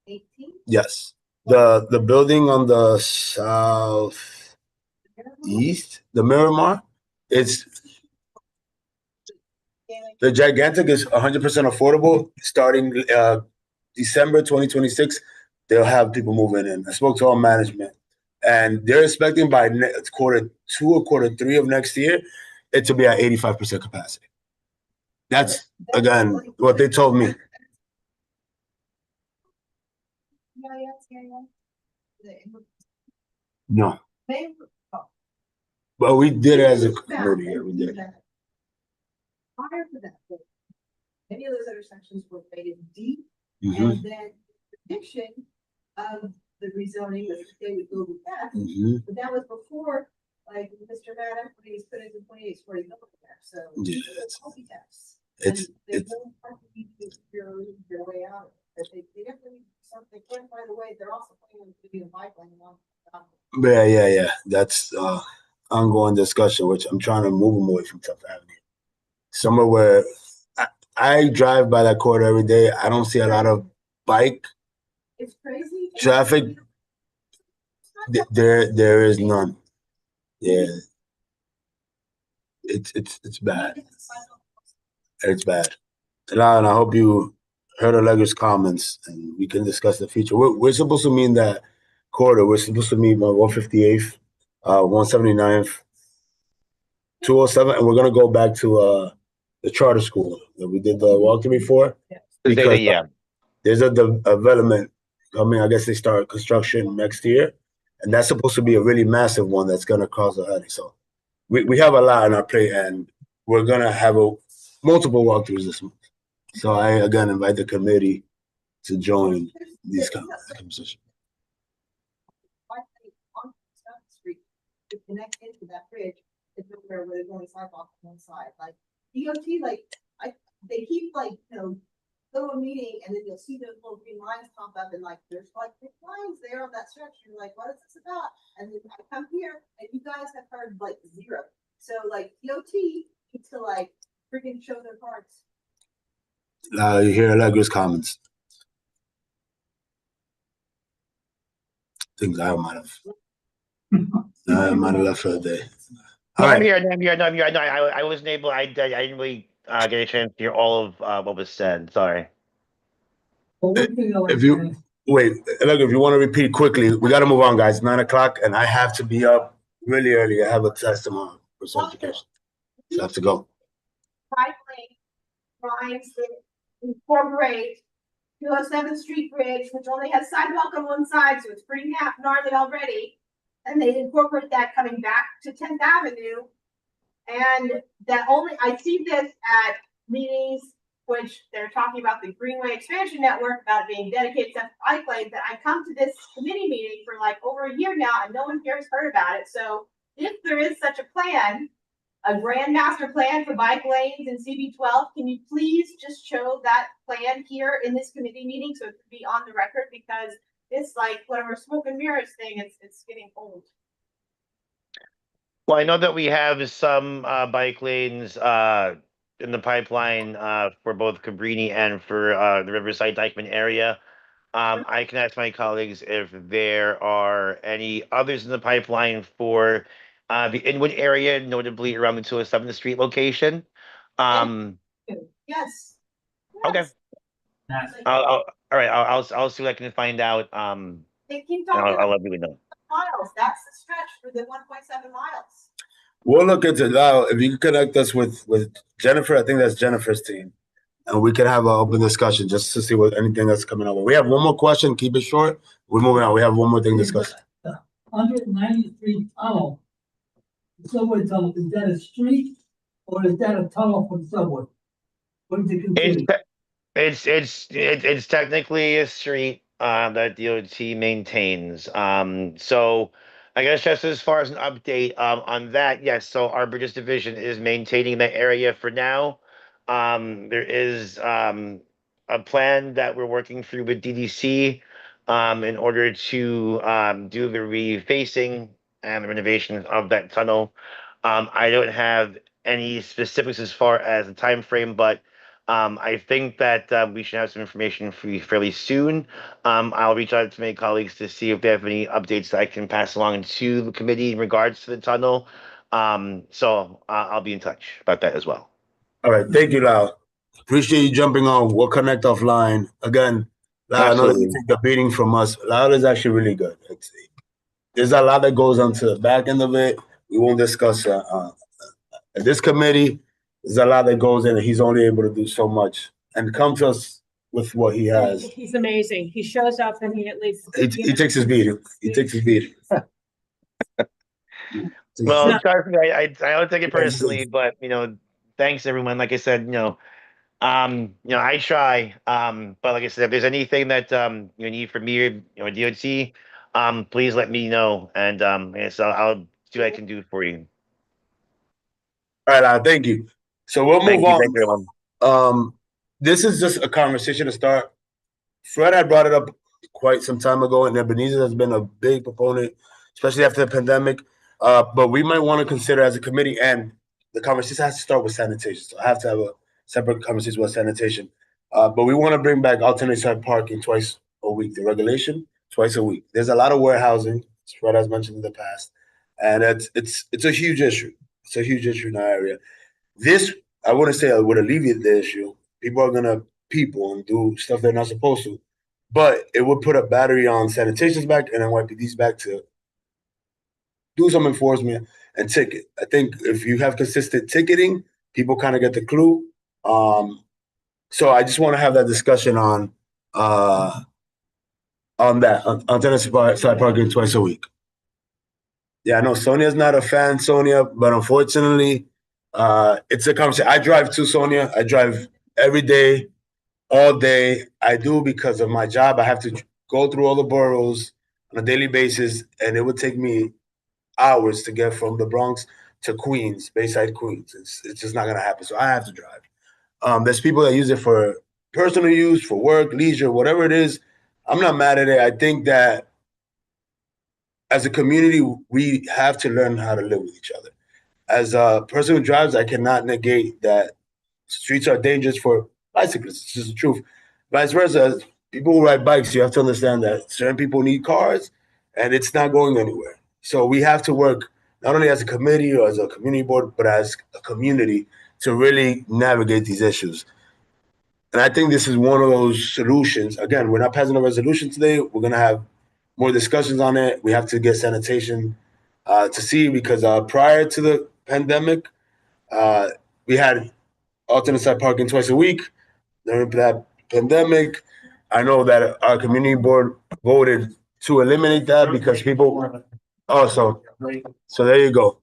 18? Yes. The building on the southeast, the Miramar, it's the gigantic is 100% affordable. Starting December 2026, they'll have people moving in. I spoke to all management, and they're expecting by quarter 2 or quarter 3 of next year it to be at 85% capacity. That's again what they told me. No, but we did it as a committee. Yeah, we did. Prior to that, many of those intersections were rated D, Mhm. and then the prediction of the rezoning was that they would go with F, Mhm. but that was before, like, Mr. Madden, when he was put into 28, where he built there, so. Yeah, It's healthy tax. it's- And they don't have to be your way out of it, but they definitely, something, can't find a way, they're also planning to do a bike lane along. Yeah. That's ongoing discussion, which I'm trying to move them away from 10th Avenue. Somewhere where I drive by that corridor every day. I don't see a lot of bike It's crazy. traffic. There is none. Yeah. It's bad. It's bad. And I hope you heard Allegra's comments and we can discuss the future. We're supposed to meet in that corridor. We're supposed to meet on 158th, 179th, 207, and we're gonna go back to the charter school that we did the walkthrough before. Because Yeah. there's a development coming. I guess they start construction next year, and that's supposed to be a really massive one that's gonna cause a headache. So we have a lot on our plate, and we're gonna have multiple walkthroughs this month. So I again invite the committee to join these conversations. On South Street to connect into that bridge is where there's only sidewalk on one side. Like DOT, like they keep like go to a meeting and then you'll see those little green lines pop up and like there's like big lines there on that stretch. You're like, what is this about? And then I come here and you guys have heard like zero. So like DOT needs to like freaking show their cards. You hear Allegra's comments. Things I might have left for the day. No, All I'm right. here. No, I wasn't able. I didn't really get a chance to hear all of what was said. Sorry. If you wait, look, if you want to repeat quickly, we got to move on, guys. 9 o'clock, and I have to be up really early. I have a test tomorrow for certification, so I have to go. Bike lane lines that incorporate 207th Street Bridge, which only has sidewalk on one side, so it's pretty gnarly already. And they incorporate that coming back to 10th Avenue. And that only, I see this at meetings, which they're talking about the Greenway Expansion Network, about it being dedicated to bike lanes, that I come to this committee meeting for like over a year now, and no one here has heard about it. So if there is such a plan, a grand master plan for bike lanes in CB12, can you please just show that plan here in this committee meeting so it can be on the record? Because it's like whatever smoke and mirrors thing, it's getting old. Well, I know that we have some bike lanes in the pipeline for both Cabrini and for the Riverside Dykeman area. I can ask my colleagues if there are any others in the pipeline for the Inwood area, notably around the 207th Street location. Yes. Okay. All right. I'll see what I can find out. They keep and talking I'll let you know. miles. That's the stretch for the 1.7 miles. We'll look into that. If you can connect us with Jennifer, I think that's Jennifer's team, and we can have an open discussion just to see what anything that's coming up. We have one more question. Keep it short. We're moving on. We have one more thing to discuss. 193 tunnel, the subway tunnel, is that a street or is that a tunnel for the subway? What is it considered? It's technically a street that DOT maintains. So I guess just as far as an update on that, yes. So our Bridges division is maintaining that area for now. There is a plan that we're working through with DDC in order to do the refacing and the renovation of that tunnel. I don't have any specifics as far as the time frame, but I think that we should have some information for you fairly soon. I'll reach out to my colleagues to see if they have any updates that I can pass along to the committee in regards to the tunnel. So I'll be in touch about that as well. All right, thank you, Lau. Appreciate you jumping on. We'll connect offline. Again, Lau, I know that you Absolutely. take the beating from us. Lau is actually really good. There's a lot that goes onto the back end of it. We won't discuss at this committee. There's a lot that goes in, and he's only able to do so much and come to us with what he has. He's amazing. He shows up and he at least. He takes his beating. He takes his beating. Well, sorry for me. I don't take it personally, but thanks everyone. Like I said, I try. But like I said, if there's anything that you need from me or DOT, please let me know, and so I'll see what I can do for you. All right, thank you. So we'll move Thank you, on. thank you, everyone. This is just a conversation to start. Fred had brought it up quite some time ago, and Ebenezer has been a big proponent, especially after the pandemic. But we might want to consider as a committee, and the conversation has to start with sanitation. So I have to have a separate conversation with sanitation. But we want to bring back alternate side parking twice a week, the regulation twice a week. There's a lot of warehousing, as Fred has mentioned in the past, and it's a huge issue. It's a huge issue in our area. This, I wouldn't say I would alleviate the issue. People are gonna and do stuff they're not supposed to, but it would put a battery on sanitation's back and NYPD's back to do some enforcement and ticket. I think if you have consistent ticketing, people kind of get the clue. So I just want to have that discussion on that, on alternate side parking twice a week. Yeah, I know Sonia's not a fan, Sonia, but unfortunately, it's a conversation. I drive too, Sonia. I drive every day, all day. I do because of my job. I have to go through all the boroughs on a daily basis, and it would take me hours to get from the Bronx to Queens, Bayside, Queens. It's just not gonna happen. So I have to drive. There's people that use it for personal use, for work, leisure, whatever it is. I'm not mad at it. I think that as a community, we have to learn how to live with each other. As a person who drives, I cannot negate that streets are dangerous for bicyclists. It's just the truth. Vice versa, people who ride bikes, you have to understand that certain people need cars, and it's not going anywhere. So we have to work not only as a committee or as a community board, but as a community to really navigate these issues. And I think this is one of those solutions. Again, we're not passing a resolution today. We're going to have more discussions on it. We have to get sanitation to see, because prior to the pandemic, we had alternate side parking twice a week. During that pandemic, I know that our community board voted to eliminate that because people. Oh, so there you go.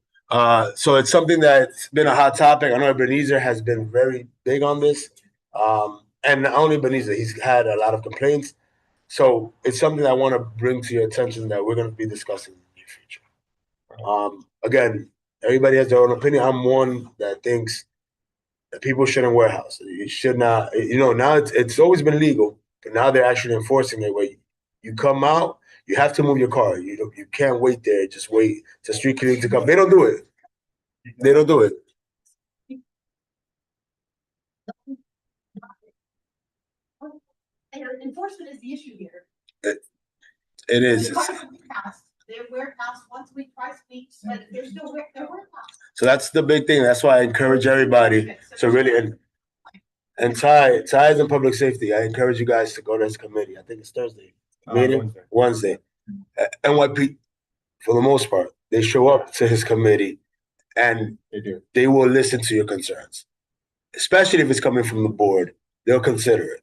So it's something that's been a hot topic. I know Ebenezer has been very big on this. And not only Ebenezer, he's had a lot of complaints. So it's something I want to bring to your attention that we're going to be discussing in the near future. Again, everybody has their own opinion. I'm one that thinks that people shouldn't wear houses. You should not, now it's always been legal, but now they're actually enforcing it where you come out, you have to move your car. You can't wait there, just wait to street cleaning to come. They don't do it. They don't do it. And enforcement is the issue here. It is. The cars will be passed. They're warehouse once a week, twice a week, but they're still they're warehouse. So that's the big thing. That's why I encourage everybody to really and Ty is in public safety. I encourage you guys to go to this committee. I think it's Thursday. Meeting Wednesday. NYP, for the most part, they show up to his committee and they will listen to your concerns, especially if it's coming from the board. They'll consider it.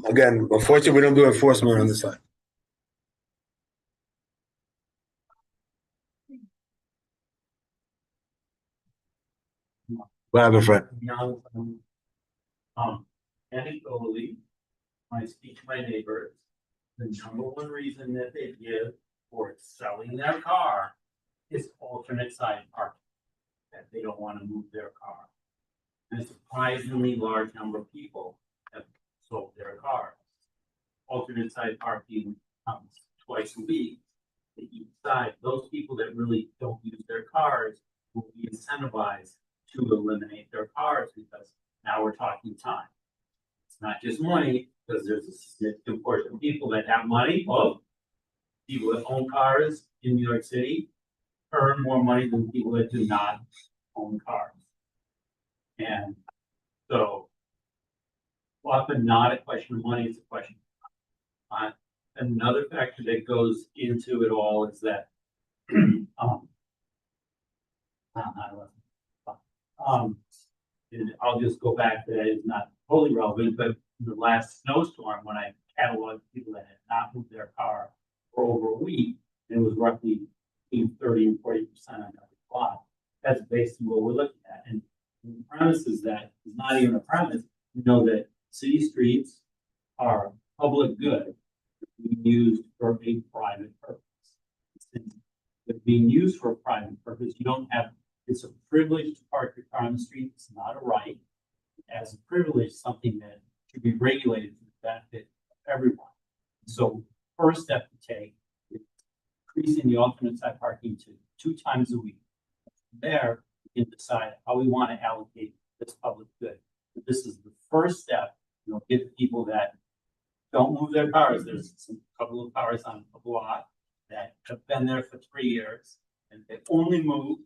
Again, unfortunately, we don't do enforcement on this side. What happened, Fred? Anecdotally, when I speak to my neighbors, the number one reason that they give for selling their car is alternate side parking, that they don't want to move their car. And a surprisingly large number of people have sold their cars. Alternate side parking comes twice a week to each side. Those people that really don't use their cars will be incentivized to eliminate their cars, because now we're talking time. It's not just money, because there's a significant portion of people that have money. Well, people that own cars in New York City earn more money than people that do not own cars. And so often not a question of money, it's a question of time. Another factor that goes into it all is that and I'll just go back to that, it's not totally relevant, but in the last snowstorm, when I cataloged people that had not moved their car for over a week, it was roughly between 30 and 40% on every block. That's basically what we're looking at. And the premise is that it's not even a premise. We know that city streets are public good, being used for a private purpose. Since they're being used for a private purpose, you don't have, it's a privilege to park your car on the street. It's not a right. As a privilege, something that should be regulated for the benefit of everyone. So first step to take is increasing the alternate side parking to 2 times a week. From there, we can decide how we want to allocate this public good. But this is the first step, get the people that don't move their cars. There's a couple of cars on a block that have been there for 3 years, and they only move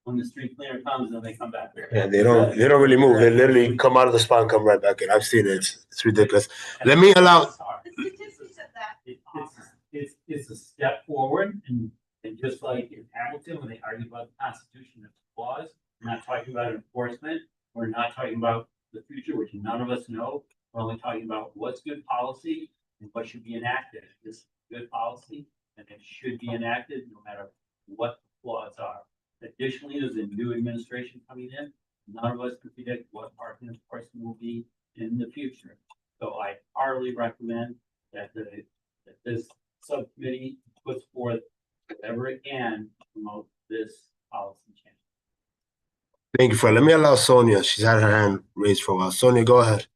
when the street cleaner comes and they come back. Yeah, they don't really move. They literally come out of the spot and come right back in. I've seen it. It's ridiculous. Let me allow. It's a step forward, and just like in Hamilton, when they argue about the Constitution and its flaws, we're not talking about enforcement. We're not talking about the future, which none of us know. We're only talking about what's good policy and what should be enacted. This is good policy, and it should be enacted no matter what the flaws are. Additionally, there's a new administration coming in. None of us can predict what parking enforcement will be in the future. So I heartily recommend that this subcommittee puts forth whatever it can to promote this policy change. Thank you, Fred. Let me allow Sonia. She's had her hand raised for a while. Sonia, go ahead.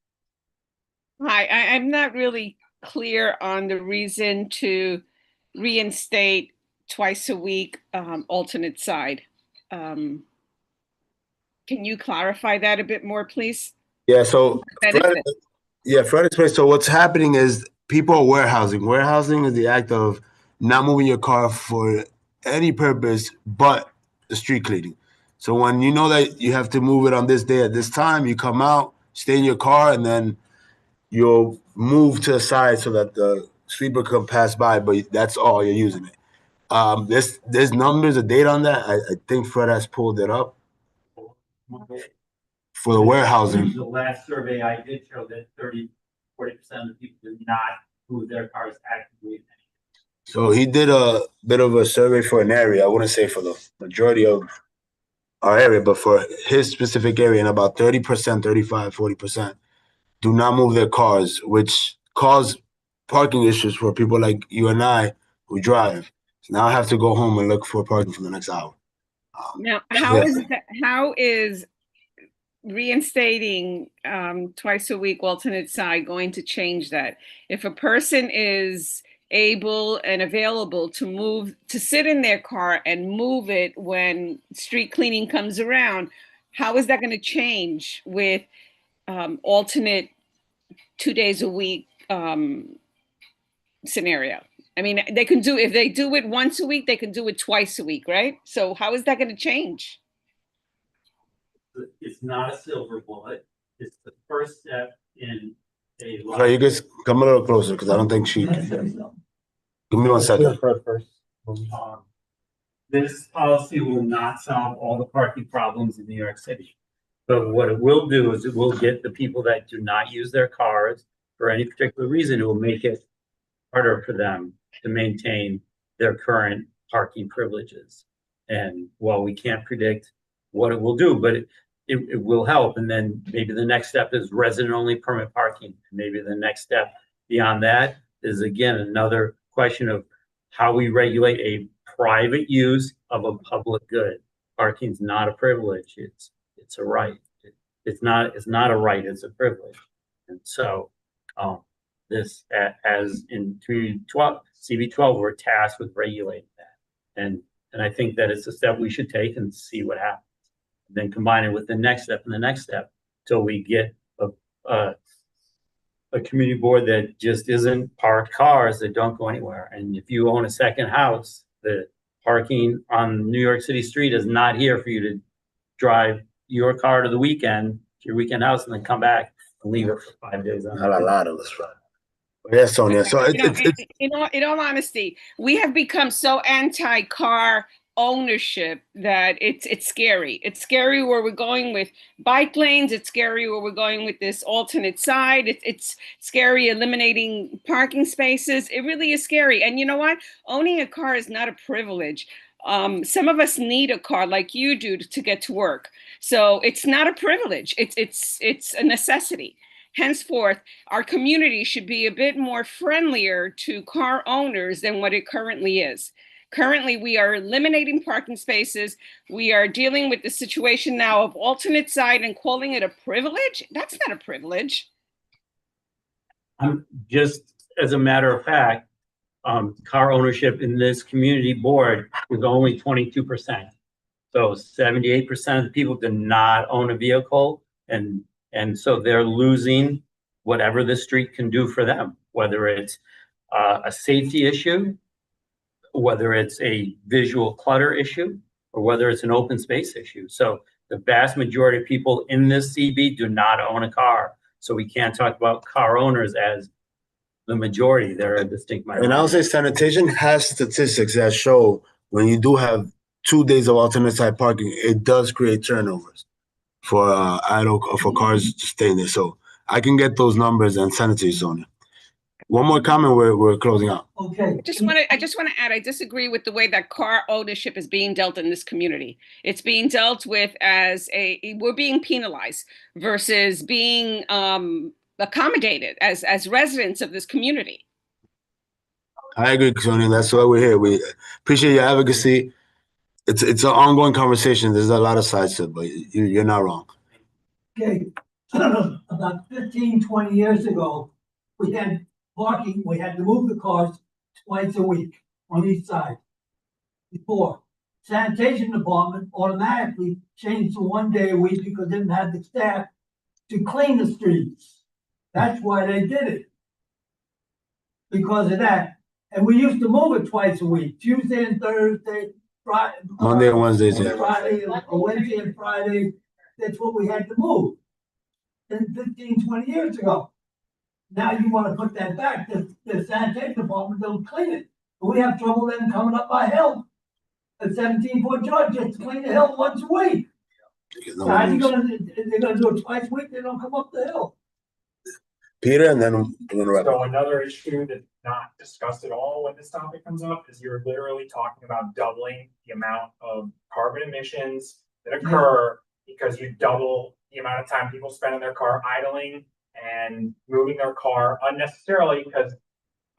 Hi, I'm not really clear on the reason to reinstate twice a week alternate side. Can you clarify that a bit more, please? Yeah, so Fred explained. So what's happening is people are warehousing. Warehousing is the act of not moving your car for any purpose but the street cleaning. So when you know that you have to move it on this day at this time, you come out, stay in your car, and then you'll move to the side so that the sweeper can pass by, but that's all you're using it. There's numbers, a date on that. I think Fred has pulled it up for the warehousing. The last survey I did show that 40% of the people did not move their cars actively. So he did a bit of a survey for an area. I wouldn't say for the majority of our area, but for his specific area, and about 30%, 35, 40% do not move their cars, which cause parking issues for people like you and I who drive. So now I have to go home and look for parking for the next hour. Now, how is reinstating twice a week alternate side going to change that? If a person is able and available to sit in their car and move it when street cleaning comes around, how is that going to change with alternate 2 days a week scenario? I mean, they can do, if they do it once a week, they can do it twice a week, right? So how is that going to change? It's not a silver bullet. It's the first step in a So you guys come a little closer because I don't think she can. Give me 1 second. This policy will not solve all the parking problems in New York City. But what it will do is it will get the people that do not use their cars for any particular reason, it will make it harder for them to maintain their current parking privileges. And while we can't predict what it will do, but it will help. And then maybe the next step is resident-only permit parking. Maybe the next step beyond that is, again, another question of how we regulate a private use of a public good. Parking's not a privilege, it's a right. It's not a right, it's a privilege. And so this, as in CB12, we're tasked with regulating that. And I think that it's a step we should take and see what happens. Then combine it with the next step and the next step, till we get a community board that just isn't parked cars that don't go anywhere. And if you own a second house, the parking on New York City street is not here for you to drive your car to the weekend, to your weekend house, and then come back and leave it for 5 days. Not a lot of us, right? Yes, Sonia. So In all honesty, we have become so anti-car ownership that it's scary. It's scary where we're going with bike lanes. It's scary where we're going with this alternate side. It's scary eliminating parking spaces. It really is scary. And you know what? Owning a car is not a privilege. Some of us need a car like you do to get to work. So it's not a privilege. It's a necessity. Henceforth, our community should be a bit more friendlier to car owners than what it currently is. Currently, we are eliminating parking spaces. We are dealing with the situation now of alternate side and calling it a privilege. That's not a privilege. I'm just, as a matter of fact, car ownership in this community board is only 22%. So 78% of the people do not own a vehicle, and so they're losing whatever the street can do for them, whether it's a safety issue, whether it's a visual clutter issue, or whether it's an open space issue. So the vast majority of people in this CB do not own a car. So we can't talk about car owners as the majority. They're a distinct minority. And I'll say sanitation has statistics that show when you do have 2 days of alternate side parking, it does create turnovers for for cars to stay there. So I can get those numbers and send it to you, Sonia. One more comment, we're closing out. Okay. I just want to add, I disagree with the way that car ownership is being dealt in this community. It's being dealt with as we're being penalized versus being accommodated as residents of this community. I agree, Sonia. That's why we're here. We appreciate your advocacy. It's an ongoing conversation. There's a lot of sides to it, but you're not wrong. Okay, about 15, 20 years ago, we had parking, we had to move the cars twice a week on each side. Before, sanitation department automatically changed to 1 day a week because they didn't have the staff to clean the streets. That's why they did it. Because of that. And we used to move it twice a week, Tuesday and Thursday, Friday. Monday and Wednesdays, yeah. Friday, or Wednesday and Friday, that's what we had to move. And 15, 20 years ago. Now you want to put that back, the sanitation department don't clean it. But we have trouble then coming up our hill. A 17-foot George just to clean the hill once a week. So how you gonna, they're gonna do it twice a week, they don't come up the hill. Peter, and then we're gonna wrap So up. another issue that's not discussed at all when this topic comes up is you're literally talking about doubling the amount of carbon emissions that occur because you double the amount of time people spend in their car idling and moving their car unnecessarily, because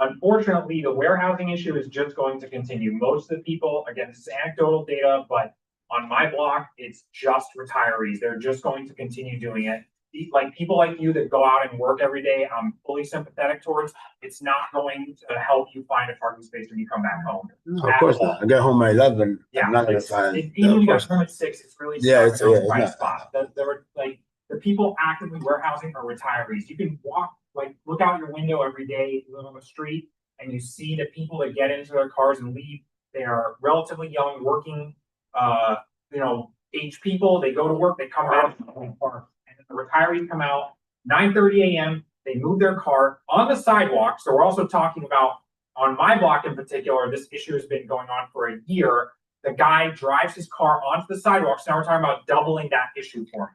unfortunately the warehousing issue is just going to continue. Most of the people, again, this is anecdotal data, but on my block, it's just retirees. They're just going to continue doing it. Like people like you that go out and work every day, I'm fully sympathetic towards. It's not going to help you find a parking space when you come back home. No, of course not. I get home at 11. Yeah, I'm not gonna like, find. even when you get home at 6, it's really Yeah, tough to it's find a not. spot. There were like the people actively warehousing are retirees. You can walk, like look out your window every day, live on the street, and you see the people that get into their cars and leave. They are relatively young, working, age people. They go to work, they come back, and the retirees come out 9:30 a.m. They move their car on the sidewalk. So we're also talking about on my block in particular. This issue has been going on for a year. The guy drives his car onto the sidewalk. So now we're talking about doubling that issue for me.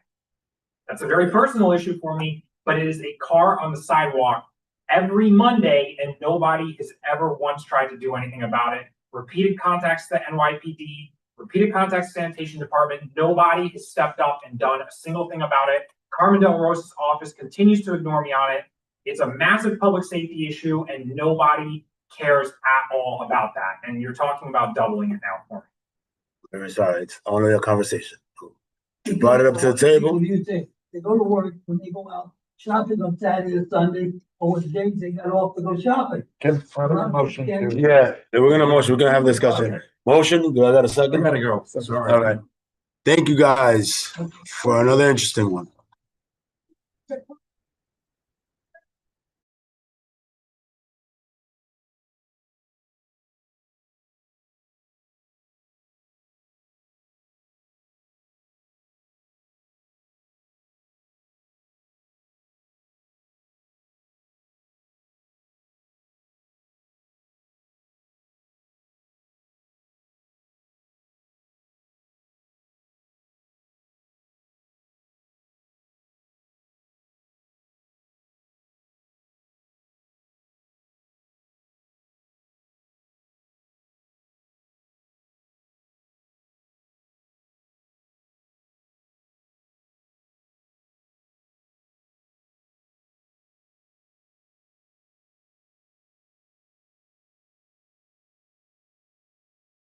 That's a very personal issue for me, but it is a car on the sidewalk every Monday, and nobody has ever once tried to do anything about it. Repeated contacts to the NYPD, repeated contacts to the sanitation department. Nobody has stepped up and done a single thing about it. Carmen Del Rosa's office continues to ignore me on it. It's a massive public safety issue, and nobody cares at all about that. And you're talking about doubling it now for me. Very sorry. It's only a conversation. You brought it up to the table. They go to work when they go out shopping on Saturday or Sunday, or when days they got off to go shopping. Motion to. Yeah, we're gonna have a discussion. Motion, do I got a second? I gotta go. All right. Thank you guys for another interesting one.